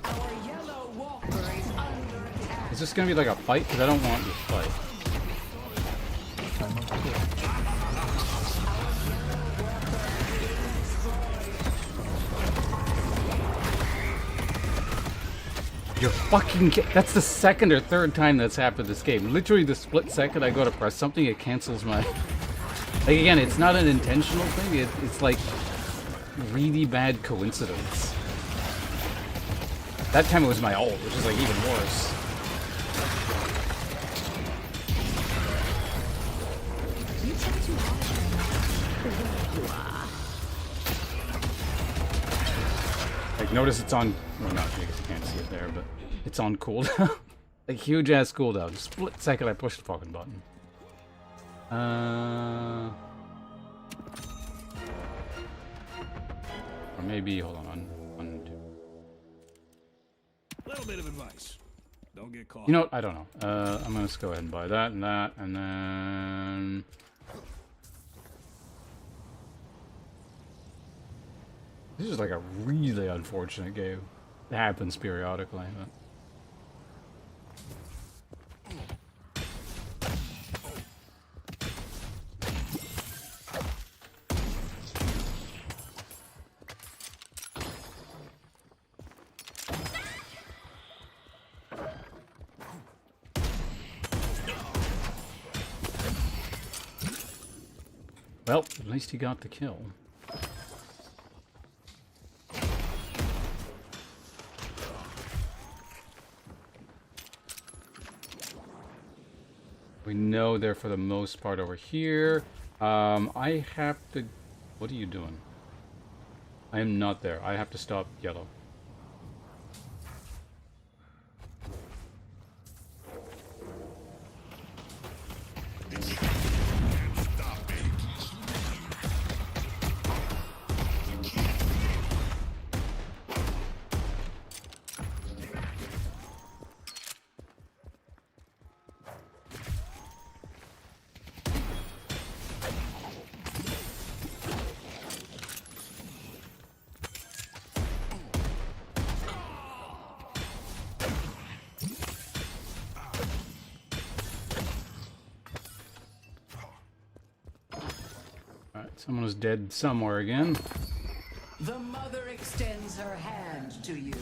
Our yellow walker is under attack. Is this gonna be like a fight? Because I don't want this fight. You're fucking that's the second or third time that's happened this game. Literally the split second I go to press something, it cancels my... Like, again, it's not an intentional thing, it's like really bad coincidence. That time it was my ult, which is like even worse. Like, notice it's on... Well, not because you can't see it there, but it's on cooldown. Like, huge-ass cooldown. Split second I push the fucking button. Or maybe... Hold on. One, two... Little bit of advice. Don't get caught. You know what? I don't know. I'm gonna just go ahead and buy that, and then... This is like a really unfortunate game. It happens periodically, but... Well, at least he got the kill. We know they're for the most part over here. I have to... What are you doing? I am not there. I have to stop yellow. Someone is dead somewhere again. The mother extends her hand to you.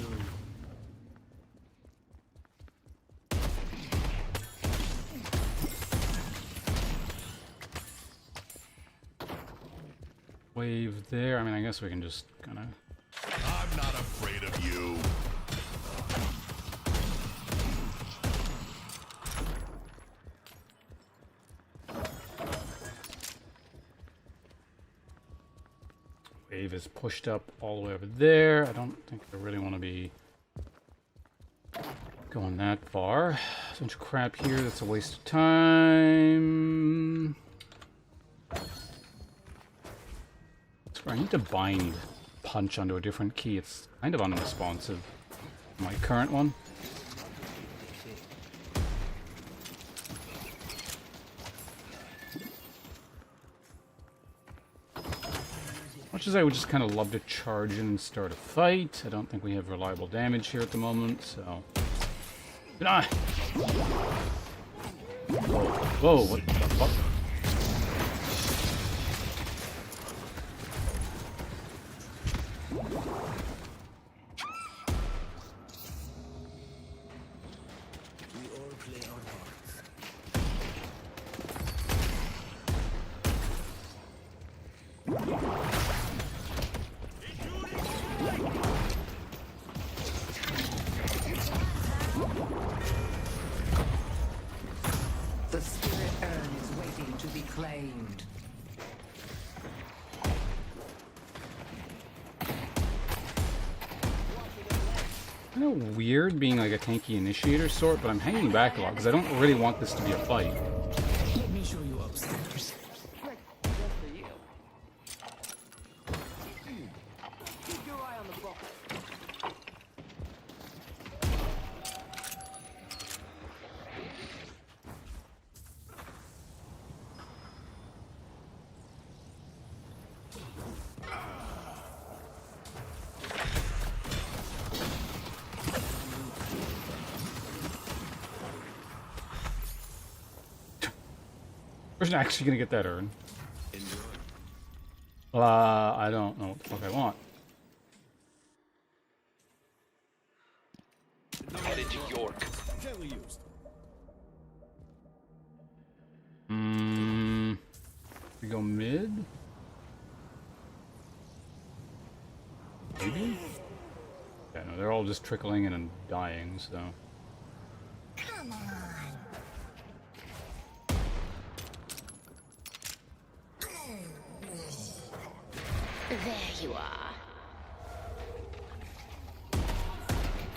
Wave there. I mean, I guess we can just kind of... I'm not afraid of you. Wave is pushed up all the way over there. I don't think I really want to be going that far. There's a bunch of crap here. That's a waste of time. I need to bind punch onto a different key. It's kind of unresponsive. My current one. Much as I would just kind of love to charge in and start a fight, I don't think we have reliable damage here at the moment, so... Ah! Whoa, what the fuck? The spirit urn is waiting to be claimed. Kind of weird being like a tanky initiator sort, but I'm hanging back a lot because I don't really want this to be a fight. Let me show you upstairs. Keep your eye on the ball. Where's actually gonna get that urn? I don't know what the fuck I want. Headed to York. Gently used. We go mid? Maybe? Yeah, no, they're all just trickling in and dying, so. Come on. There you are.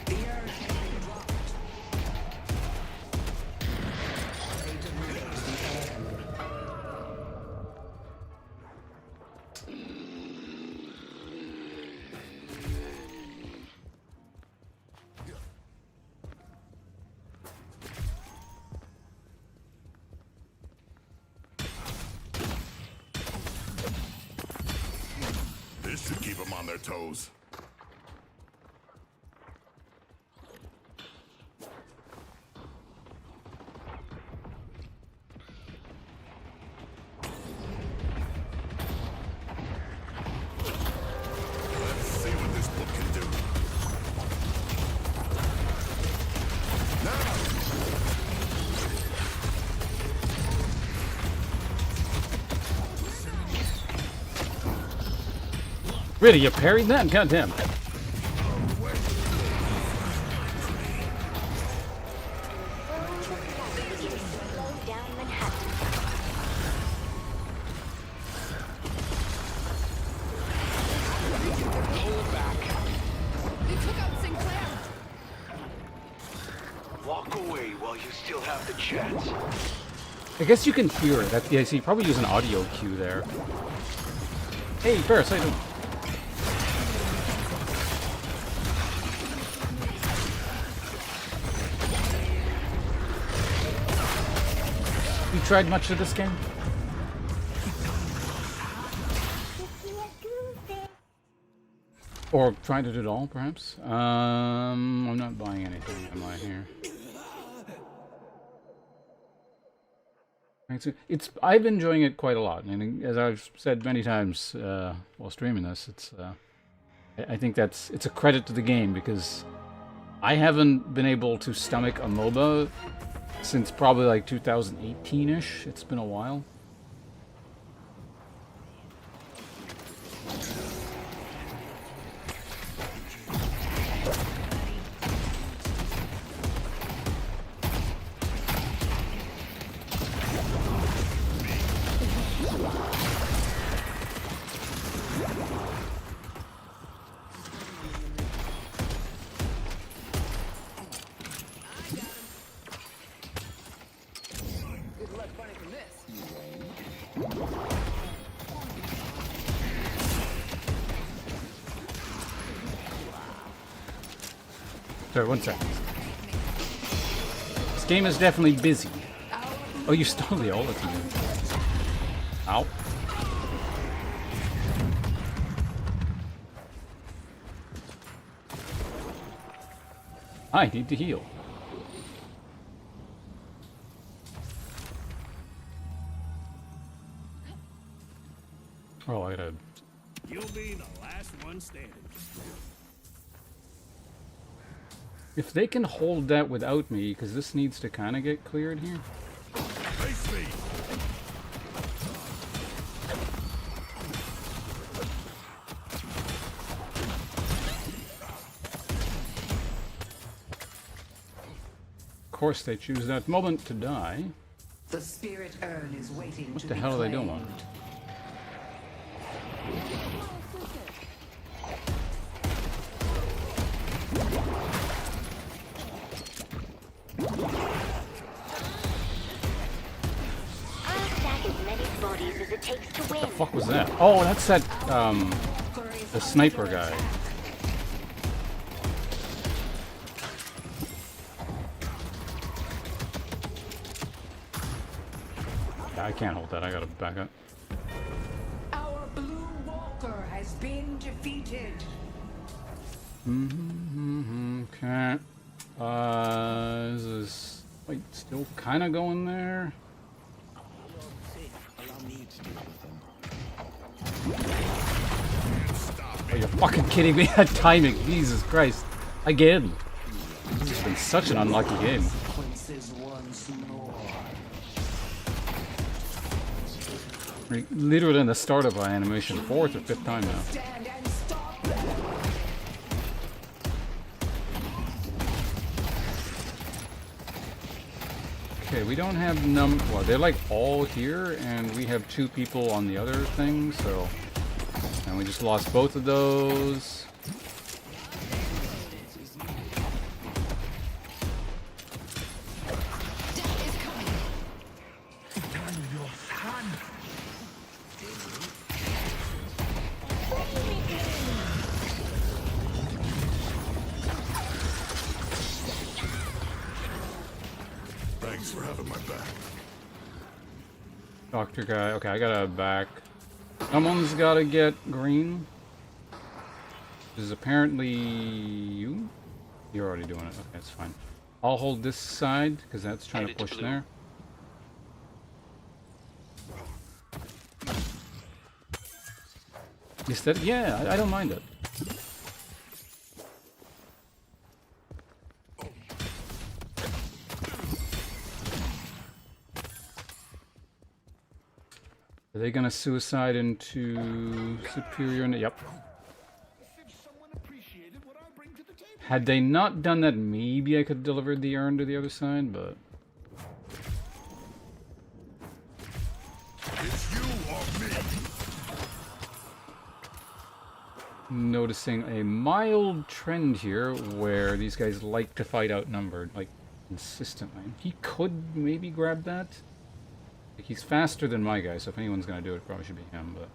The urn has been dropped. Fate awaits the urn. This should keep them on their toes. Let's see what this book can do. Really, you parried that? Goddamn. Walk away while you still have the chance. I guess you can hear it. That, yeah, so you probably use an audio cue there. Hey, Ferris, how you doing? You tried much of this game? Or trying to do it all, perhaps? I'm not buying anything, am I here? I've been enjoying it quite a lot, and as I've said many times while streaming this, I think it's a credit to the game because I haven't been able to stomach a MOBA since probably like 2018-ish. It's been a while. Sorry, one second. This game is definitely busy. Oh, you stole the ultimate. Ow. I need to heal. Oh, I gotta... You'll be the last one standing. If they can hold that without me, because this needs to kind of get cleared here. Face me. course, they choose that moment to die. The spirit urn is waiting. What the hell are they doing? What the fuck was that? Oh, that's that, the sniper guy. Yeah, I can't hold that. I gotta back up. Our blue walker has been defeated. Okay. Is this fight still kind of going there? Oh, you're fucking kidding me. That timing. Jesus Christ. Again. This has been such an unlucky game. We're literally in the start of our animation. 4th or 5th time now. Okay, we don't have well, they're like all here, and we have 2 people on the other thing, so... And we just lost both of those. Thanks for having my back. Doctor guy. Okay, I gotta back. Someone's gotta get green. This is apparently you. You're already doing it. Okay, that's fine. I'll hold this side because that's trying to push there. Instead, yeah, I don't mind it. Are they gonna suicide into superior? Yep. Had they not done that, maybe I could have delivered the urn to the other side, but... It's you or me. Noticing a mild trend here where these guys like to fight outnumbered, like, consistently. He could maybe grab that. He's faster than my guy, so if anyone's gonna do it, it probably should be him, but...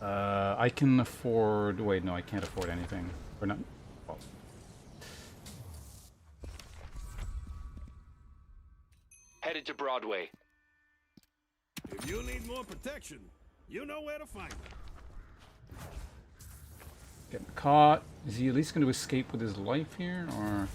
I can afford... Wait, no, I can't afford anything. Or not... Well. Headed to Broadway. If you need more protection, you know where to find it. Getting caught. Is he at least gonna escape with his life here, or...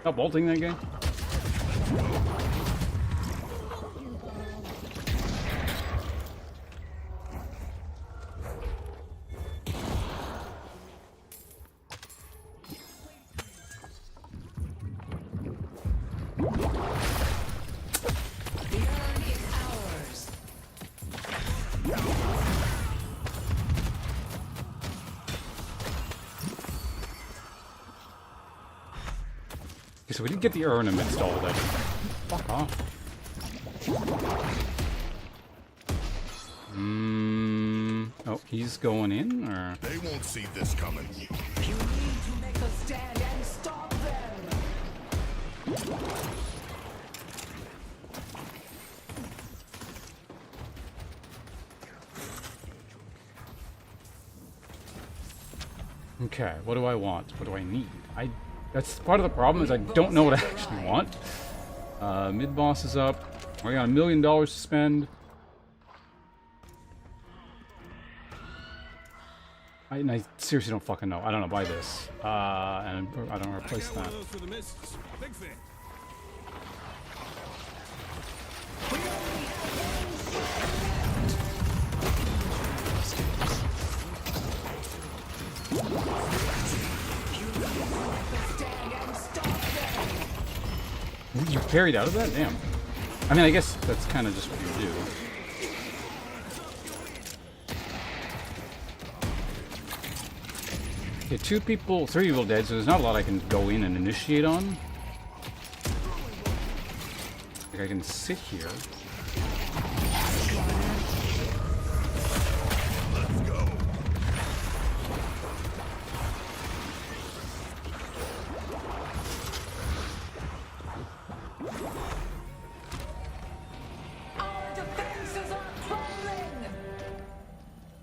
Stop bolting that guy. So we didn't get the urn amidst all of that. Fuck off. Oh, he's going in, or? They won't see this coming. You need to make a stand and stop them. Okay, what do I want? What do I need? That's part of the problem, is I don't know what I actually want. Mid-boss is up. I got $1 million to spend. I seriously don't fucking know. I don't know. Buy this. And I don't replace that. Big fan. Stand carried out of that? Damn. I mean, I guess that's kind of just what you do. Okay, 3 people dead, so there's not a lot I can go in and initiate on. Like I can sit here.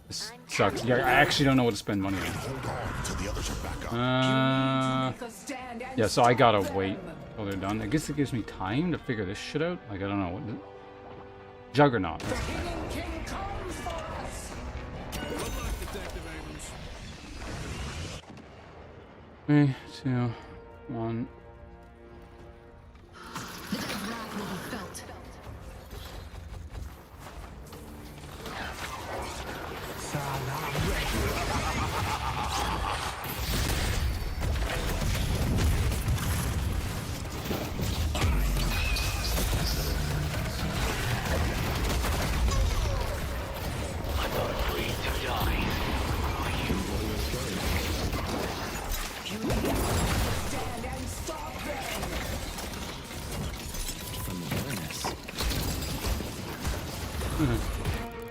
This sucks. Yeah, I actually don't know what to spend money on. Yeah, so I gotta wait till they're done. I guess it gives me time to figure this shit out. Like, I don't know. What Juggernaut. That's the thing. 3, 2, 1.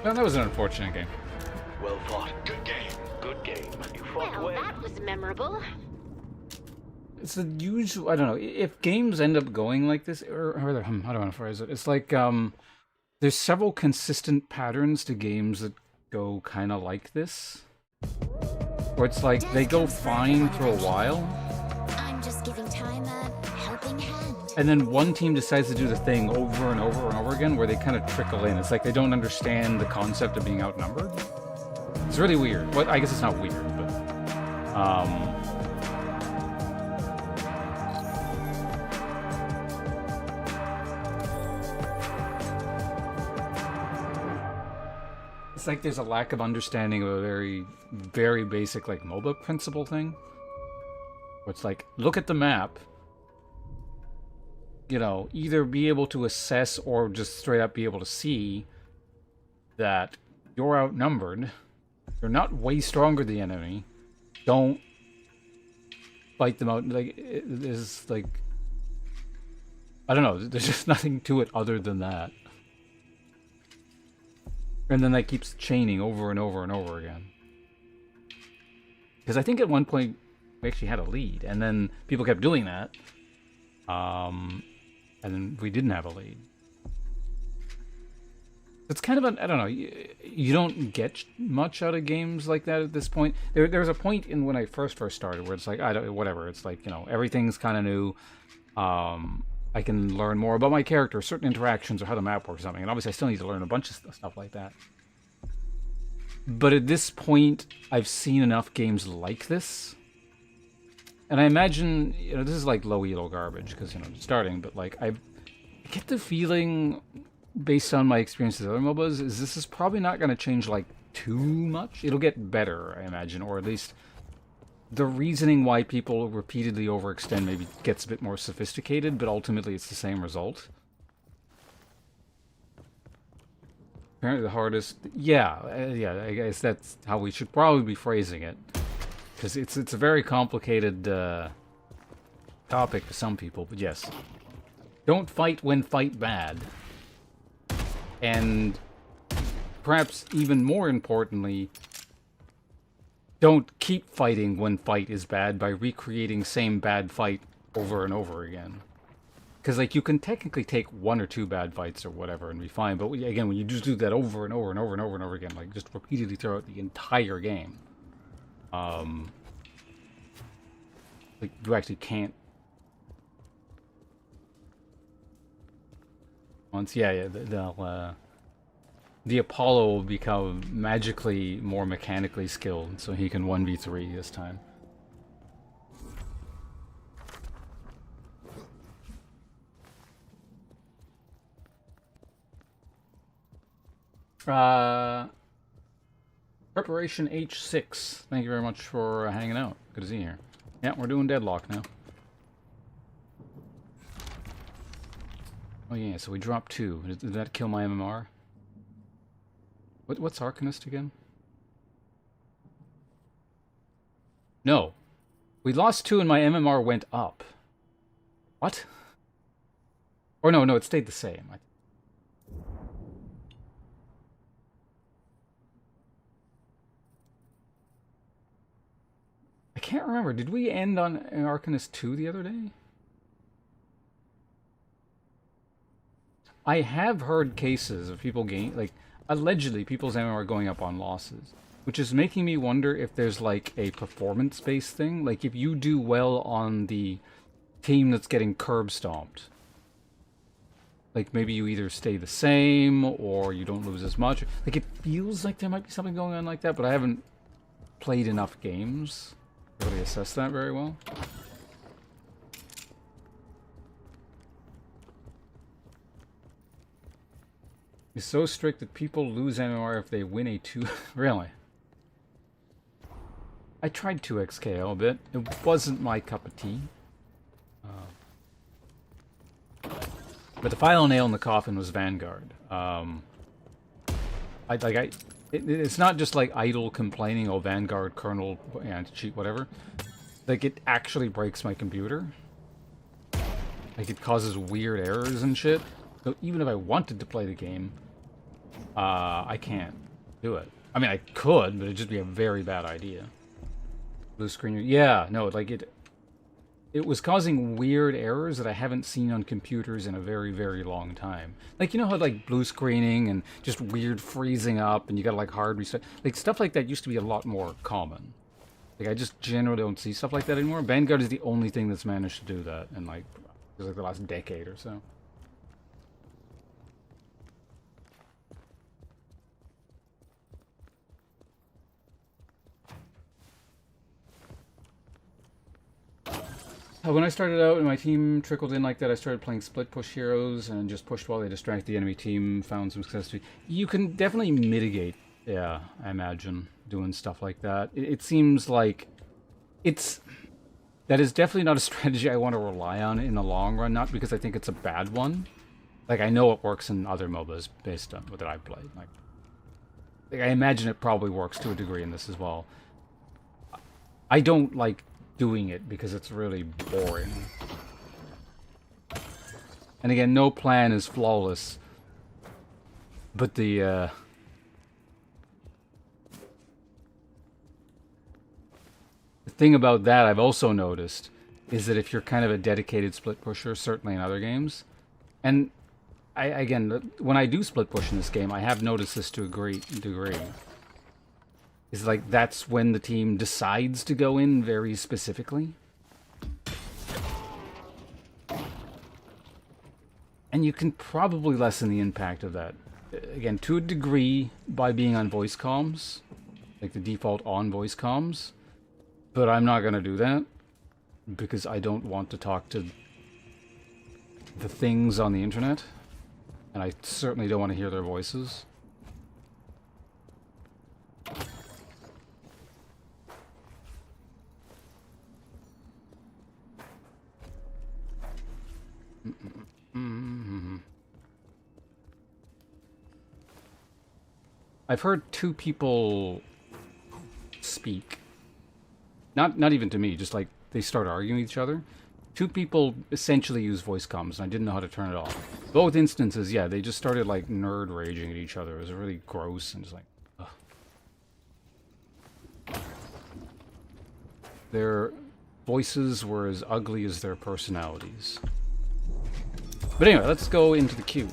Well, that was an unfortunate game. Well fought. Good game. Good game. You fought well. That was memorable. It's the usual. I don't know if games end up going like this, or how do I want to phrase it? It's like there's several consistent patterns to games that go kind of like this, where it's like they go fine for a while. I'm just giving time a helping hand. And then one team decides to do the thing over and over and over again, where they kind of trickle in. It's like they don't understand the concept of being outnumbered. It's really weird. Well, I guess it's not weird, but it's like there's a lack of understanding of a very, very basic like MOBA principle thing. Where it's like, look at the map. You know, either be able to assess or just straight up be able to see that you're outnumbered. You're not way stronger than the enemy. Don't fight them out. Like, it is like, I don't know. There's just nothing to it other than that. And then that keeps chaining over and over and over again. Because I think at one point we actually had a lead, and then people kept doing that. And then we didn't have a lead. It's kind of I don't know, you don't get much out of games like that at this point. There's a point in when I first started where it's like, whatever, it's like, you know, everything's kind of new. I can learn more about my character, certain interactions, or how the map works or something. And obviously I still need to learn a bunch of stuff like that. But at this point, I've seen enough games like this. And I imagine, you know, this is like low elo garbage because, you know, starting, but like I get the feeling, based on my experience with other MOBAs, is this is probably not going to change like too much. It'll get better, I imagine, or at least the reasoning why people repeatedly overextend maybe gets a bit more sophisticated, but ultimately it's the same result. Apparently the hardest, yeah, I guess that's how we should probably be phrasing it. Because it's a very complicated topic to some people, but yes. Don't fight when fight bad. And perhaps even more importantly, don't keep fighting when fight is bad by recreating same bad fight over and over again. Because like you can technically take 1 or 2 bad fights or whatever and be fine, but again, when you just do that over and over and over and over and over again, like just repeatedly throughout the entire game, like you actually can't. Once, yeah, the Apollo will become magically more mechanically skilled, so he can 1v3 this time. Preparation H6. Thank you very much for hanging out. Good to see you here. Yeah, we're doing Deadlock now. Oh yeah, so we dropped 2. Did that kill my MMR? What's Arcanist again? No. We lost 2 and my MMR went up. What? Or no, it stayed the same. I can't remember. Did we end on Arcanist 2 the other day? I have heard cases of people allegedly people's MMR going up on losses, which is making me wonder if there's like a performance-based thing. Like if you do well on the team that's getting curb stomped, like maybe you either stay the same or you don't lose as much. Like it feels like there might be something going on like that, but I haven't played enough games to really assess that very well. It's so strict that people lose MMR if they win a 2. Really? I tried 2xKO a bit. It wasn't my cup of tea. But the final nail in the coffin was Vanguard. It's not just like idle complaining, oh, Vanguard, kernel, anti-cheat, whatever. Like, it actually breaks my computer. Like, it causes weird errors and shit. So even if I wanted to play the game, I can't do it. I mean, I could, but it'd just be a very bad idea. Blue screen, yeah, no, like it was causing weird errors that I haven't seen on computers in a very, very long time. Like, you know how, like, blue screening and just weird freezing up and you gotta, like, hard reset? Like, stuff like that used to be a lot more common. Like, I just generally don't see stuff like that anymore. Vanguard is the only thing that's managed to do that in, like the last decade or so. When I started out and my team trickled in like that, I started playing split push heroes and just pushed while they distract the enemy team, found some success. You can definitely mitigate, yeah, I imagine, doing stuff like that. It seems like that is definitely not a strategy I want to rely on in the long run, not because I think it's a bad one. Like, I know it works in other MOBAs based on what I've played. Like I imagine it probably works to a degree in this as well. I don't like doing it because it's really boring. And again, no plan is flawless. But the thing about that I've also noticed is that if you're kind of a dedicated split pusher, certainly in other games, and again, when I do split push in this game, I have noticed this to a great degree. Is like that's when the team decides to go in very specifically. And you can probably lessen the impact of that, again, to a degree by being on voice comms, like the default on voice comms. But I'm not going to do that because I don't want to talk to the things on the internet. And I certainly don't want to hear their voices. I've heard 2 people speak. Not even to me, just like they start arguing with each other. 2 people essentially use voice comms, and I didn't know how to turn it off. Both instances, yeah, they just started like nerd raging at each other. It was really gross and just like, ugh. Their voices were as ugly as their personalities. But anyway, let's go into the queue.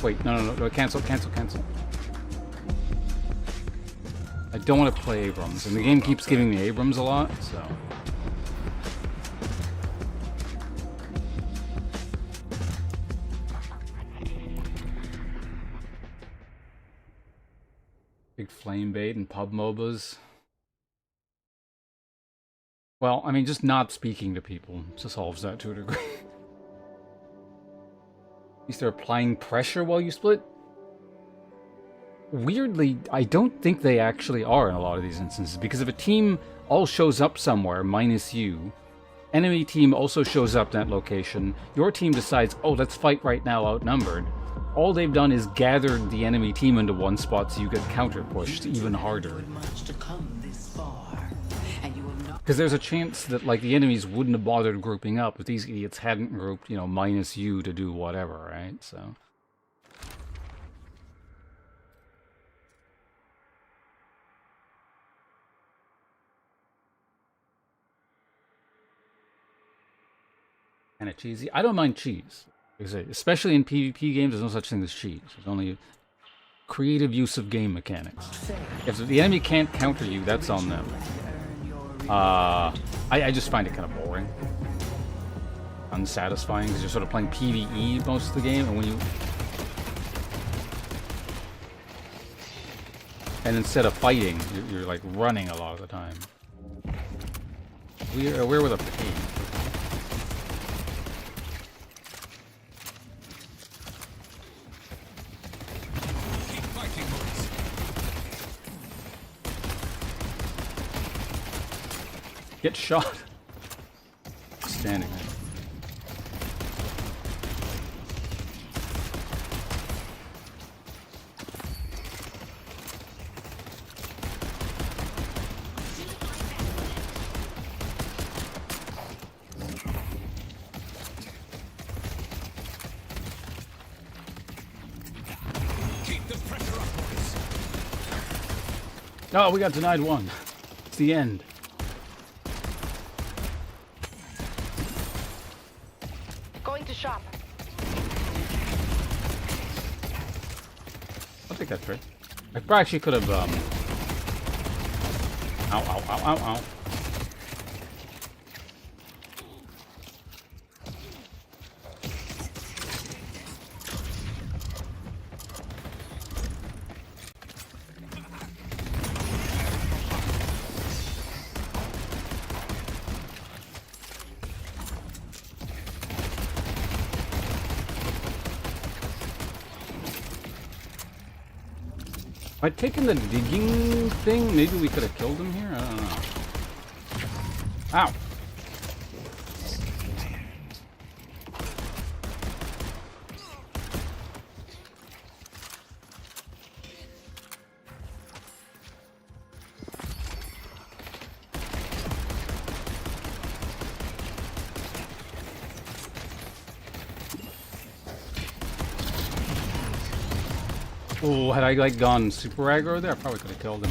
Wait, no, cancel. I don't want to play Abrams, and the game keeps giving me Abrams a lot, so... Big flame bait and pub MOBAs. Well, I mean, just not speaking to people just solves that to a degree. At least they're applying pressure while you split. Weirdly, I don't think they actually are in a lot of these instances, because if a team all shows up somewhere minus you, enemy team also shows up in that location. Your team decides, oh, let's fight right now, outnumbered. All they've done is gathered the enemy team into one spot so you get counter-pushed even harder. Because there's a chance that, like, the enemies wouldn't have bothered grouping up if these idiots hadn't grouped, you know, minus you to do whatever, right? So... kind of cheesy. I don't mind cheese. Especially in PvP games, there's no such thing as cheese. There's only creative use of game mechanics. If the enemy can't counter you, that's on them. I just find it kind of boring. Unsatisfying, because you're sort of playing PvE most of the game, and when you... And instead of fighting, you're like running a lot of the time. We're with a pig. Get shot. Standing there. Keep the pressure up, boys. Oh, we got denied one. It's the end. Shop. I'll take that trade. I probably actually could have, Ow, ow, ow, ow, ow. By taking the digging thing, maybe we could have killed him here? I don't know. Ow! Oh, had I like gone super aggro there, I probably could have killed him.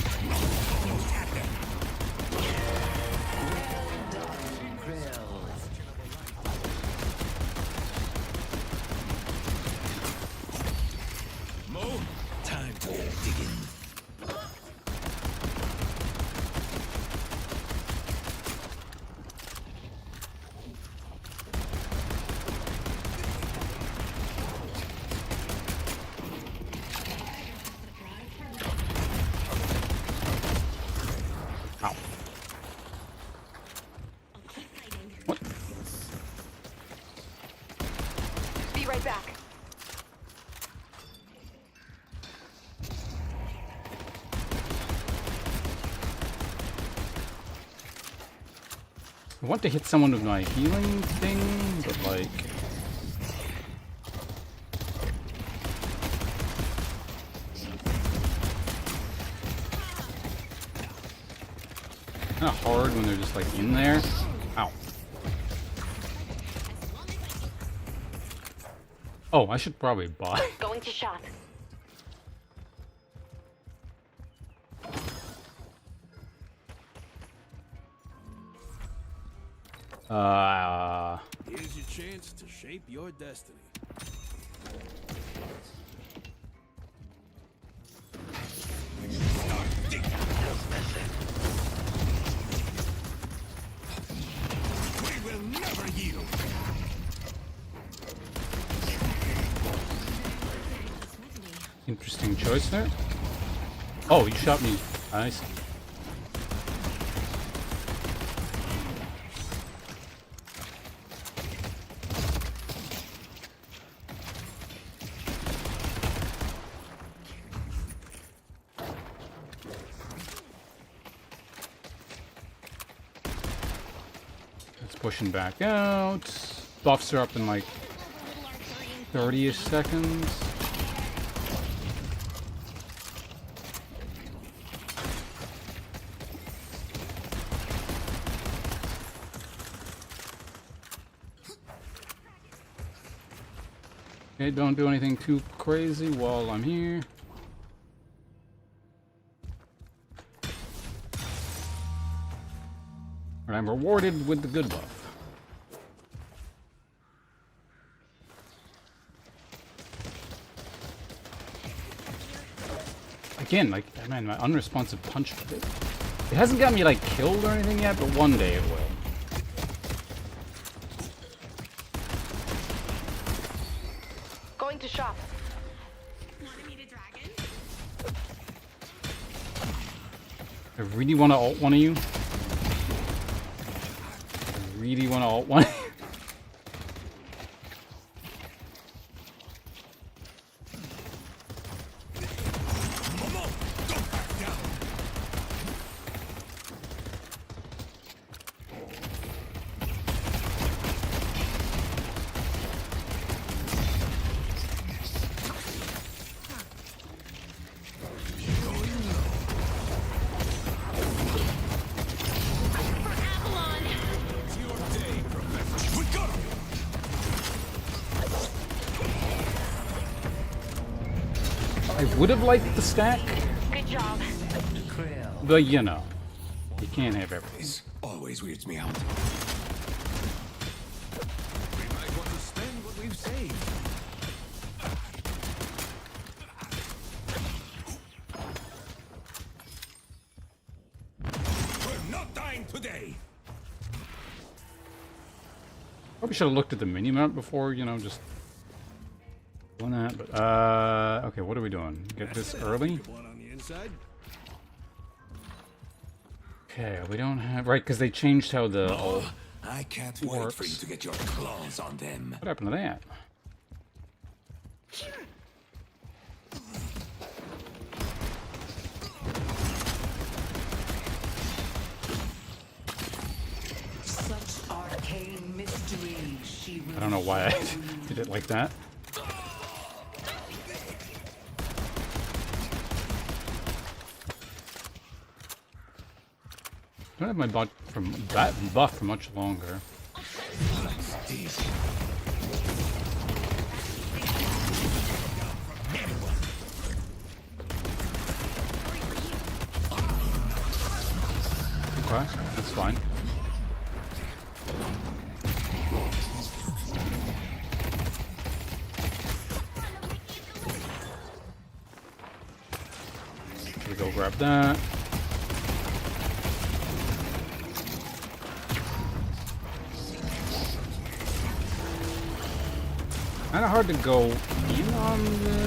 Mo, time to get digging. Be right back. I want to hit someone with my healing thing, but like... kind of hard when they're just like in there. Ow. Oh, I should probably buy. Going to shop. Here's your chance to shape your destiny. We will never yield. Interesting choice there. Oh, you shot me. Nice. pushing back out. Buffs are up in like 30-ish seconds. Okay, don't do anything too crazy while I'm here. And I'm rewarded with the good buff. Again, like, man, my unresponsive punch. It hasn't got me, like, killed or anything yet, but one day it will. Going to shop. I really want to ult one of you. I really want to ult one. I would have liked the stack. Good job. But you know, you can't have everything. This always weirds me out. We might want to spend what we've saved. We're not dying today. Probably should have looked at the mini-map before, you know, just doing that. But okay, what are we doing? Get this early. One on the inside. Okay, we don't have right because they changed how the ult I can't wait works. for you to get your claws on them. What happened to that? Such arcane mystery. She will I don't know why I did it like that. I don't have my buff for much longer. Okay, that's fine. We go grab that. Kind of hard to go in on the.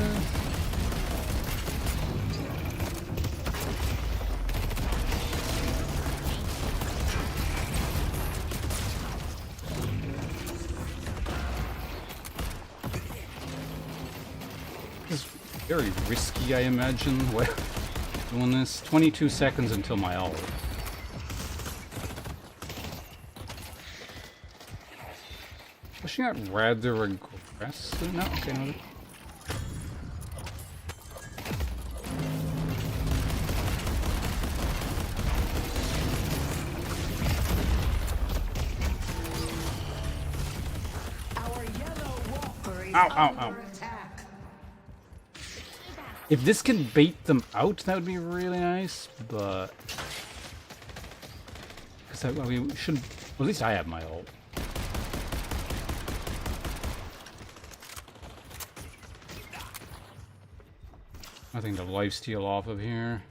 This is very risky, I imagine. Doing this 22 seconds until my ult. Pushing out rather aggressive. No, okay, no. Our yellow walker is Ow, ow, under ow. attack. If this can bait them out, that would be really nice, but because we should. Well, at least I have my ult. Nothing to lifesteal off of here.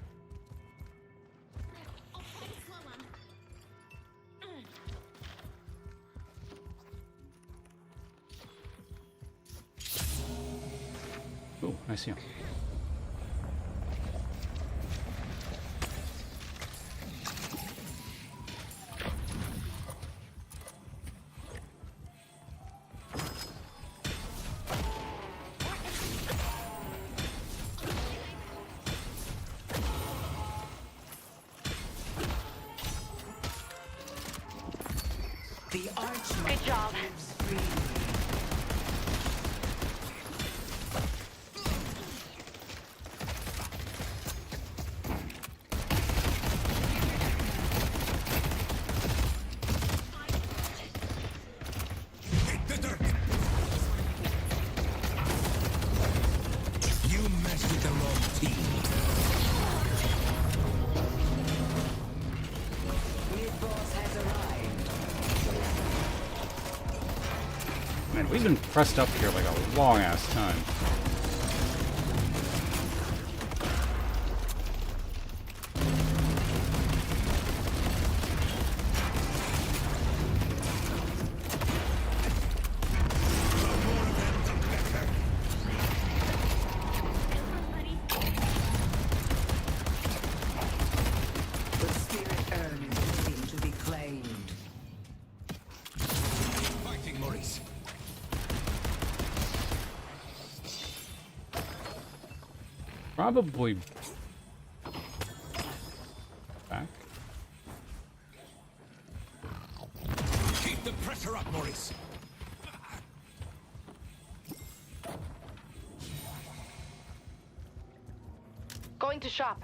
Oh, I see him. The archmother Good job. lives freely. You messed with the wrong team. Mid boss has arrived. Man, we've been pressed up here like a long ass time. The spirit urn is waiting to be claimed. Fighting, Maurice. Probably back. Keep the pressure up, Maurice. Going to shop.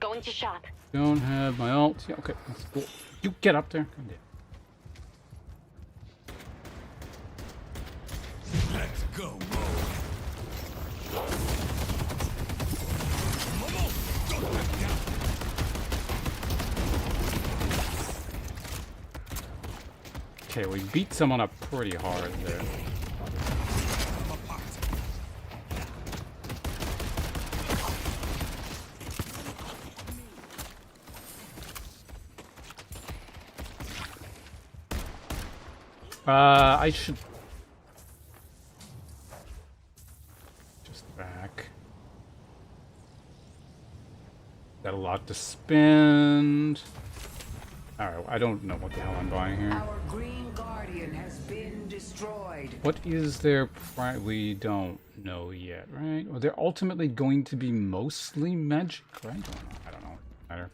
Going to shop. Don't have my ult. Yeah, okay, that's cool. You get up there. Come on. Let's go, Mo. Momo, don't back down. Okay, we beat someone up pretty hard there. I'm apart. I should just back. Got a lot to spend. Alright, I don't know what the hell I'm buying here. Our green guardian has been destroyed. What is their we don't know yet, right? Well, they're ultimately going to be mostly magic, right? I don't know. Matter.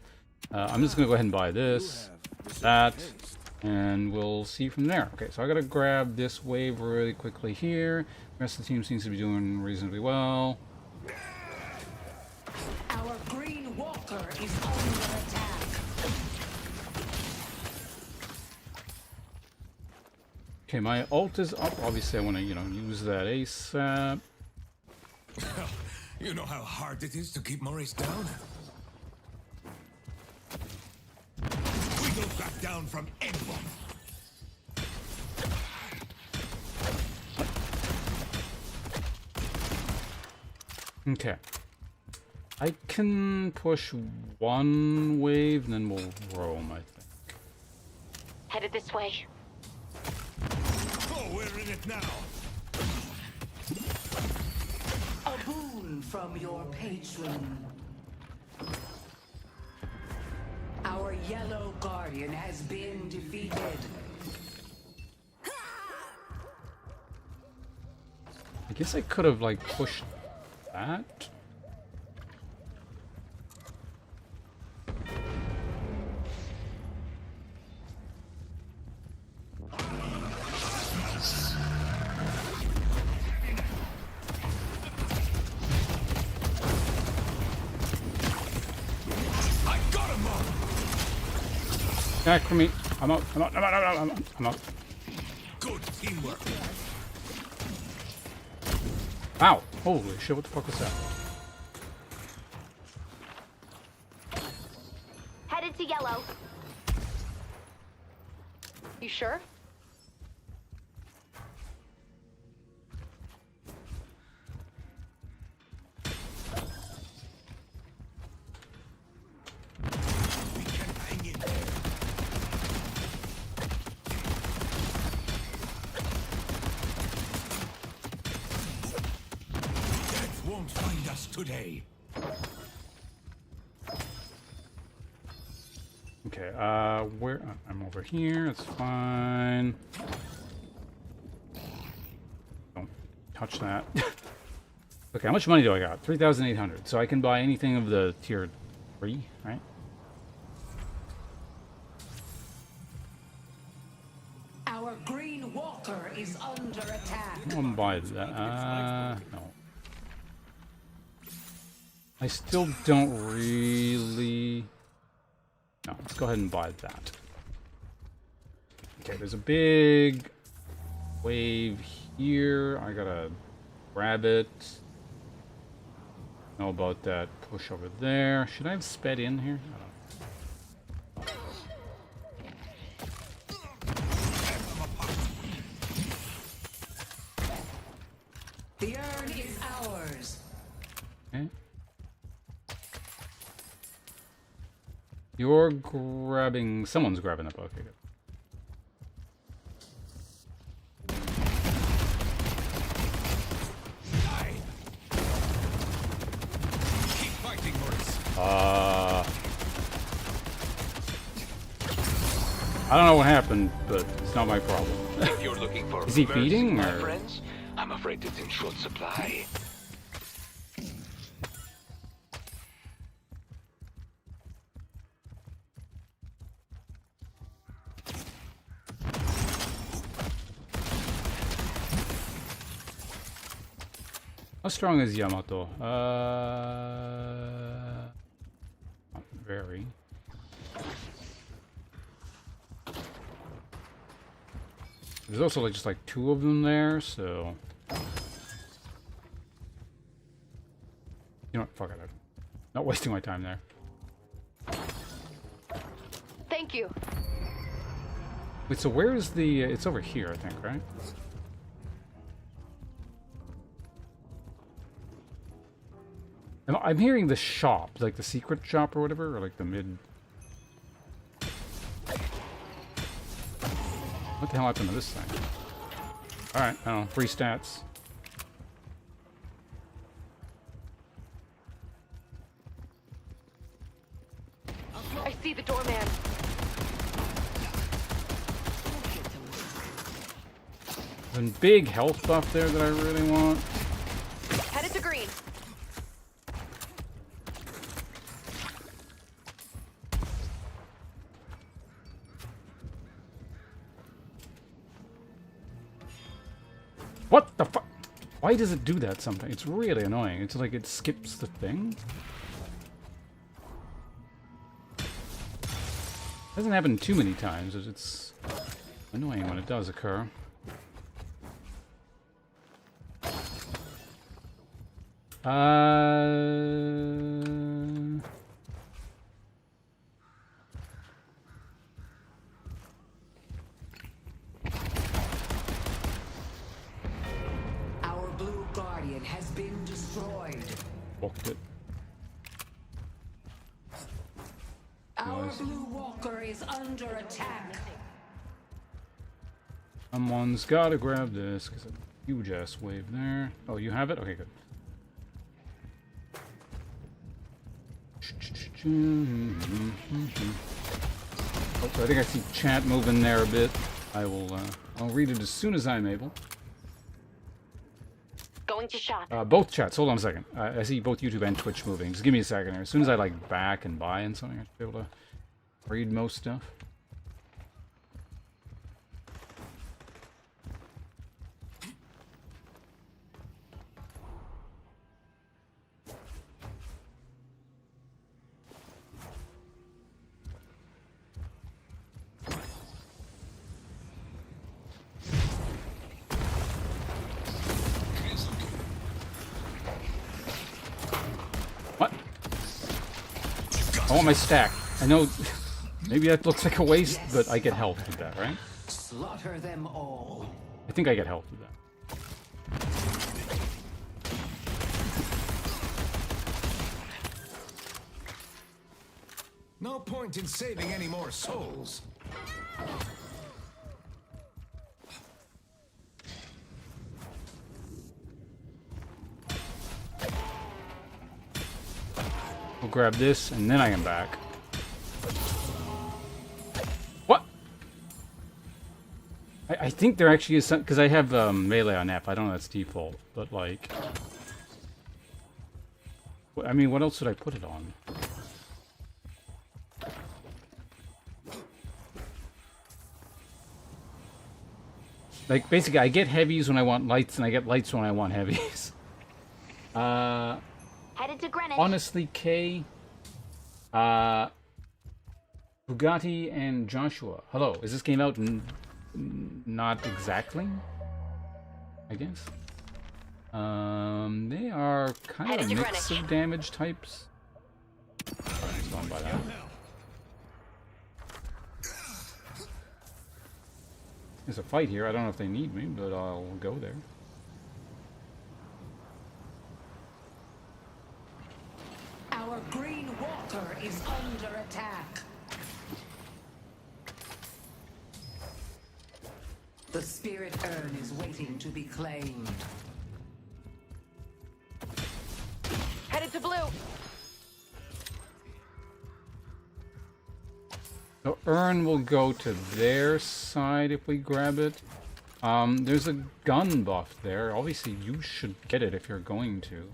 I'm just gonna go ahead and buy this, that, and we'll see from there. Okay, so I gotta grab this wave really quickly here. The rest of the team seems to be doing reasonably well. Our green walker is under attack. Okay, my ult is up. Obviously, I want to, use that ASAP. You know how hard it is to keep Maurice down? We don't back down from anyone. Okay. I can push one wave, and then we'll roam, I think. Headed this way. Oh, we're in it now. A boon from your patron. Our yellow guardian has been defeated. I guess I could have, like, pushed that. Back from me. I'm out. I'm out. Good teamwork. Ow. Holy shit, what the fuck was that? Headed to yellow. You sure? We can hang in there. Death won't find us today. Okay, where? I'm over here, it's fine. touch that. Okay, how much money do I got? 3,800. So I can buy anything of the tier 3, right? Our green walker is under attack. I don't buy that. No. I still don't really... No, let's go ahead and buy that. Okay, there's a big wave here. I gotta grab it. Know about that push over there. Should I have sped in here? I don't know. The urn is ours. Okay. You're grabbing... Someone's grabbing the book. Okay, good. I don't know what happened, but it's not my problem. If you're looking for Is he mercy, feeding, my or...? friends, I'm afraid it's in short supply. How strong is Yamato? Not very. There's also like just like 2 of them there, so... You know what? Fuck it. I'm not wasting my time there. Thank you. Wait, so where is the... it's over here, I think, right? I'm hearing the shop, like the secret shop or whatever, or like the mid... What the hell happened to this thing? Alright, I don't know, free stats. I see the doorman. There's a big health buff there that I really want. Headed to green. What the fuck? Why does it do that sometimes? It's really annoying. It's like it skips the thing. Doesn't happen too many times. It's annoying when it does occur. Our blue guardian has been destroyed. Walked it. Our blue walker is under attack. Someone's gotta grab this, because a huge ass wave there. Oh, you have it? Okay, good. Oh, so I think I see chat moving there a bit. I'll read it as soon as I'm able. Going to shop. Both chats, hold on a second. I see both YouTube and Twitch moving. Just give me a second here. As soon as I like back and buy and something, I should be able to read most stuff. What? I want my stack. I know maybe that looks like a waste, but I get health with that, right? Slaughter them all. I think I get health with that. No point in saving any more souls. We'll grab this, and then I am back. I think there actually is some, because I have melee on F. I don't know if that's default, but like, I mean, what else should I put it on? Like, basically, I get heavies when I want lights, and I get lights when I want heavies. Headed to Greenwich. Honestly, Kay, Bugatti and Joshua. Hello, is this game out? Not exactly, I guess. They are kind of a mix of damage types. Alright, by that. There's a fight here. I don't know if they need me, but I'll go there. Our green walker is under attack. The spirit urn is waiting to be claimed. Headed to blue. The urn will go to their side if we grab it. There's a gun buff there. Obviously, you should get it if you're going to.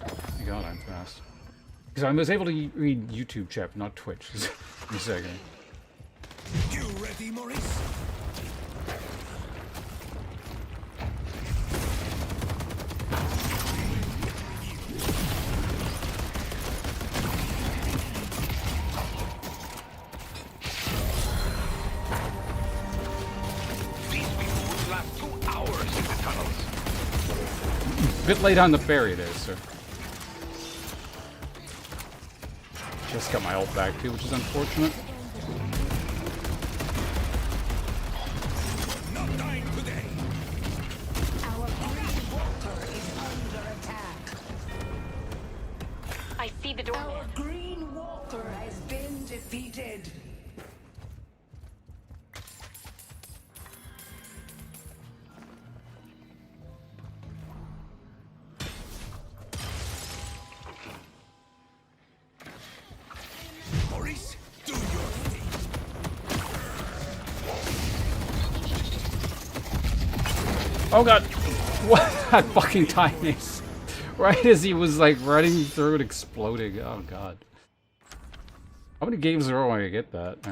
Oh my god, I'm fast. Because I was able to read YouTube chat, not Twitch. Just a second. You ready, Maurice? Bit late on the ferry there, sir. Just got my ult back too, which is unfortunate. Not dying today. Our green walker is under attack. I see the doorman. Our green walker has been defeated. Maurice, do your thing. Oh god! What? That fucking timing! Right as he was like running through it, exploding. Oh god. How many games in a row am I gonna get that?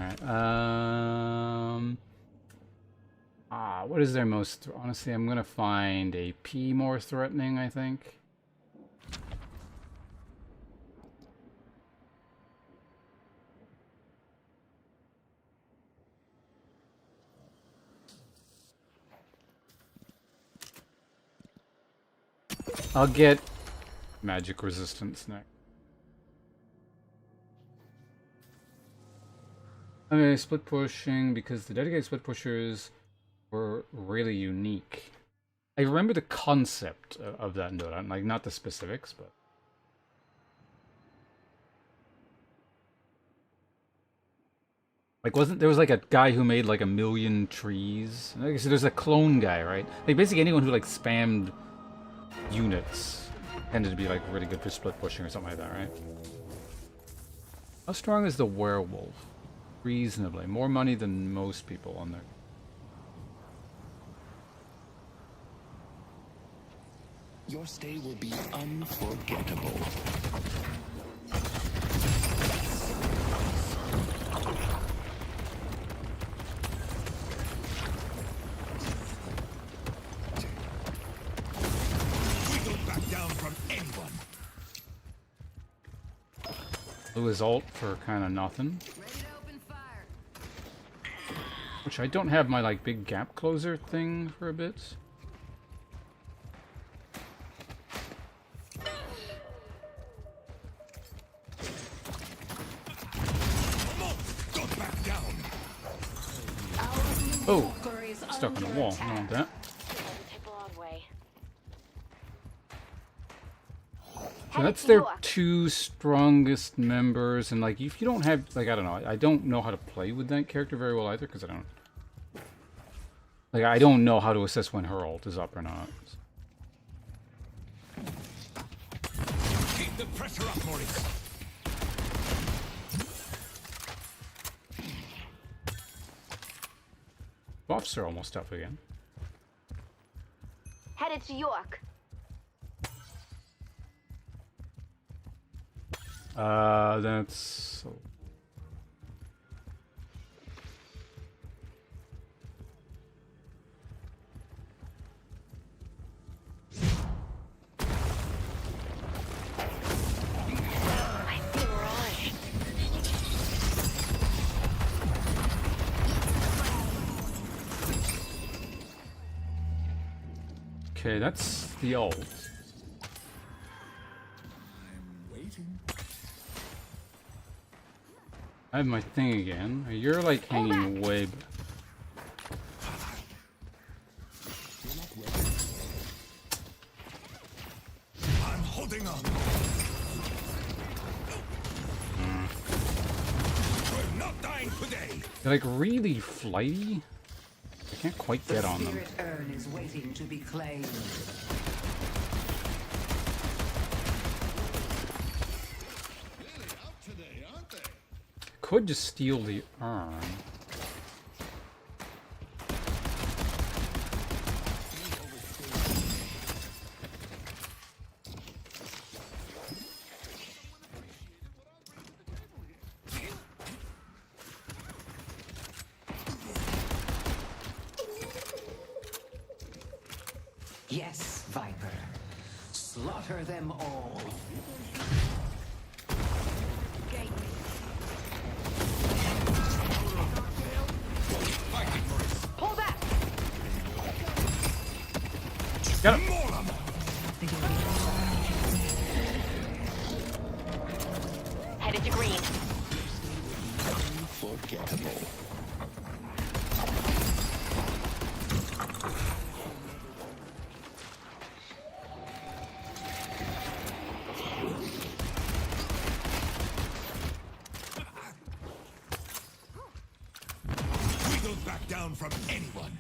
Alright. What is their most... Honestly, I'm gonna find a P more threatening, I think. I'll get magic resistance next. Okay, split pushing, because the dedicated split pushers were really unique. I remember the concept of that note, like not the specifics, but... Like, there was like a guy who made like 1,000,000 trees. Like I said, there's a clone guy, right? Like basically anyone who like spammed units tended to be like really good for split pushing or something like that, right? How strong is the werewolf? Reasonably. More money than most people on there. Your stay will be unforgettable. Blew his ult for kind of nothing. Which I don't have my like big gap closer thing for a bit. Oh, stuck on the wall. I don't want that. So that's their two strongest members, and like if you don't have, like, I don't know, I don't know how to play with that character very well either, because I don't know how to assess when her ult is up or not. Keep the pressure up, Maurice. Buffs are almost up again. Headed to York. That's... Okay, that's the ult. I have my thing again. You're like hanging way. I'm holding on. We're not dying today. They're like really flighty. I can't quite get on them. The spirit urn is waiting to be claimed. Could just steal the urn. Yes, Viper. Slaughter them all. Pull back! Got him! Headed to green. Unforgettable. We don't back down from anyone.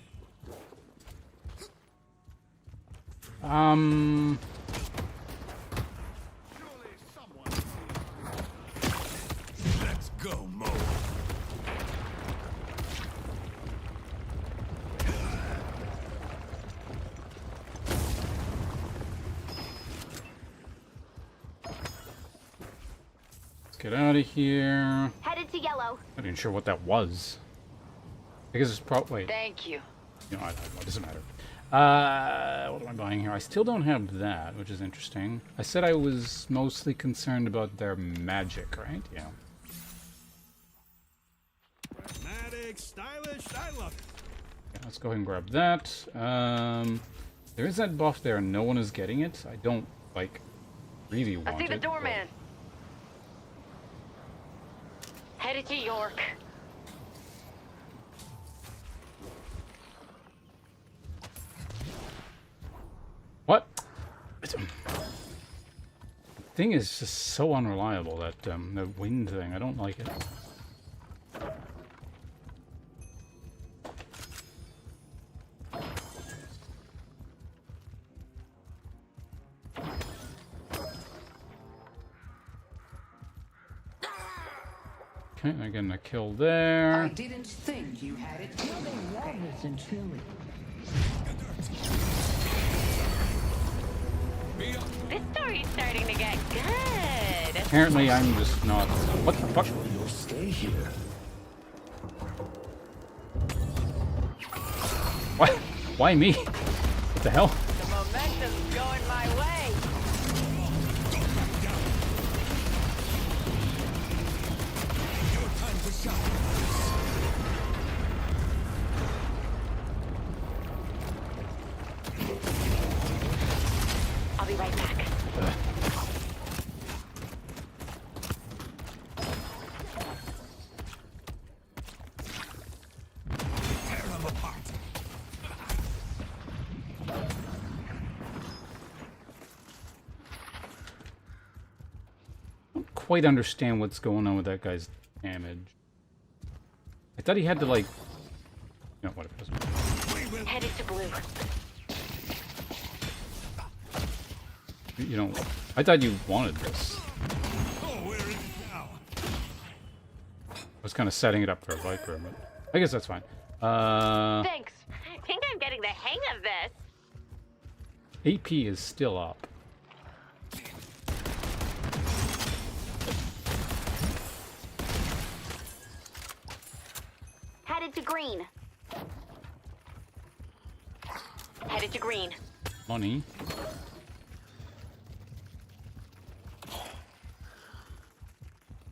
Let's go, Mo. Let's get out of here. Headed to yellow. Not even sure what that was. I guess it's probably. Wait. Thank you. You know, I don't know. It doesn't matter. What am I buying here? I still don't have that, which is interesting. I said I was mostly concerned about their magic, right? Yeah. Pragmatic, stylish, I love it. Yeah, let's go ahead and grab that. There is that buff there. No one is getting it. I don't, like, really want it. I see the doorman. Headed to York. What? The thing is just so unreliable, that the wind thing. I don't like it. Okay, I'm getting a kill I there. didn't think you had it. This story's starting to get good. Apparently I'm just not... What the fuck? You'll stay here. What? Why me? What the hell? The momentum's going my way. Your time to shine. I'll be right back. Tear them apart. I don't quite understand what's going on with that guy's damage. I thought he had to, like... No, whatever. Headed to blue. You know, I thought you wanted this. Oh, where is it now? I was kind of setting it up for a Viper, but I guess that's fine. Thanks. I think I'm getting the hang of this. AP is still up. Headed to green. Headed to green. Money.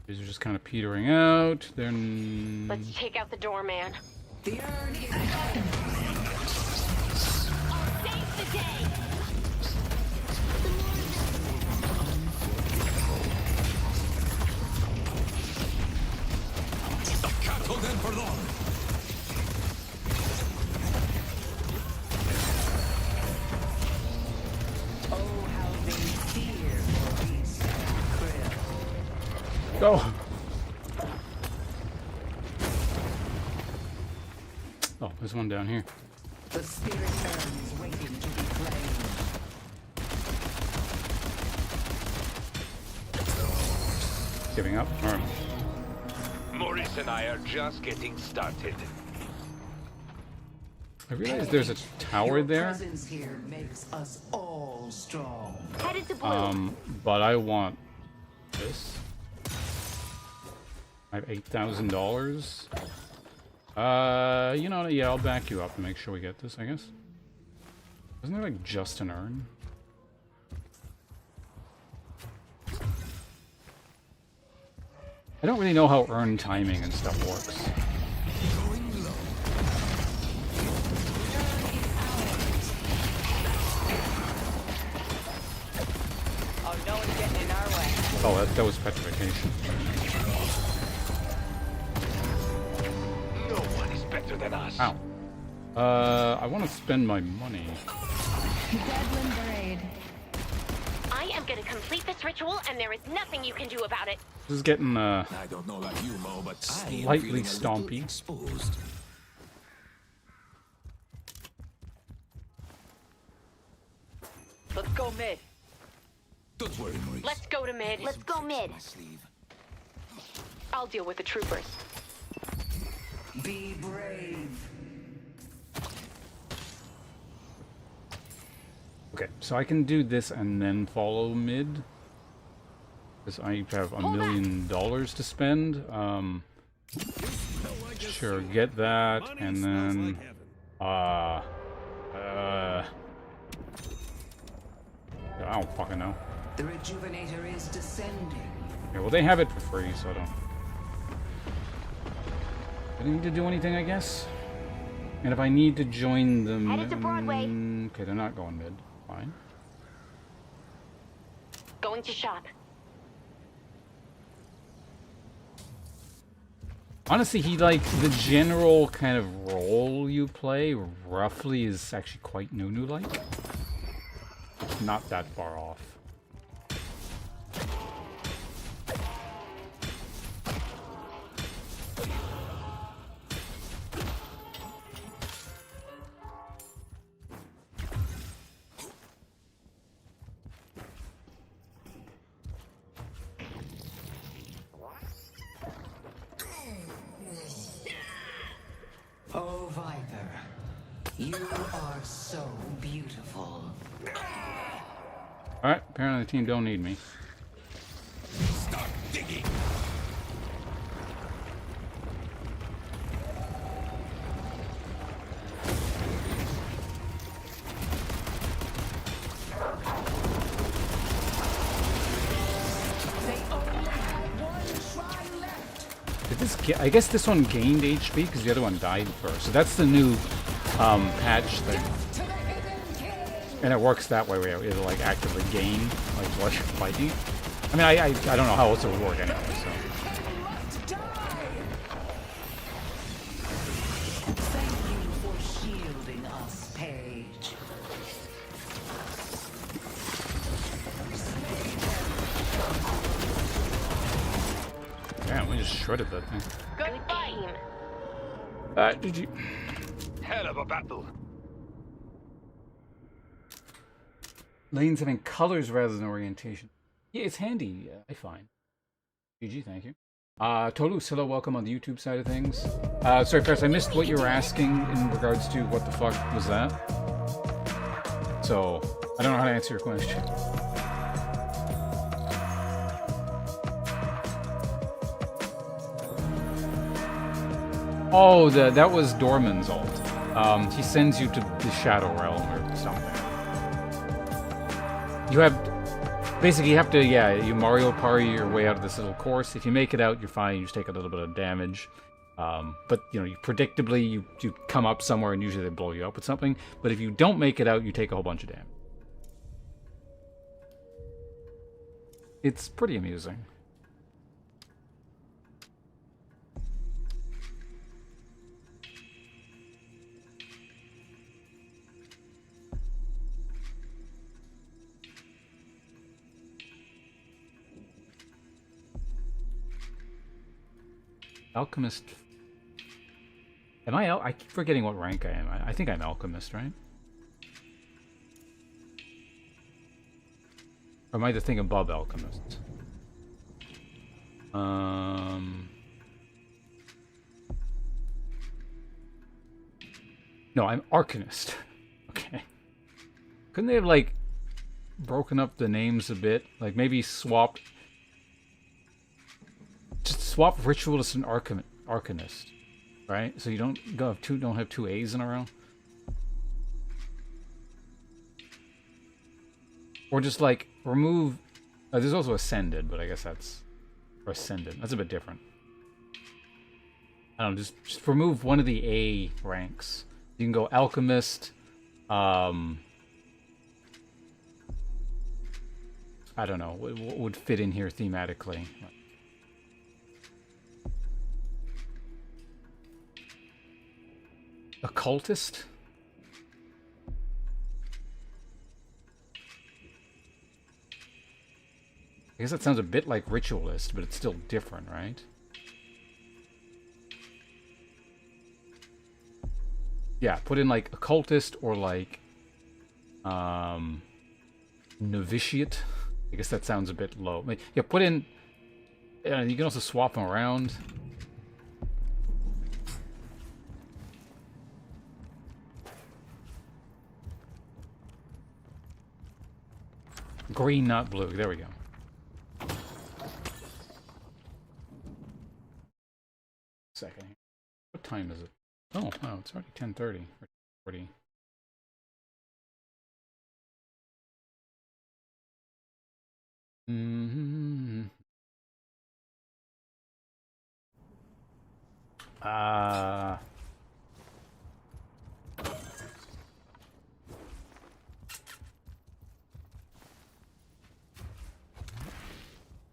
These are just kind of petering out. Then Let's take out the doorman. The urn is Save the day. Cattle del perdón. oh how they fear Maurice and Krill. go. Oh, there's one down here. The spirit urn is waiting to be claimed. Giving up. All right. Maurice and I are just getting started. I realize there's a tower Your there. presence here makes us all strong. Headed to blue. But I want this. I have $8,000. You know, yeah, I'll back you up and make sure we get this, I guess. Isn't there like just an urn? I don't really know how urn timing and stuff works. Oh, no one's getting in our way. Oh, that was petrification. No one is better than us. Ow. I want to spend my money. I am gonna complete this ritual, and there is nothing you can do about it. This is getting, I don't know about you, Mo, but I am slightly feeling a little stompy. exposed. Let's go mid. Don't worry, Maurice. Let's go to mid. Let's go mid. My sleeve. I'll deal with the troopers. Be brave. Okay, so I can do this and then follow mid. Because I have $1 million to spend. Sure, get that, and then... I don't fucking know. The rejuvenator is descending. Yeah, well, they have it for free, so I don't... I don't need to do anything, I guess. And if I need to join them... Headed to Broadway. Okay, they're not going mid. Fine. Going to shop. Honestly, he, like, the general kind of role you play, roughly, is actually quite Nunu-like. Not that far off. Oh, Viper, you are so beautiful. Alright, apparently the team don't need me. Start digging. They only have one try left. Did this I guess this one gained HP because the other one died first. So that's the new patch thing. And it works that way where it'll like actively gain like while you're fighting. I mean I don't know how else it would work anyway, so. Thank you for shielding us, Paige. Damn, we just shredded that thing. Good game. GG. Hell of a battle. Lanes having colors rather than orientation. Yeah, it's handy, I find. GG, thank you. Tolus, hello, welcome on the YouTube side of things. Sorry, Ferris, I missed what you were asking in regards to what the fuck was that. So, I don't know how to answer your question. Oh, that was Dorman's ult. He sends you to the Shadow Realm or something. You have... Basically, you have to, yeah, you Mario Party your way out of this little course. If you make it out, you're fine. You just take a little bit of damage. But, you know, predictably, you come up somewhere and usually they blow you up with something. But if you don't make it out, you take a whole bunch of damage. It's pretty amusing. Alchemist. Am I I keep forgetting what rank I am. I think I'm Alchemist, right? Or am I the thing above Alchemist? No, I'm Arcanist. Okay. Couldn't they have, like, broken up the names a bit? Like, maybe swapped... Just swap Ritualist and Arcanist, right? So you don't have two A's in a row. Or just like remove. There's also Ascended, but I guess that's or Ascendant. That's a bit different. I don't know. Just remove one of the A ranks. You can go Alchemist. I don't know. What would fit in here thematically? Occultist? I guess that sounds a bit like Ritualist, but it's still different, right? Yeah, put in like Occultist or like Novitiate. I guess that sounds a bit low. Yeah, put in... you can also swap them around. Green, not blue. There we go. Second. What time is it? Oh, wow, it's already 10:30 or 40.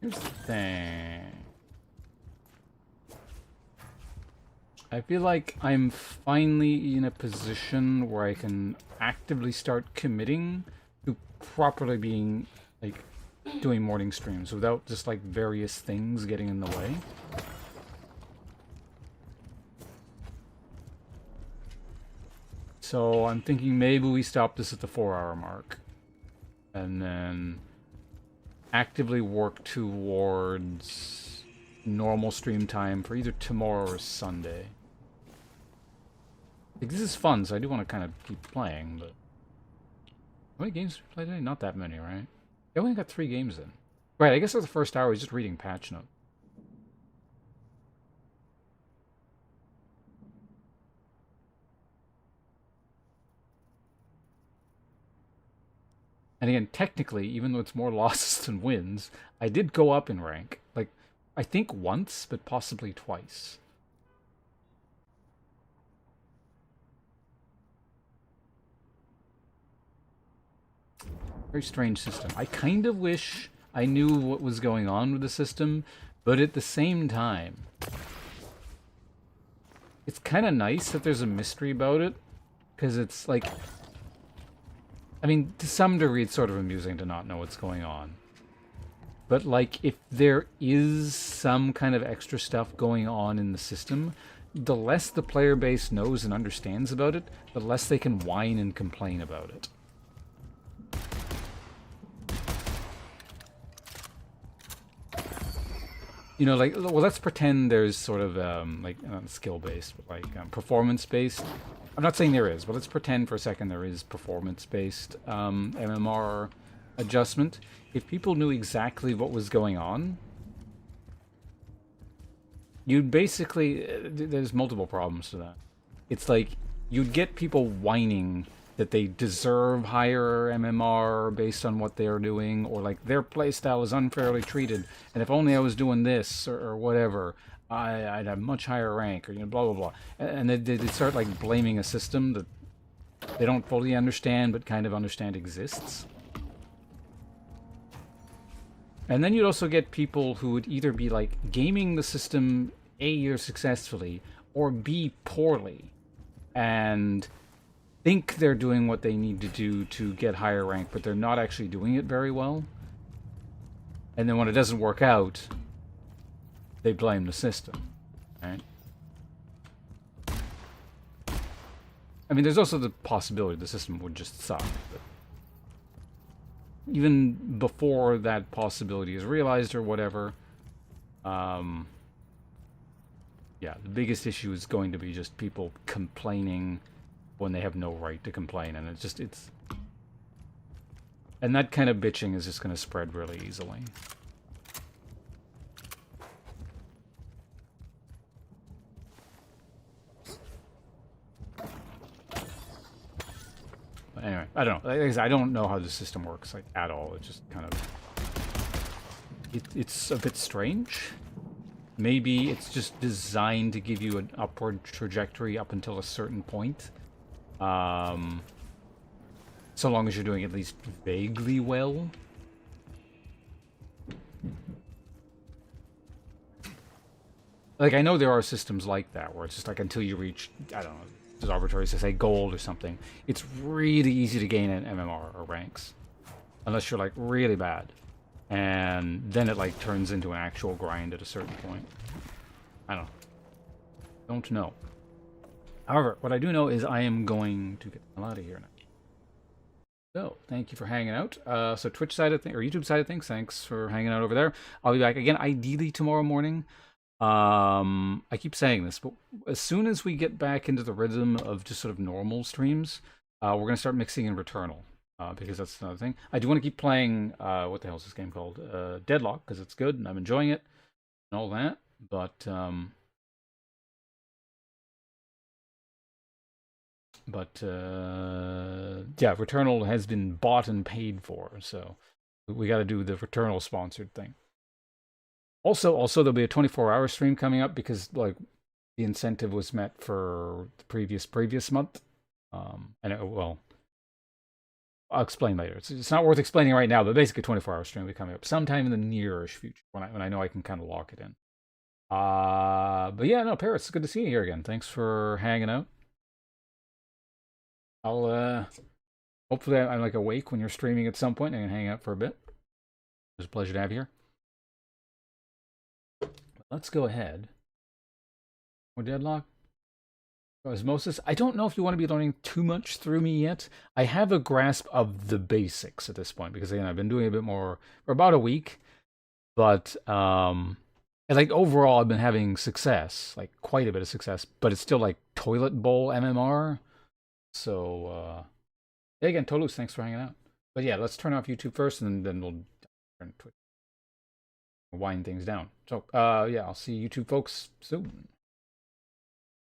Here's the thing. I feel like I'm finally in a position where I can actively start committing to properly being, like, doing morning streams without just, like, various things getting in the way. So I'm thinking maybe we stop this at the 4-hour mark. And then actively work towards normal stream time for either tomorrow or Sunday. Like, this is fun, so I do want to kind of keep playing, but... How many games did we play today? Not that many, right? I only got 3 games in. Right, I guess for the first hour I was just reading patch notes. And again, technically, even though it's more losses than wins, I did go up in rank. Like, I think once, but possibly twice. Very strange system. I kind of wish I knew what was going on with the system, but at the same time, it's kind of nice that there's a mystery about it, because it's like... I mean, to some degree, it's sort of amusing to not know what's going on. But, like, if there is some kind of extra stuff going on in the system, the less the player base knows and understands about it, the less they can whine and complain about it. You know, like, well, let's pretend there's sort of like not skill-based, but like performance-based. I'm not saying there is, but let's pretend for a second there is performance-based MMR adjustment. If people knew exactly what was going on, you'd basically, there's multiple problems to that. It's like you'd get people whining that they deserve higher MMR based on what they're doing, or like their playstyle is unfairly treated, and if only I was doing this or whatever, I'd have much higher rank, or, you know, blah blah blah. And they start like blaming a system that they don't fully understand but kind of understand exists. And then you'd also get people who would either be like gaming the system A, either successfully, or B, poorly, and think they're doing what they need to do to get higher rank, but they're not actually doing it very well. And then when it doesn't work out, they blame the system, right? I mean, there's also the possibility the system would just suck. But even before that possibility is realized or whatever, yeah, the biggest issue is going to be just people complaining when they have no right to complain, and and that kind of bitching is just going to spread really easily. But anyway, I don't know. Like I said, I don't know how the system works, like, at all. It's just kind of... It's a bit strange. Maybe it's just designed to give you an upward trajectory up until a certain point. So long as you're doing at least vaguely well. Like, I know there are systems like that, where it's just like until you reach, I don't know, there's arbitrary to say gold or something, it's really easy to gain an MMR or ranks. Unless you're like really bad. And then it like turns into an actual grind at a certain point. I don't know. However, what I do know is I am going to get the hell out of here now. So, thank you for hanging out. So Twitch side of things, or YouTube side of things, thanks for hanging out over there. I'll be back again, ideally tomorrow morning. I keep saying this, but as soon as we get back into the rhythm of just sort of normal streams, we're going to start mixing in Returnal, because that's another thing. I do want to keep playing, what the hell is this game called? Deadlock, because it's good and I'm enjoying it and all that, but yeah, Returnal has been bought and paid for, so we got to do the Returnal sponsored thing. Also, there'll be a 24-hour stream coming up because, like, the incentive was met for the previous month. Well, I'll explain later. It's not worth explaining right now, but basically, a 24-hour stream will be coming up sometime in the nearish future when I know I can kind of lock it in. But yeah, no, Paris, it's good to see you here again. Thanks for hanging out. I'll hopefully I'm like awake when you're streaming at some point and I can hang out for a bit. It's a pleasure to have you here. Let's go ahead. More Deadlock. Osmosis. I don't know if you want to be learning too much through me yet. I have a grasp of the basics at this point because, again, I've been doing a bit more for about a week. But and like overall I've been having success, like quite a bit of success, but it's still like toilet bowl MMR. So again, Tolus, thanks for hanging out. But yeah, let's turn off YouTube first and then we'll turn Twitch. Wind things down. So, yeah, I'll see YouTube folks soon.